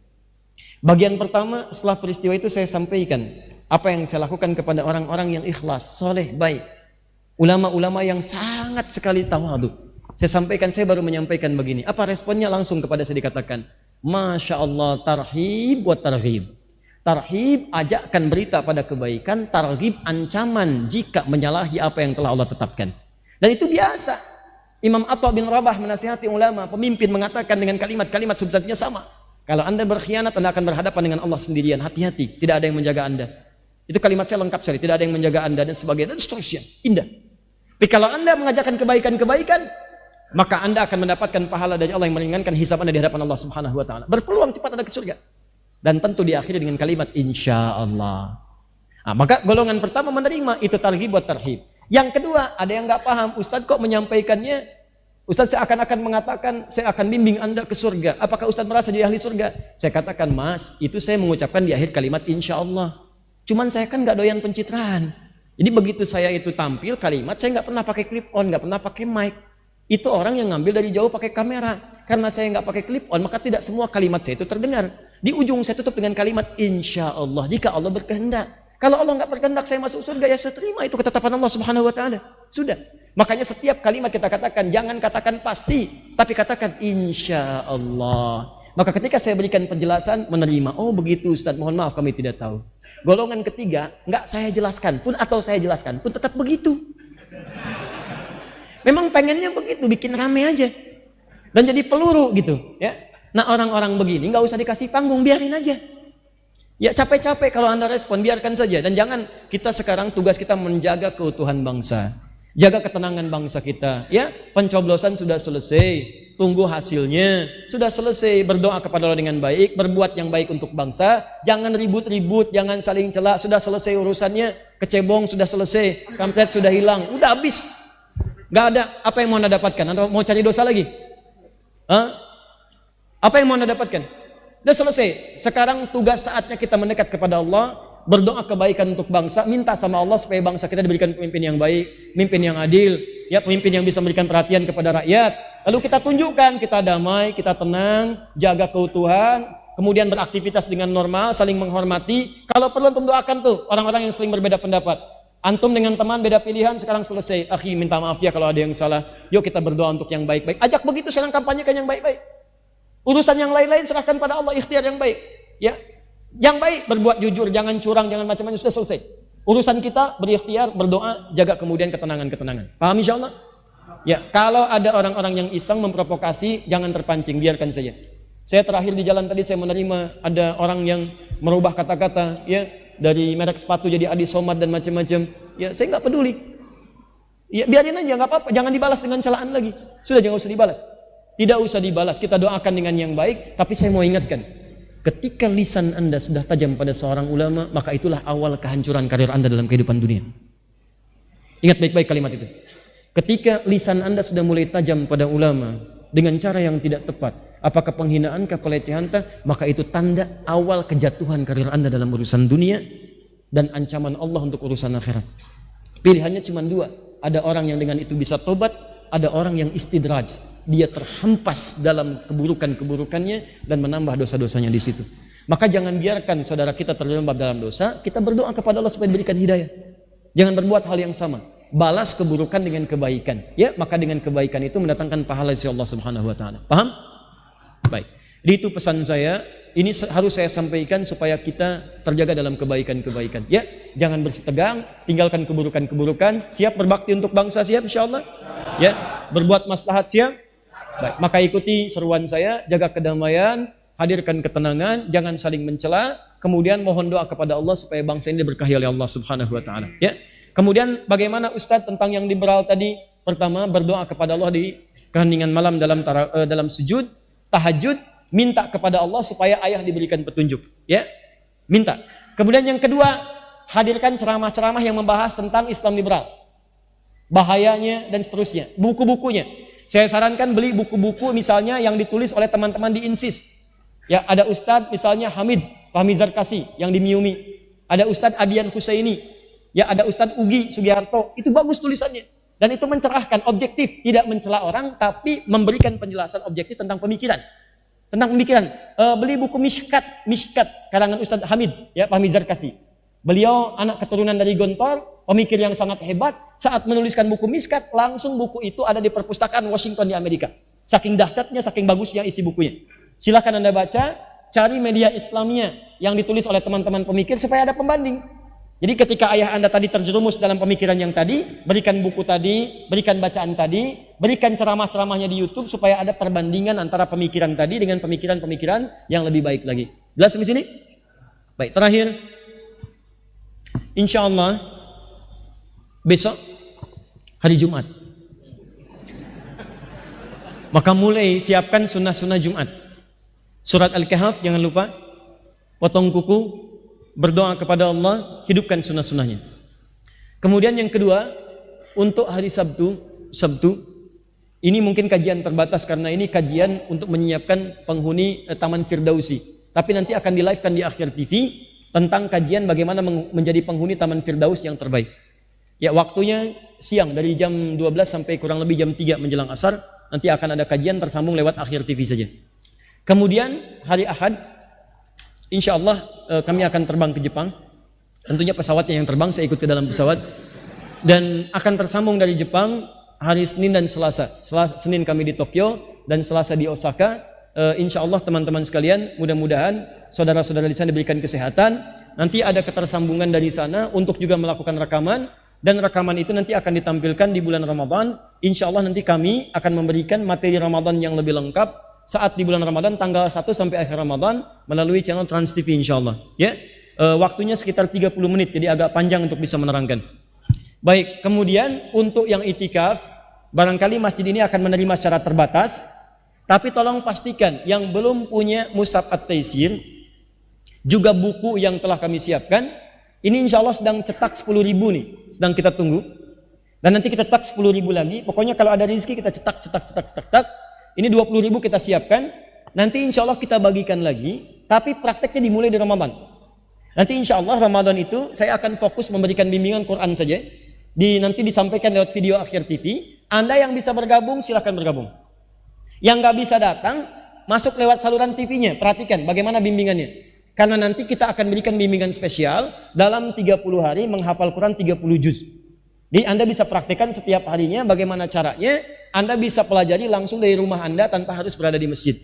Bagian pertama, setelah peristiwa itu saya sampaikan apa yang saya lakukan kepada orang-orang yang ikhlas, soleh, baik. Ulama-ulama yang sangat sekali tawadu. Saya sampaikan, saya baru menyampaikan begini. Apa responnya? Langsung kepada saya dikatakan, Masya Allah, tarhib wa tarhib. Tarhib, ajakkan berita pada kebaikan. Targhib, ancaman jika menyalahi apa yang telah Allah tetapkan. Dan itu biasa. Imam Atha bin Rabah menasihati ulama, pemimpin mengatakan dengan kalimat-kalimat substansinya sama. Kalau Anda berkhianat, Anda akan berhadapan dengan Allah sendirian. Hati-hati, tidak ada yang menjaga Anda. Itu kalimat saya lengkap sekali, tidak ada yang menjaga Anda dan sebagainya, dan seterusnya. Indah. Tapi kalau Anda mengajarkan kebaikan-kebaikan, maka Anda akan mendapatkan pahala dari Allah yang meringankan hisab Anda di hadapan Allah Subhanahu wa taala. Berpeluang cepat Anda ke surga. Dan tentu diakhiri dengan kalimat insyaallah. Nah, maka golongan pertama menerima, itu targhib buat tarhib. Yang kedua, ada yang nggak paham, Ustadz kok menyampaikannya, Ustadz seakan-akan mengatakan saya akan bimbing Anda ke surga. Apakah Ustadz merasa jadi ahli surga? Saya katakan, Mas, itu saya mengucapkan di akhir kalimat insyaallah. Cuman saya kan nggak doyan pencitraan. Jadi begitu saya itu tampil kalimat, saya nggak pernah pakai clip on, nggak pernah pakai mic. Itu orang yang ngambil dari jauh pakai kamera. Karena saya nggak pakai clip on, maka tidak semua kalimat saya itu terdengar. Di ujung saya tutup dengan kalimat insyaallah, jika Allah berkehendak. Kalau Allah nggak berkehendak saya masuk surga, ya saya terima itu ketetapan Allah Subhanahu wa taala. Sudah. Makanya setiap kalimat kita katakan, jangan katakan pasti, tapi katakan insyaallah. Maka ketika saya berikan penjelasan, menerima. Oh begitu Ustaz, mohon maaf kami tidak tahu. Golongan ketiga, nggak saya jelaskan pun atau saya jelaskan pun tetap begitu. Memang pengennya begitu, bikin rame aja. Dan jadi peluru gitu, ya. Nah orang-orang begini nggak usah dikasih panggung, biarin aja. Ya capek-capek kalau Anda respon, biarkan saja. Dan jangan, kita sekarang tugas kita menjaga keutuhan bangsa. Jaga ketenangan bangsa kita. Ya, pencoblosan sudah selesai. Tunggu hasilnya. Sudah selesai, berdoa kepada Allah dengan baik. Berbuat yang baik untuk bangsa. Jangan ribut-ribut, jangan saling celak. Sudah selesai urusannya. Kecebong sudah selesai. Kampret sudah hilang. Udah habis. Gak ada. Apa yang mau Anda dapatkan? Anda mau cari dosa lagi? Hah? Apa yang mau Anda dapatkan? Sudah selesai. Sekarang tugas saatnya kita mendekat kepada Allah, berdoa kebaikan untuk bangsa, minta sama Allah supaya bangsa kita diberikan pemimpin yang baik, pemimpin yang adil, ya pemimpin yang bisa memberikan perhatian kepada rakyat. Lalu kita tunjukkan kita damai, kita tenang, jaga keutuhan, kemudian beraktivitas dengan normal, saling menghormati. Kalau perlu untuk doakan tuh orang-orang yang saling berbeda pendapat. Antum dengan teman beda pilihan, sekarang selesai. Akhi minta maaf ya kalau ada yang salah. Yuk kita berdoa untuk yang baik-baik. Ajak begitu, sekarang kampanyekan yang baik-baik. Urusan yang lain-lain serahkan pada Allah, ikhtiar yang baik. Ya, yang baik berbuat jujur, jangan curang, jangan macam-macam, sudah selesai. Urusan kita berikhtiar, berdoa, jaga kemudian ketenangan-ketenangan. Paham insyaallah? Ya, kalau ada orang-orang yang iseng memprovokasi, jangan terpancing, biarkan saja. Saya terakhir di jalan tadi saya menerima ada orang yang merubah kata-kata, ya dari merek sepatu jadi Adi Somad dan macam-macam. Ya, saya nggak peduli. Ya, biarin aja, nggak apa-apa, jangan dibalas dengan celaan lagi. Sudah, jangan usah dibalas. Tidak usah dibalas, kita doakan dengan yang baik. Tapi saya mau ingatkan, ketika lisan Anda sudah tajam pada seorang ulama, maka itulah awal kehancuran karir Anda dalam kehidupan dunia. Ingat baik-baik kalimat itu. Ketika lisan Anda sudah mulai tajam pada ulama dengan cara yang tidak tepat, apakah penghinaan, pelecehan, maka itu tanda awal kejatuhan karir Anda dalam urusan dunia dan ancaman Allah untuk urusan akhirat. Pilihannya cuma dua. Ada orang yang dengan itu bisa tobat, ada orang yang istidraj. Dia terhempas dalam keburukan-keburukannya dan menambah dosa-dosanya di situ. Maka jangan biarkan saudara kita terjerembab dalam dosa, kita berdoa kepada Allah supaya diberikan hidayah. Jangan berbuat hal yang sama. Balas keburukan dengan kebaikan. Ya, maka dengan kebaikan itu mendatangkan pahala dari Allah Subhanahu wa taala. Paham? Baik. Jadi itu pesan saya, ini harus saya sampaikan supaya kita terjaga dalam kebaikan-kebaikan. Ya, jangan bersitegang, tinggalkan keburukan-keburukan, siap berbakti untuk bangsa, siap insyaallah. Ya, berbuat maslahat, siap. Baik, maka ikuti seruan saya, jaga kedamaian, hadirkan ketenangan, jangan saling mencela, kemudian mohon doa kepada Allah supaya bangsa ini diberkahi oleh Allah Subhanahu wa taala. Ya. Kemudian bagaimana Ustadz tentang yang liberal tadi? Pertama, berdoa kepada Allah di keheningan malam dalam sujud, tahajud, minta kepada Allah supaya ayah diberikan petunjuk, ya. Minta. Kemudian yang kedua, hadirkan ceramah-ceramah yang membahas tentang Islam liberal. Bahayanya dan seterusnya, buku-bukunya. Saya sarankan beli buku-buku misalnya yang ditulis oleh teman-teman di INSIS. Ya, ada Ustadz misalnya Fahmi Zarkasi yang di Miumi. Ada Ustadz Adian Husaini. Ya, ada Ustadz Ugi Sugiharto. Itu bagus tulisannya. Dan itu mencerahkan, objektif, tidak mencela orang tapi memberikan penjelasan objektif tentang pemikiran. Tentang pemikiran. Beli buku Mishkat karangan Ustadz Hamid, ya, Fahmi Zarkasi. Beliau anak keturunan dari Gontor, pemikir yang sangat hebat. Saat menuliskan buku Mishkat, langsung buku itu ada di perpustakaan Washington di Amerika. Saking dahsyatnya, saking bagusnya isi bukunya. Silakan Anda baca, cari media Islamia yang ditulis oleh teman-teman pemikir supaya ada pembanding. Jadi ketika ayah Anda tadi terjerumus dalam pemikiran yang tadi, berikan buku tadi, berikan bacaan tadi, berikan ceramah-ceramahnya di YouTube supaya ada perbandingan antara pemikiran tadi dengan pemikiran-pemikiran yang lebih baik lagi. Jelas di sini? Baik, terakhir. Insya Allah besok hari Jumat. Maka mulai siapkan sunnah-sunnah Jumat. Surat Al-Kahf jangan lupa. Potong kuku, berdoa kepada Allah, hidupkan sunnah-sunnahnya. Kemudian yang kedua, untuk hari Sabtu, ini mungkin kajian terbatas karena ini kajian untuk menyiapkan penghuni Taman Firdausi. Tapi nanti akan di-live-kan di Akhir TV tentang kajian bagaimana menjadi penghuni Taman Firdaus yang terbaik. Ya, waktunya siang dari jam 12 sampai kurang lebih jam 3 menjelang asar. Nanti akan ada kajian tersambung lewat Akhir TV saja. Kemudian hari Ahad, insya Allah kami akan terbang ke Jepang. Tentunya pesawatnya yang terbang, saya ikut ke dalam pesawat. Dan akan tersambung dari Jepang hari Senin dan Selasa. Senin kami di Tokyo dan Selasa di Osaka. Insya Allah teman-teman sekalian, mudah-mudahan saudara-saudara di sana diberikan kesehatan. Nanti ada ketersambungan dari sana untuk juga melakukan rekaman. Dan rekaman itu nanti akan ditampilkan di bulan Ramadan. Insya Allah nanti kami akan memberikan materi Ramadan yang lebih lengkap saat di bulan Ramadan tanggal 1 sampai akhir Ramadan melalui channel Trans TV insyaallah. Ya. Waktunya sekitar 30 menit jadi agak panjang untuk bisa menerangkan. Baik, kemudian untuk yang itikaf, barangkali masjid ini akan menerima secara terbatas, tapi tolong pastikan yang belum punya Mushaf At-Taisir juga buku yang telah kami siapkan, ini insyaallah sedang cetak 10.000 nih, sedang kita tunggu. Dan nanti kita cetak 10.000 lagi. Pokoknya kalau ada rezeki kita cetak. Ini 20.000 kita siapkan. Nanti insya Allah kita bagikan lagi. Tapi prakteknya dimulai di Ramadan. Nanti insya Allah Ramadan itu saya akan fokus memberikan bimbingan Quran saja. Nanti disampaikan lewat video Akhir TV. Anda yang bisa bergabung silahkan bergabung. Yang nggak bisa datang masuk lewat saluran TV-nya. Perhatikan bagaimana bimbingannya. Karena nanti kita akan berikan bimbingan spesial dalam 30 hari menghafal Quran 30 juz. Jadi Anda bisa praktekkan setiap harinya bagaimana caranya. Anda bisa pelajari langsung dari rumah Anda tanpa harus berada di masjid.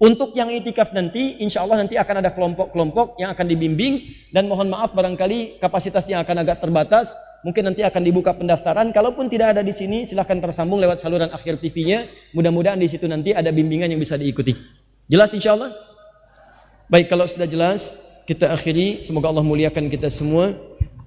Untuk yang itikaf nanti, insya Allah nanti akan ada kelompok-kelompok yang akan dibimbing. Dan mohon maaf barangkali kapasitasnya akan agak terbatas. Mungkin nanti akan dibuka pendaftaran. Kalaupun tidak ada di sini, silahkan tersambung lewat saluran Akhir TV-nya. Mudah-mudahan di situ nanti ada bimbingan yang bisa diikuti. Jelas insya Allah? Baik, kalau sudah jelas, kita akhiri. Semoga Allah muliakan kita semua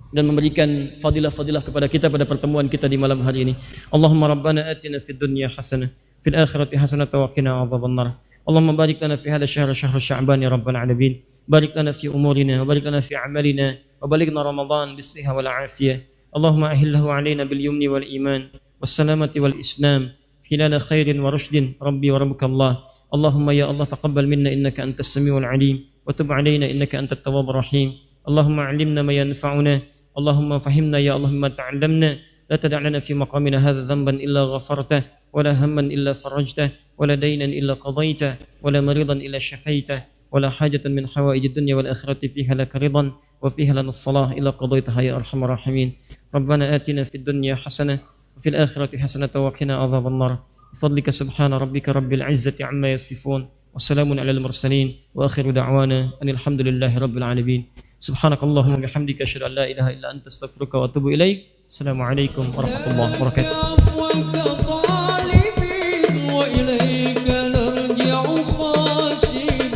dan memberikan fadilah-fadilah kepada kita pada pertemuan kita di malam hari ini. Allahumma rabbana atina fid dunya hasanah, fil akhirati hasanah wa qina adzabannar. Allahumma barik lana fi hadha syahr sya'ban ya rabbal alamin. Barik lana fi umurina wa barik lana fi a'malina wa balighna ramadan bis-sihha wal afiyah. Allahumma ahillahu alaina bil yumni wal iman was salamati wal islam khilala khairin wa rushdin rabbi wa rabbuka Allah. Allahumma ya Allah taqabbal minna innaka antas samiul alim wa tub alaina innaka antat tawwabur rahim. Allahumma 'allimna ma yanfa'una. اللهم فهمنا يا الله مما تعلمنا لا تدع لنا في مقامنا هذا ذنبا إلا غفرته ولا هما إلا فرجته ولا دينا إلا قضيته ولا مريضا إلا شفيته ولا حاجة من حوائج الدنيا والآخرة فيها لك رضا وفيها لنا الصلاة إلا قضيتها يا أرحم الراحمين. ربنا آتنا في الدنيا حسنة وفي الآخرة حسنة وقنا عذاب النار بفضلك سبحان ربك رب العزة عما يصفون وسلام على المرسلين وآخر دعوانا أن الحمد لله رب العالمين. سبحانك اللهم وبحمدك أشهد أن لا إله إلا أنت أستغفرك وأتوب إليك. السلام عليكم ورحمة الله وبركاته. وإليك نرجع خاشعين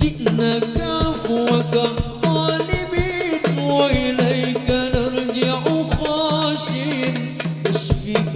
جئناك عفوك طالبين وإليك نرجع خاشعين اشفق